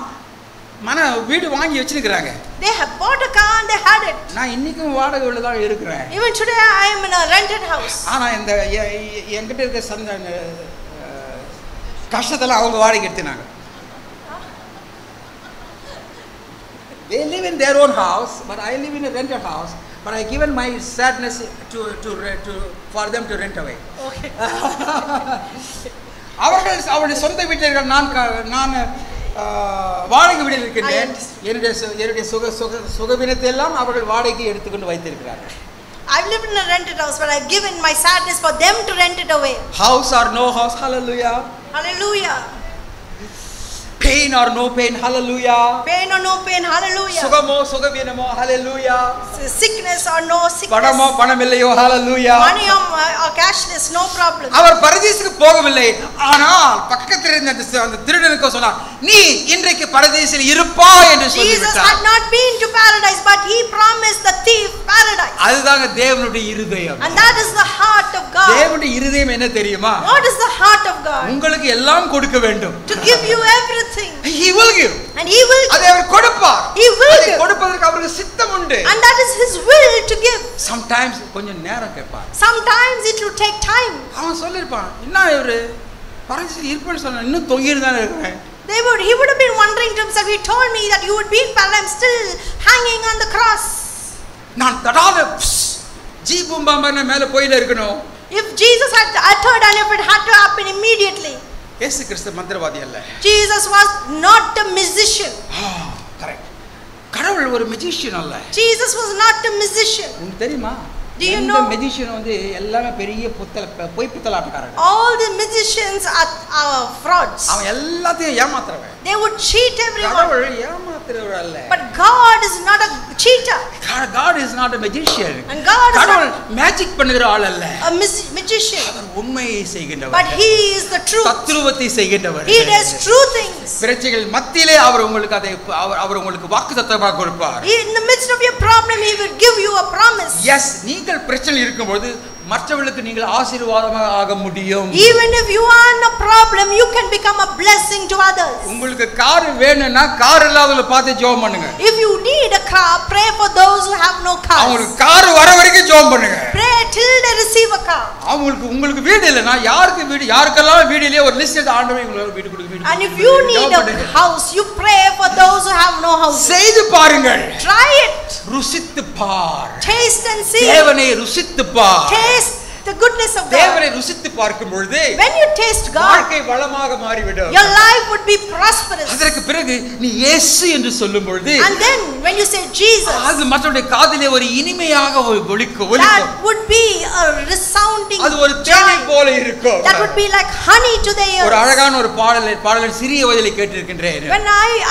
வீடு வாங்கி வச்சிருக்காங்க. They have bought a car and they had it. நான் இன்னைக்கும் வாடகை வீட்ல தான் இருக்கிறேன். Even today I am in a rented house. ஆனா இந்த என்கிட்ட இருக்க கஷ்டத்தெல்லாம் அவங்க வாடகை எடுத்துனாங்க. They live in their own house, but I live in a rented house. But I given my sadness for them to rent away. Okay. அவருடைய சொந்த வீட்டில் நான் வாடகை வீட்டில் இருக்கின்றேன். என்னுடைய சுகவீனத்தை எல்லாம் அவர்கள் வாடகைக்கு எடுத்துக்கொண்டு வைத்திருக்கிறார்கள். I've lived in a rented house, but I've given my sadness for them to rent it away. House or no house, hallelujah. Hallelujah. Pain or no pain, hallelujah. Pain or no pain, hallelujah. சுகமோ சுகவீனமோ, hallelujah. Sickness or no sickness. பணமோ பணமில்லையோ, hallelujah. Money or cashless, no problem. அவர் பரதீசுக்கு போகவில்லை, ஆனால் பக்கத்தில் இருந்த அந்த திருடனுக்கு சொன்னார், நீ இன்றைக்கு பரதீசில் இருப்பாய் என்று Jesus சொல்லிவிட்டார். had not been to paradise, but he promised the thief paradise. அதுதாங்க தேவனுடைய இருதயம். And that is the heart of God. தேவனுடைய இருதயம் என்ன தெரியுமா? What is the heart of God? உங்களுக்கு எல்லாம் கொடுக்க வேண்டும். To give you everything. He will give. And he will அதை அவர் கொடுப்பார். He will அதை give. கொடுப்பதற்கு அவருக்கு சித்தம் உண்டு. And that is his will to give. Sometimes கொஞ்சம் நேரம் கேட்பார். Sometimes it will take time. அவன் சொல்லிருப்பான், என்ன இவரு பரதீசில் இருப்பேன்னு சொன்ன, இன்னும் தொங்கிட்டு தானே இருக்கிறேன். He would have been wondering to himself, he told me that you would be in paradise, I'm still hanging on the cross. நான் தடாத ஜீபூம்பாம்பன மேல போயில இருக்கணும். If Jesus had uttered and if it had to happen immediately. இயேசு கிறிஸ்து மந்திரவாதி அல்ல. Jesus was not a musician. Correct. கடவுள் ஒரு magician அல்ல. Jesus was not a musician. உங்களுக்கு தெரியுமா? Do you இந்த know? magician வந்து எல்லாமே பெரிய பொய் புத்தலாட்டக்காரங்க. All the musicians are frauds. அவன் எல்லாத்தையும் ஏமாத்துறவன். They would cheat everyone. கடவுள் ஏமாத்துறவர் அல்ல. But God is not a cheater. God is not a magician. And God is கடவுள் not மேஜிக் பண்ணுகிற ஆள் அல்ல. a magician. அவர் உண்மையை செய்கின்றவர். But he is the truth. தத்துவத்தை செய்கின்றவர். He does true things. பிரச்சனைகள் மத்தியிலே அவர் உங்களுக்கு அவர் உங்களுக்கு வாக்குத்தத்தமாக கொடுப்பார். In the midst of your problem, he will give you a promise. Yes, நீங்கள் பிரச்சனை இருக்கும்போது மற்றவர்களுக்கு நீங்கள் ஆசீர்வாதமாக ஆக முடியும். Even if you are in a problem, you can become a blessing to others. உங்களுக்கு கார் வேணும்னா கார் இல்லாதவங்கள பார்த்து ஜெபம் பண்ணுங்க. If you need a car, pray for those who have no cars. அவங்களுக்கு கார் வர வரைக்கும் ஜெபம் பண்ணுங்க. Pray till they receive a car. உங்களுக்கு வீடு இல்லனா யாருக்கெல்லாம் வீடு இல்லையோ ஒரு லிஸ்ட் எடுத்து ஆண்டவரே உங்களுக்கு வீடு கொடுங்க வீடு. And if you need a house, you pray for those who have no house. செய்து பாருங்கள். Try it. ருசித்து பார். Taste and see. தேவனை ருசித்து பார். Taste the goodness of God. தேவனை ருசித்து பார்க்கும் பொழுது When you taste God, வாழ்க்கை வளமாக மாறிவிடும். your life would be prosperous. அதற்கு பிறகு நீ இயேசு என்று சொல்லும் பொழுது And then when you say Jesus, அது மற்றவருடைய காதிலே ஒரு இனிமையாக ஒலிக்கும். that would be a resounding அது ஒரு தேனை joy. போல இருக்கும். That would be like honey to the ஒரு ears. அழகான ஒரு பாடலை சிறிய வயதிலே கேட்டிருக்கின்றேன். When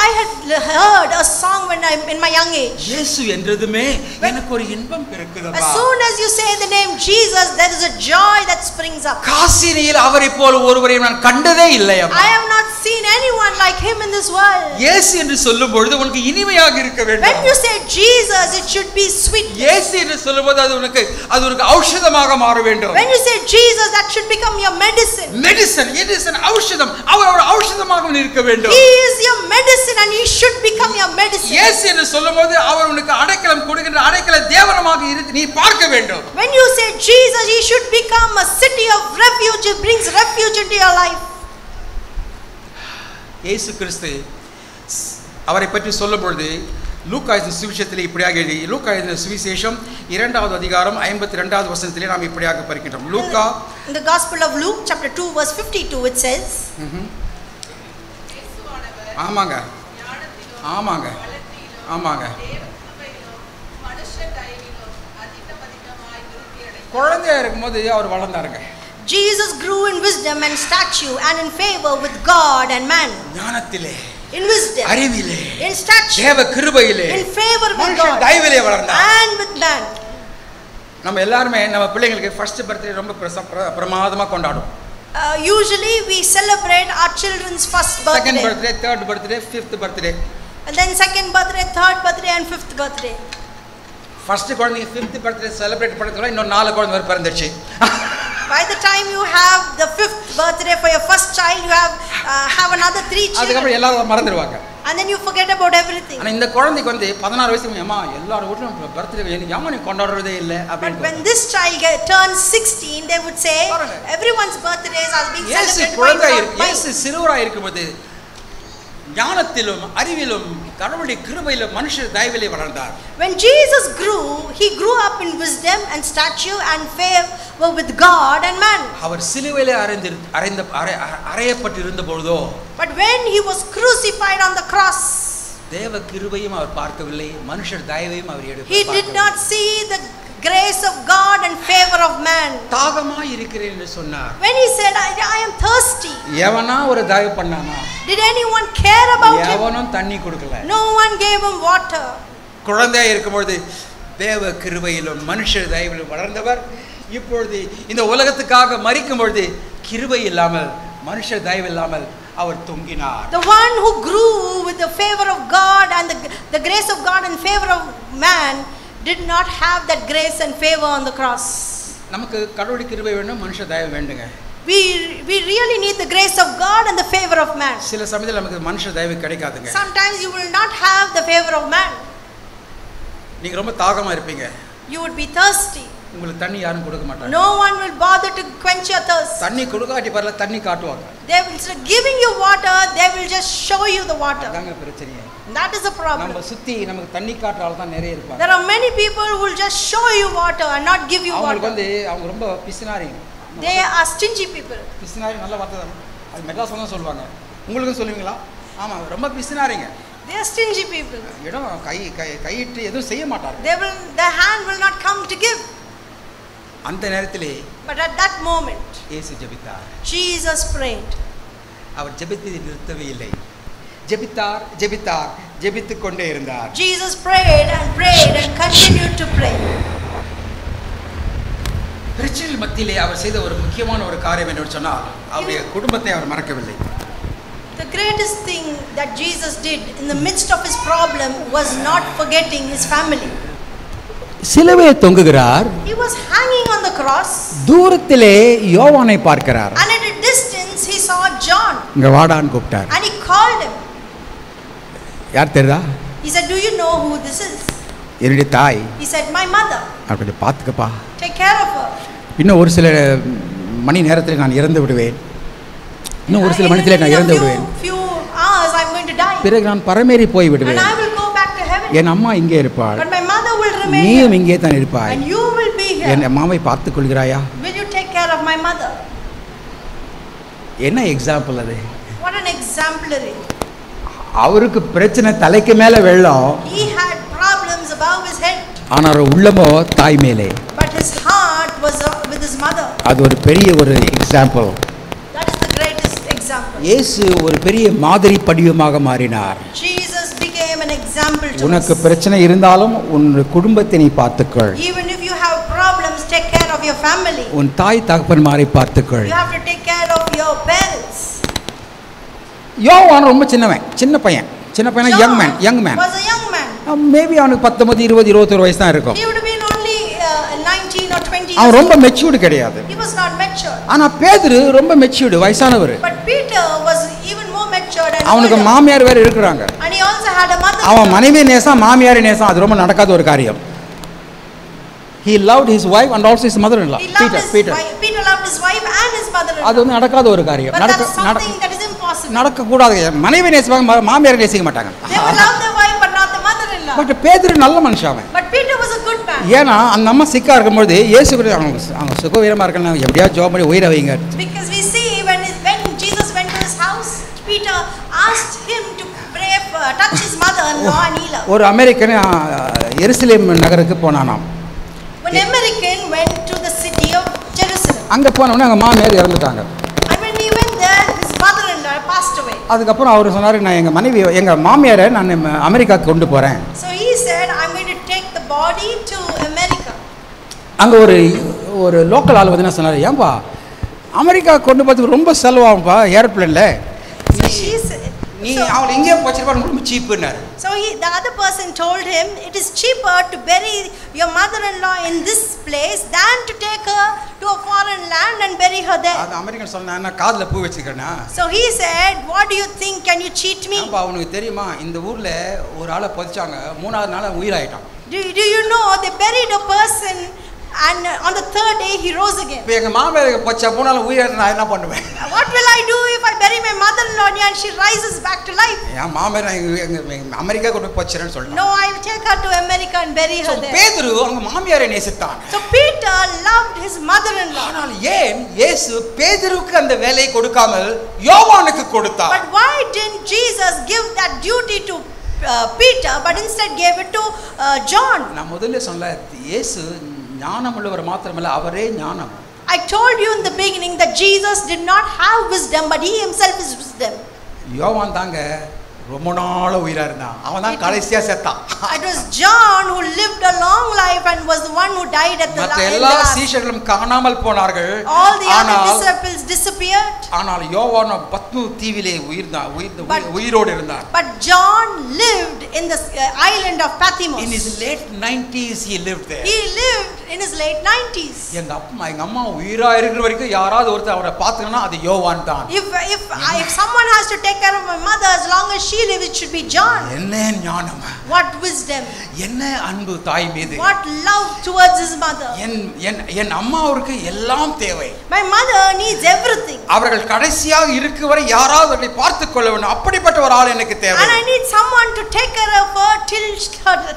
I had heard a song when I in my young age. இயேசு என்றதுமே எனக்கு ஒரு இன்பம் பிறக்குதப்பா. As soon as you say the name Jesus, there is a joy that springs up. காசினியில் அவரை போல ஒருவரை நான் கண்டதே இல்லையப்பா. I have not seen anyone like him in this world. இயேசு என்று சொல்லும் பொழுது உனக்கு இனிமையாக இருக்க வேண்டும். When you say Jesus, it should be sweet. இயேசு என்று சொல்லும்போது அது உனக்கு ஔஷதமாக மாற வேண்டும். When you say Jesus, that should become your medicine. Medicine, it is an ஔஷதம். அவர் ஒரு ஔஷதமாக இருக்க வேண்டும். He is your medicine and he should become your medicine. இயேசு என்று சொல்லும்போது அவர் உனக்கு அடைக்கலம் கொடுக்கின்ற அடைக்கல தேவனமாக இருந்து நீ பார்க்க வேண்டும். When you say Jesus, he should become a city of refuge. He brings refuge into your life. இயேசு கிறிஸ்து அவரை பற்றி சொல்லும் பொழுது லூக்கா எழுதின சுவிசேஷத்திலே இப்படியாக எழுதி லூக்கா எழுதின சுவிசேஷம் 2வது அதிகாரம் 52வது வசனத்திலே நாம் இப்படியாக படிக்கின்றோம். லூக்கா In the Gospel of Luke chapter 2 verse 52 it says, ஆமாங்க ஆமாங்க ஆமாங்க குழந்தையா இருக்கும்போது அவர் வளர்ந்தாருங்க. Jesus grew in wisdom and stature and in favor with God and man. ஞானத்திலே, in wisdom, அறிவிலே, in stature, தேவ கிருபையிலே, in favor with மனுஷன் God தயவிலே வளர்ந்தார். and with man. நம்ம எல்லாரும் நம்ம பிள்ளைங்களுக்கு ஃபர்ஸ்ட் பர்த்டே ரொம்ப பிரமாதமா கொண்டாடுவோம். Usually we celebrate our children's first birthday. Second birthday, third birthday, fifth birthday. And then second birthday, third birthday and fifth birthday. First குழந்தைக்கு fifth birthday செலிப்ரேட் பண்ணதுல இன்னும் 4 குழந்தை வரை பிறந்துச்சு. By the time you have the fifth birthday for your first child, you have another 3 children. அதுக்கப்புறம் எல்லாரும் மறந்துடுவாங்க. And then you forget about everything. ஆனா இந்த குழந்தைக்கு 16 வயசுக்கு அம்மா எல்லாரும் வீட்லயும் பர்த்டே ஏமா நீ கொண்டாடுறதே இல்ல But அப்படினு. when this child turns 16, they would say everyone's birthdays are being இயேசு celebrated குழந்தையா by இருக்கு. God. இயேசு சிறுவரா இருக்கும்போது ஞானத்திலும் அறிவிலும் கடவுளுடைய கிருபையில மனுஷர் தயவிலே வளர்ந்தார். When Jesus grew, he grew up in wisdom and stature and favor with God and man. அவர் சிலுவையிலே அறையப்பட்டிருந்த பொழுதோ, But when he was crucified on the cross, தேவ கிருபையும் அவர் பார்க்கவில்லை, மனுஷர் தயவையும் அவர் எடுத்தார். he did not see the grace of God and favor of man. தாகமாய் இருக்கிறேன் என்று சொன்னார். When he said, I am thirsty, எவனா ஒரு தயவு பண்ணானா? did anyone care about him? எவனும் தண்ணி கொடுக்கல. No one gave him water. குழந்தையா இருக்கும்போது தேவ கிருபையிலும் மனுஷர் தயவிலும் வளர்ந்தவர் இப்பொழுது இந்த உலகத்துக்காக மரிக்கும் பொழுது கிருபை இல்லாமல் மனுஷர் தயவு இல்லாமல் அவர் தொங்கினார். The one who grew with the favor of God and the grace of God and favor of man did not have that grace and favor on the cross. நமக்கு கடவுளுடைய கிருபை வேண்டும், மனுஷ தயவு வேண்டுங்க. We really need the grace of God and the favor of man. சில சமயத்துல நமக்கு மனுஷ தயவு கிடைக்காதுங்க. Sometimes you will not have the favor of man. நீங்க ரொம்ப தாகமா இருப்பீங்க. You would be thirsty. உங்களுக்கு தண்ணி யாரும் கொடுக்க மாட்டாங்க. No one will bother to quench your thirst. தண்ணி கொடுக்காட்டி பரல தண்ணி காட்டுவாங்க. They will, instead of giving you water, they will just show you the water. அதாங்க பிரச்சனை. That is the problem. நம்ம சுத்தி நமக்கு தண்ணி காட்டுற தான் நிறைய இருப்பாங்க. There are many people who will just show you water and not give you அவங்களுக்கு water. அவங்க ரொம்ப பிசினாரிங்க. They are stingy people. பிசினாரி நல்ல வார்த்தை தான். அது மெட்ராஸ்ல தான் சொல்வாங்க. உங்களுக்கும் சொல்லுவீங்களா? ஆமா ரொம்ப பிசினாரிங்க. They are stingy people. இடம் கையிட்டு எதுவும் செய்ய மாட்டாங்க. Their hand will not come to give. அந்த நேரத்திலே But at that moment, இயேசு ஜெபித்தார். Jesus prayed. அவர் ஜெபித்ததை நிறுத்தவே இல்லை. ஜெபித்தார் ஜெபித்துக் கொண்டே இருந்தார். Jesus prayed and continued to pray. பிரச்சனை மத்தியிலே அவர் செய்த ஒரு முக்கியமான ஒரு காரியம் என்று சொன்னால் அவருடைய குடும்பத்தை அவர் மறக்கவில்லை. The greatest thing that Jesus did in the midst of his problem was not forgetting his family. சிலுவையை தொங்குகிறார். He was hanging on the cross. தூரத்திலே யோவானை பார்க்கிறார். And at a distance he saw John. இங்க வாடான்னு கூப்பிட்டார். And he called him. யார் தெரியுதா? He said, "Do you know who this is?" என்னுடைய தாய். He said, "My mother." அப்படி பாத்துக்கப்பா. Take care of her. இன்னும் ஒரு சில மணி நேரத்தில் நான் இறந்து விடுவேன். இன்னும் ஒரு சில மணித்திலே நான் இறந்து விடுவேன். Few hours I'm going to die. பிறகு நான் பரமேறி போய் விடுவேன். And I will go back to heaven. என் அம்மா இங்கே இருப்பாள். But my mother will remain நீயும் here. இங்கே தான் இருப்பாய். And you will be here. என் அம்மாவை பார்த்துக் கொள்கிறாயா? Will you என்ன எக்ஸாம்பிள் அது? What an exemplary. அவருக்கு பிரச்சனை தலைக்கு மேல வெள்ளம், He had problems above his head, ஆனால் உள்ளமோ தாய் மேலே. but his heart was with his mother. அது ஒரு பெரிய ஒரு example. That is the greatest example. இயேசு ஒரு பெரிய மாதிரி படிவமாக மாறினார். Jesus became an example to உனக்கு us. பிரச்சனை இருந்தாலும் உன் குடும்பத்தை நீ பார்த்துக்கொள். Even if you have problems, take care of your family. உன் தாய் தகப்பன்மாரை பார்த்துக்கொள். You have to take care of your parents. யோவான் ரொம்ப சின்ன பையன் young man. Was a young man. Maybe அவனுக்கு 19, 20, 21 வயசு தான் இருக்கும். He would have been only 19 or 20 அவன் years ரொம்ப old. மெச்சூர்டு கிடையாது. He was not mature. ஆனா பேதுரு ரொம்ப மெச்சூர்டு, வயசானவர். But Peter was even more matured and அவனுக்கு older. மாமியார் வேற இருக்கிறாங்க. And he also had a mother. அவன் மனைவி நேசம் மாமியார் நேசம் அது ரொம்ப நடக்காத ஒரு காரியம். He loved his wife and also his mother-in-law. He loved his Peter. wife. Peter loved his wife and his mother-in-law. அது வந்து நடக்காத ஒரு காரியம். But that's something that is impossible. நடக்க கூடாது. மனைவி நேசிப்பாங்க, மாமியார் நேசிக்க மாட்டாங்க. They would love their wife but not the mother-in-law. But பேதுரு நல்ல மனுஷன். But Peter was a good man. ஏன்னா அந்த அம்மா சிக்கா இருக்கும்போது இயேசு கூட அவங்க சுகவீரமா இருக்கணும், எப்படியா ஜோம் பண்ணி உயிரை வைங்க. Because we see when Jesus went to his house, Peter asked him to pray, touch his mother-in-law and heal her. ஒரு அமெரிக்கன் எருசலேம் நகருக்கு போனானாம். When American went to the city of Jerusalem. அங்க போன உடனே அவங்க மாமியார் இறந்துட்டாங்க. And when he went there, his mother-in-law passed away. அதுக்கப்புறம் அவர் சொன்னாரு, நான் எங்க மாமியாரை நான் அமெரிக்காவுக்கு கொண்டு போறேன். So he said, I'm going to take the body to America. அங்க ஒரு லோக்கல் ஆள் வந்து என்ன சொன்னாரு, ஏன்பா அமெரிக்கா கொண்டு போறதுக்கு ரொம்ப செலவாகும்பா ஏர்பிளேன்ல. So she said, நீ அவளை இங்கே வச்சிருப்பா ரொம்ப சீப்புன்னாரு. So the other person told him, it is cheaper to bury your mother-in-law in this place than to take her to a foreign land and bury her there. அது American சொன்னா, நான் காதுல பூ வச்சிருக்கேனா. So he said, what do you think, can you cheat me? அப்பா உனக்கு தெரியுமா இந்த ஊர்ல ஒரு ஆளை புதைச்சாங்க, 3ஆவது நாள் உயிராயிட்டான். Do you know they buried a person and on the third day he rose again? இப்போ எங்க மாமியாருக்கு போச்சா 3 நாள் உயிராயிட்டா நான் என்ன பண்ணுவேன்? What will I do if I bury my mother-in-law and she rises back to life? என் மாமியார் அமெரிக்கா கொண்டு போச்சுறேன்னு சொல்லிட்டான். No, I will take her to America and bury her there. பேதுரு அவங்க மாமியாரை நேசித்தான். So Peter loved his mother-in-law. ஆனால் ஏன் இயேசு பேதுருக்கு அந்த வேலையை கொடுக்காமல் யோவானுக்கு கொடுத்தார்? But why didn't Jesus give that duty to Peter but instead gave it to John? நான் முதல்ல சொன்ன இயேசு ஞானமுள்ளவர் மாத்திரமல்ல, அவரே ஞானம். I told you in the beginning that Jesus did not have wisdom, but he himself is wisdom. யோவான் தாங்க ரொம்ப நாள் உயிரா இருந்தான், அவன் தான் கடைசியா செத்தான். It was John who lived a long life and was the one who died at the மற்ற எல்லா சீஷர்களும் காணாமல் போனார்கள். All the other disciples disappeared. ஆனால் யோவான் பத்மு தீவிலே உயிரோடு இருந்தார். But John lived in the island of Patmos. In his late 90s he lived there. He lived in his late 90s. எங்க அம்மா உயிரா இருக்கிற வரைக்கும் யாராவது ஒருத்தர் அவரை பார்த்தாங்கன்னா அது யோவான் தான். If someone has to take care of my mother as long as she lives, it should be John. என்ன ஞானம், What wisdom, என்ன அன்பு தாய் மீது, what love towards his mother. என் அம்மாவுக்கு எல்லாம் தேவை. My mother needs everything. அவர்கள் கடைசியாக இருக்கிற வரை யாராவது அவரை பார்த்துக் கொள்ள வேண்டும், அப்படிப்பட்ட ஒரு ஆள் எனக்கு தேவை. And I need someone to take care of her till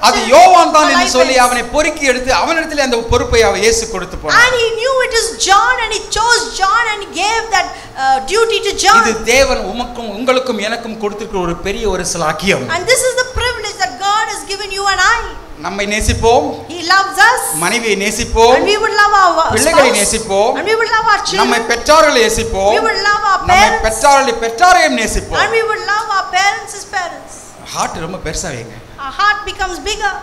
அது யோவான் தான் என்று சொல்லி அவனை பொறுக்கி எடுத்து அவனிடத்தில் அந்த பொறுப்பை அவர் இயேசு கொடுத்து போனார். And he knew it is John and he chose John and he gave that duty to John. இது தேவன் உமக்கும் உங்களுக்கும் எனக்கும் கொடுத்திருக்கிற ஒரு பெரிய ஒரு சலாக்கியம். And this is the privilege that God has given you and I. நம்மை நேசிப்போம், He loves us, மனைவியை நேசிப்போம், and we would love our பிள்ளைகளை spouse, நேசிப்போம், and we would love our நம்மை children, பெற்றார்களை நேசிப்போம், we would love our நம்மை parents, பெற்றாரையும் நேசிப்போம். and we would love our parents as parents. Heart ரொம்ப பெருசா வைங்க. Our heart becomes bigger.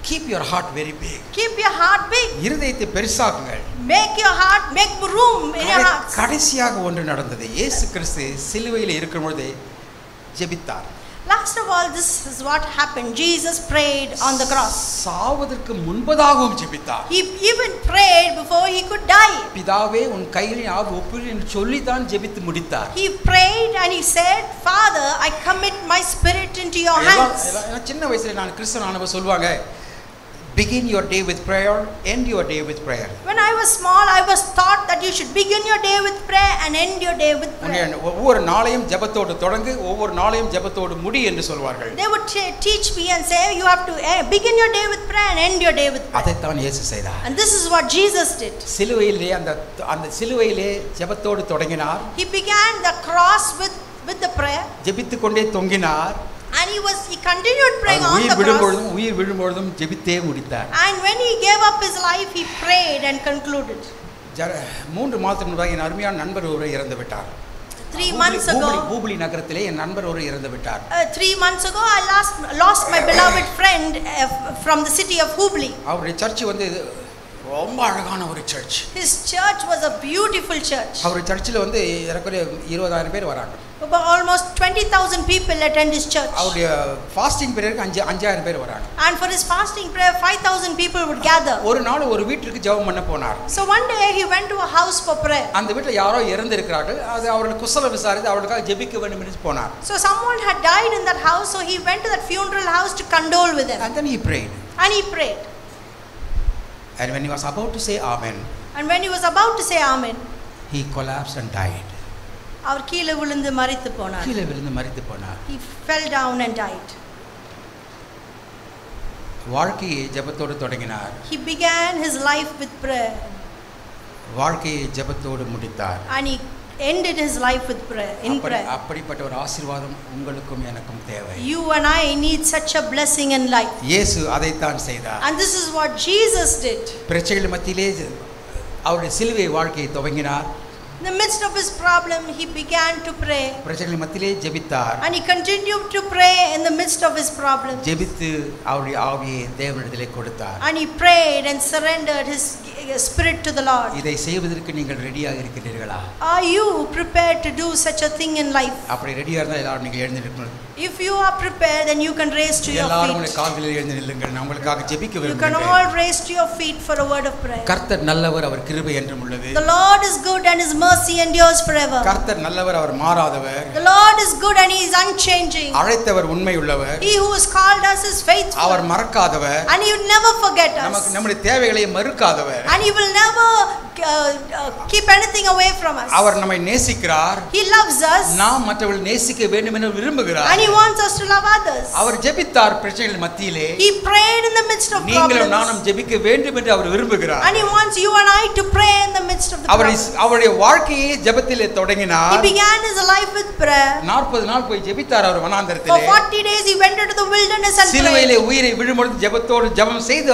Keep your heart very big. Keep your heart big. இருதயத்தை பெருசாக்குங்கள். Make your heart, make room in your heart. கடைசியாக ஒன்று நடந்தது. இயேசு கிறிஸ்து சிலுவையில் இருக்கும்போது ஜெபித்தார். Last of all, this is what happened. Jesus prayed on the cross. சாவதற்கு முன்பதாகவும் ஜெபித்தார். He even prayed before he could die. பிதாவே உன் கையில் யார் ஒப்புகிறேன் என்று சொல்லி தான் ஜெபித்து முடித்தார். He prayed and he said, Father, I commit my spirit into your hands. சின்ன வயசுல நான் கிறிஸ்தவன் ஆனவ சொல்வாங்க, begin your day with prayer, end your day with prayer. When I was small, I was taught that you should begin your day with prayer and end your day with prayer. ஒவ்வொரு நாளையும் ஜெபத்தோடு தொடங்கு, ஒவ்வொரு நாளையும் ஜெபத்தோடு முடி என்று சொல்வார்கள். They would teach me and say you have to begin your day with prayer and end your day with prayer. அதைத்தான் இயேசு செய்தார். And this is what Jesus did. சிலுவையிலே அந்த சிலுவையிலே ஜெபத்தோடு தொடங்கினார். He began the cross with the prayer. ஜெபித்துக் கொண்டே தொங்கினார். And he continued praying on the cross. உயிர் விழும்பொழுதும் ஜெபித்தே முடித்தார். And when he gave up his life, he prayed and concluded. 3 மாதத்துக்கு முன்பாக என் அருமையான நண்பர் ஒருவர் இறந்து விட்டார். 3 months ago, பூபுலி நகரத்திலே என் நண்பர் ஒருவர் இறந்து விட்டார். 3 months ago, I lost my beloved friend from the city of Hubli. அவருடைய சர்ச் வந்து ரொம்ப அழகான ஒரு search. His church was a beautiful church. அவருடைய சர்ச்சில் வந்து ஏறக்குறைய 20,000 பேர் வராங்க. Almost 20,000 people attend his church. அவருடைய ஃபாஸ்டிங் பிரேயருக்கு 5,000 பேர் வராங்க. And for his fasting prayer, 5,000 people would gather. ஒரு நாள் ஒரு வீட்டுக்கு ஜெபம் பண்ண போனார். So one day he went to a house for prayer. அந்த வீட்டில் யாரோ இறந்து இருக்கிறார்கள். அது அவர்கள் குசல விசாரித்து அவர்களுக்காக ஜெபிக்க வேண்டும் என்று போனார். So someone had died in that house, so he went to that funeral house to condole with them. And then he prayed. And he prayed. And when he was about to say amen, And when he was about to say amen, he collapsed and died. அவர் கீழே விழுந்து மரித்து போனார். கீழே விழுந்து மரித்து போனார். He fell down and died. வாழ்க்கையை ஜெபத்தோடு தொடங்கினார். He began his life with prayer. வாழ்க்கையை ஜெபத்தோடு முடித்தார். And he ended his life with prayer, in prayer. அப்படிப்பட்ட ஒரு ஆசீர்வாதம் உங்களுக்கும் எனக்கும் தேவை. You and I need such a blessing in life. இயேசு அதைத்தான் செய்தார். And this is what Jesus did. பிரச்சனைகள் மத்தியிலே அவருடைய சிலுவை வாழ்க்கையை துவங்கினார். In the midst of his problem, he began to pray. பிரச்சனைகள் மத்தியிலே ஜெபித்தார். And he continued to pray in the midst of his problem. ஜெபித்து அவருடைய ஆவியை தேவனிடத்திலே கொடுத்தார். And he prayed and surrendered his spirit to the Lord. இதை செய்வதற்கு நீங்கள் ரெடியாக இருக்கிறீர்களா? Are you prepared to do such a thing in life? அப்படி ரெடியா இருந்தா எல்லாரும் நீங்க எழுந்து நிற்கணும். If you are prepared, then you can raise to your எல்லாரும் உங்க feet. கால்களில் எழுந்து நில்லுங்கள். நான் உங்களுக்காக ஜெபிக்க You can விரும்புகிறேன். all raise to your feet for a word of prayer. கர்த்தர் நல்லவர், அவர் கிருபை என்றும் உள்ளது. The Lord is good and his mercy endures forever. கர்த்தர் நல்லவர், அவர் மாறாதவர். The Lord is good and he is unchanging. அழைத்தவர் உண்மை உள்ளவர். He who has called us is faithful. Our மறக்காதவர். And he will never forget us. நமக்கு நம்முடைய தேவைகளை மறுக்காதவர். And he will never keep anything away from us. அவர் நம்மை நேசிக்கிறார். He loves us. நாம் மற்றவர்கள் நேசிக்க வேண்டும் என்று விரும்புகிறார். And he wants us to love others. அவர் ஜெபித்தார் பிரச்சனைகள் மத்தியிலே. He prayed in the midst of நீங்களும் problems. நானும் ஜெபிக்க வேண்டும் என்று அவர் விரும்புகிறார். And he wants you and I to pray in the midst of the problems. அவருடைய வாழ்க்கையை ஜெபத்திலே தொடங்கினார். He began his life with prayer. 40 நாள் போய் ஜெபித்தார் அவர் For வனாந்தரத்திலே. 40 days he went into the wilderness and சிலுவையிலே prayed. உயிரை விழும்பொழுது ஜெபத்தோடு ஜெபம் செய்து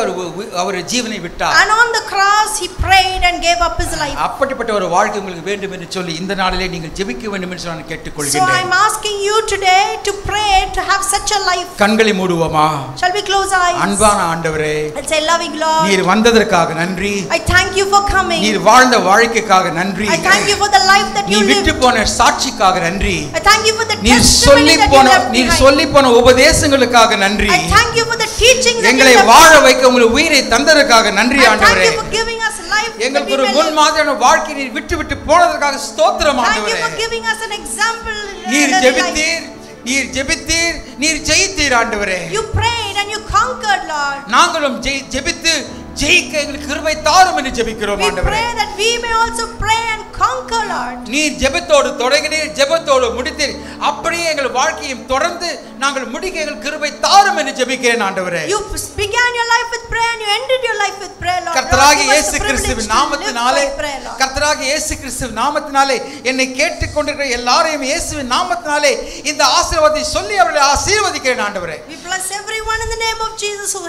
அவர் ஜீவனை விட்டார். And on the cross he prayed and gave up his life. அப்படிப்பட்ட ஒரு வாழ்க்கை உங்களுக்கு வேண்டும் என்று சொல்லி இந்த நாளிலே நீங்கள் ஜெபிக்க வேண்டும் என்று நான் So கேட்டுக்கொள்கிறேன். I'm asking you today to pray to have such a life. கண்களை மூடுவோமா? Shall we close our eyes? அன்பான ஆண்டவரே, And say, loving Lord, நீர் வந்ததற்காக நன்றி. I thank you for coming. நீர் வாழ்ந்த வாழ்க்கைக்காக நன்றி. I thank you for the life that நீ you விட்டு lived. போன சாட்சிக்காக நன்றி. I thank you for the நீர் testimony சொல்லி that you போன left நீர் behind. சொல்லி போன உபதேசங்களுக்காக நன்றி. I thank you for the teachings that you எங்களை left வாழ behind. வைக்க உங்கள் உயிரை தந்ததற்காக நன்றி I thank ஆண்டவரே. you for giving us life that எங்களுக்கு we ஒரு may முன் live. மாதிரியான வாழ்க்கை நீர் விட்டு விட்டு போனதற்காக ஸ்தோத்திரம் Thank you ஆண்டவரே. for giving us an example. நீர் in ஜெபித்தீர், நீர் ஜெபித்தீர், நீர் ஜெயித்தீர் ஆண்டவரே. life. You prayed and you conquered, Lord. நாங்களும் ஜெபித்து ஜெயிக்க எங்களுக்கு கிருபை தாரும் என்று ஜெபிக்கிறோம் We ஆண்டவரே. pray that we may also pray and conquer, Lord. நீர் ஜெபத்தோடு தொடங்கினீர், ஜெபத்தோடு முடித்தீர். அப்படியே எங்கள் வாழ்க்கையும் தொடர்ந்து நாங்கள் முடிக்க எங்கள் கிருபை தாரும் என்று ஜெபிக்கிறேன் ஆண்டவரே. You began your life with prayer and you ended your life with prayer, Lord. கர்த்தராகிய Lord, give us இயேசு the privilege கிறிஸ்துவின் to live நாமத்தினாலே by prayer, Lord. கர்த்தராகிய இயேசு கிறிஸ்துவின் நாமத்தினாலே என்னை கேட்டுக்கொண்டிருக்கிற எல்லாரையும் இயேசுவின் நாமத்தினாலே இந்த ஆசீர்வாதத்தை சொல்லி அவர்களை ஆசீர்வதிக்கிறேன் ஆண்டவரே. We bless everyone in the name of Jesus who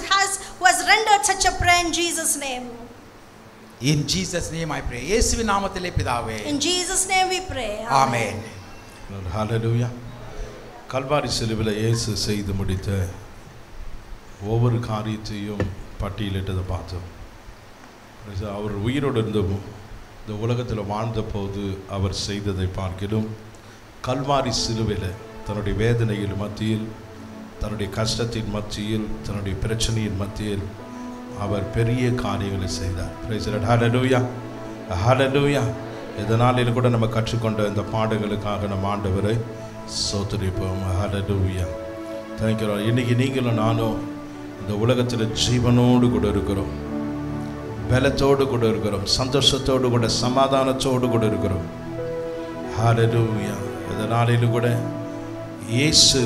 has rendered such a prayer in Jesus' name. In Jesus name I pray. இயேசுவின் நாமத்திலே பிதாவே. In Jesus' name we pray. ஆமென். ஹல்லேலூயா. கல்வாரி சிலுவையில் இயேசு செய்து முடித்த ஒவ்வொரு காரியத்தையும் பட்டியலிட்டதை பார்த்தோம். அவர் உயிரோடு இருந்தவும் இந்த உலகத்தில் வாழ்ந்த போது அவர் செய்ததை பார்க்கிறோம். கல்வாரி சிலுவையில் தன்னுடைய வேதனையின் மத்தியில், தன்னுடைய கஷ்டத்தின் மத்தியில், தன்னுடைய பிரச்சனையின் மத்தியில் அவர் பெரிய காரியங்களை செய்தார். Praise the lord. Hallelujah, hallelujah. இதனால கூட நம்ம கற்றுக்கொண்ட இந்த பாடங்களுக்காக நம்ம ஆண்டவரை ஸ்தோத்திரிப்போம். ஹல்லேலூயா. Thank you Lord. இன்னைக்கு நீங்களும் நானும் இந்த உலகத்தில் ஜீவனோடு கூட இருக்கிறோம், பலத்தோடு கூட இருக்கிறோம், சந்தோஷத்தோடு கூட சமாதானத்தோடு கூட இருக்கிறோம். ஹல்லேலூயா. இந்த நாளிலும் கூட இயேசு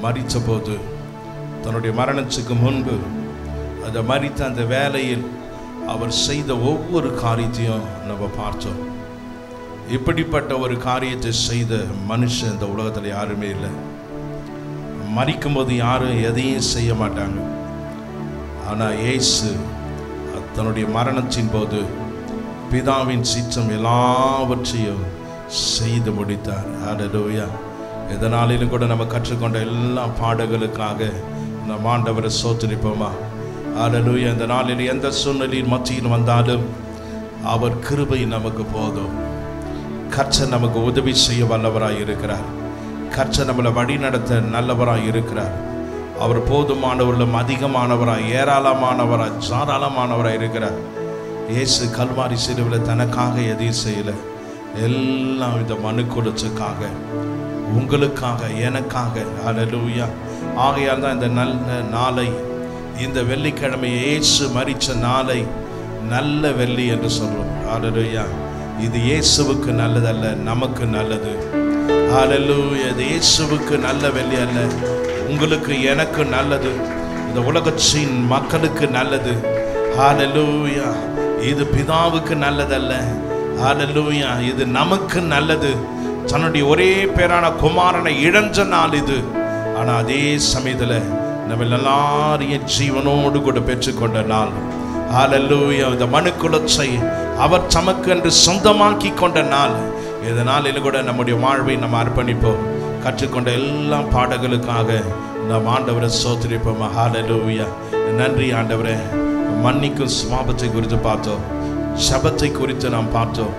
மரித்த போது தன்னுடைய மரணத்துக்கு முன்பு அந்த மரித்த அந்த வேளையில் அவர் செய்த ஒவ்வொரு காரியத்தையும் நம்ம பார்த்தோம். இப்படிப்பட்ட ஒரு காரியத்தை செய்த மனுஷன் இந்த உலகத்தில் யாருமே இல்லை. மரிக்கும்போது யாரும் எதையும் செய்ய மாட்டாங்க. ஆனால் இயேசு தன்னுடைய மரணத்தின் போது பிதாவின் சித்தம் எல்லாவற்றையும் செய்து முடித்தார். ஹல்லேலூயா. இதனாலும் கூட நம்ம கற்றுக்கொண்ட எல்லா பாடங்களுக்காக நம்ம ஆண்டவரை ஸ்தோத்திரிப்போமா. ஹல்லேலூயா. இந்த நாளில் எந்த சூழ்நிலையின் மத்தியில் வந்தாலும் அவர் கிருபை நமக்கு போதும். கர்த்தர் நமக்கு உதவி செய்ய வல்லவராய் இருக்கிறார். கர்த்தர் நம்மளை வழி நடத்த நல்லவராய் இருக்கிறார். அவர் போதுமானவர்களும் அதிகமானவராய், ஏராளமானவராய், தாராளமானவராய் இருக்கிறார். இயேசு கல்வாரி சிலுவையில் தனக்காக எதையும் செய்யலை. எல்லாம் இந்த மனுக்குலத்துக்காக, உங்களுக்காக, எனக்காக. ஹல்லேலூயா. ஆகையால் தான் இந்த நல்ல நாளை, இந்த வெள்ளிக்கிழமை இயேசு மரித்த நாளை நல்ல வெள்ளி என்று சொல்றோம். ஹல்லேலூயா. இது இயேசுவுக்கு நல்லதல்ல, நமக்கு நல்லது. ஹல்லேலூயா. இது இயேசுவுக்கு நல்ல வெள்ளி அல்ல, உங்களுக்கு எனக்கு நல்லது. இந்த உலகத்தின் மக்களுக்கு நல்லது. ஹல்லேலூயா. இது பிதாவுக்கு நல்லதல்ல. ஹல்லேலூயா. இது நமக்கு நல்லது. தன்னுடைய ஒரே பேரான குமாரனை இழந்த நாள் இது. ஆனால் அதே சமயத்தில் நம்ம எல்லாரையும் ஜீவனோடு கூட பெற்றுக்கொண்ட நாள். ஹல்லேலூயா. இந்த மனுக்குலத்தை அவர் தமக்கு என்று சொந்தமாக்கி கொண்ட நாள். இதனால் கூட நம்முடைய வாழ்வை நம்ம அர்ப்பணிப்போம். கற்றுக்கொண்ட எல்லா பாடங்களுக்காக நாம் ஆண்டவரை ஸ்தோத்திரிப்போம். ஹல்லேலூயா. நன்றி ஆண்டவரே. மன்னிக்கும் சுபாவத்தை குறித்து பார்த்தோம், சபத்தை குறித்து நாம் பார்த்தோம்,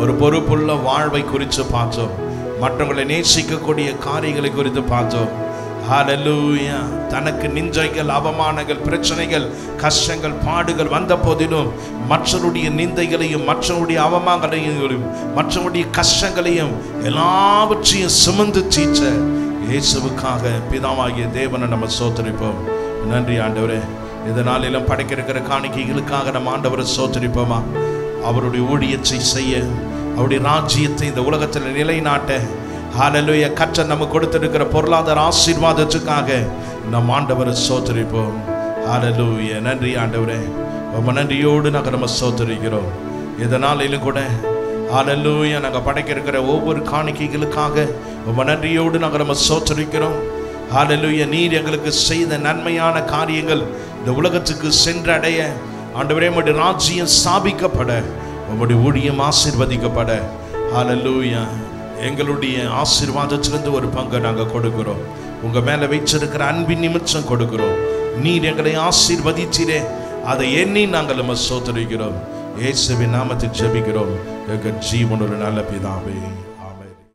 ஒரு பொறுப்புள்ள வாழ்வை குறித்து பார்த்தோம், மற்றவங்களை நேசிக்கக்கூடிய காரியங்களை குறித்து பார்த்தோம். ஹல்லேலூயா. தனக்கு நிந்தைகள், அவமானங்கள், பிரச்சனைகள், கஷ்டங்கள், பாடுகள் வந்த போதிலும் மற்றவருடைய நிந்தைகளையும், மற்றவருடைய அவமானங்களையும், மற்றவருடைய கஷ்டங்களையும் எல்லாவற்றையும் சுமந்து தீர்த்த இயேசுவுக்காக பிதாவாகிய தேவனை நம்ம ஸ்தோத்திரிப்போம். நன்றி ஆண்டவரே. இதனாலும் படைக்க இருக்கிற காணிக்கைகளுக்காக நம்ம ஆண்டவரை ஸ்தோத்திரிப்போமா. அவருடைய ஊழியத்தை செய்ய, அவருடைய ராஜ்யத்தை இந்த உலகத்தில் நிலைநாட்ட, ஹல்லேலூயா, கர்த்தர் நமக்கு கொடுத்திருக்கிற பொருளாதார ஆசீர்வாதத்துக்காக நம் ஆண்டவரை ஸ்தோத்திரிப்போம். ஹல்லேலூயா. நன்றி ஆண்டவரே. ரொம்ப நன்றியோடு நாங்கள் நம்ம ஸ்தோத்திரிக்கிறோம். இதனாலும் கூட ஹல்லேலூயா, நாங்கள் படைக்க இருக்கிற ஒவ்வொரு காணிக்கைகளுக்காக ரொம்ப நன்றியோடு நாங்கள் நம்ம ஸ்தோத்திரிக்கிறோம். ஹல்லேலூயா. நீர் எங்களுக்கு செய்த நன்மையான காரியங்கள் இந்த உலகத்துக்கு சென்றடைய, ஆண்டவரே, உம்முடைய ராஜ்யம் ஸ்தாபிக்கப்பட, உம்முடைய ஊழியம் ஆசீர்வதிக்கப்பட, ஹல்லேலூயா, எங்களுடைய ஆசீர்வாதத்திலிருந்து ஒரு பங்கை நாங்கள் கொடுக்கிறோம். உங்கள் மேலே வச்சிருக்கிற அன்பின் நிமித்தம் கொடுக்கிறோம். நீர் எங்களை ஆசீர்வதிச்சிரே, அதை எண்ணி நாங்கள் நம்ம ஸ்தோத்திரிக்கிறோம். இயேசுவின் நாமத்தில் ஜெபிக்கிறோம் எங்கள் ஜீவனுள்ள நல்ல பிதாவே.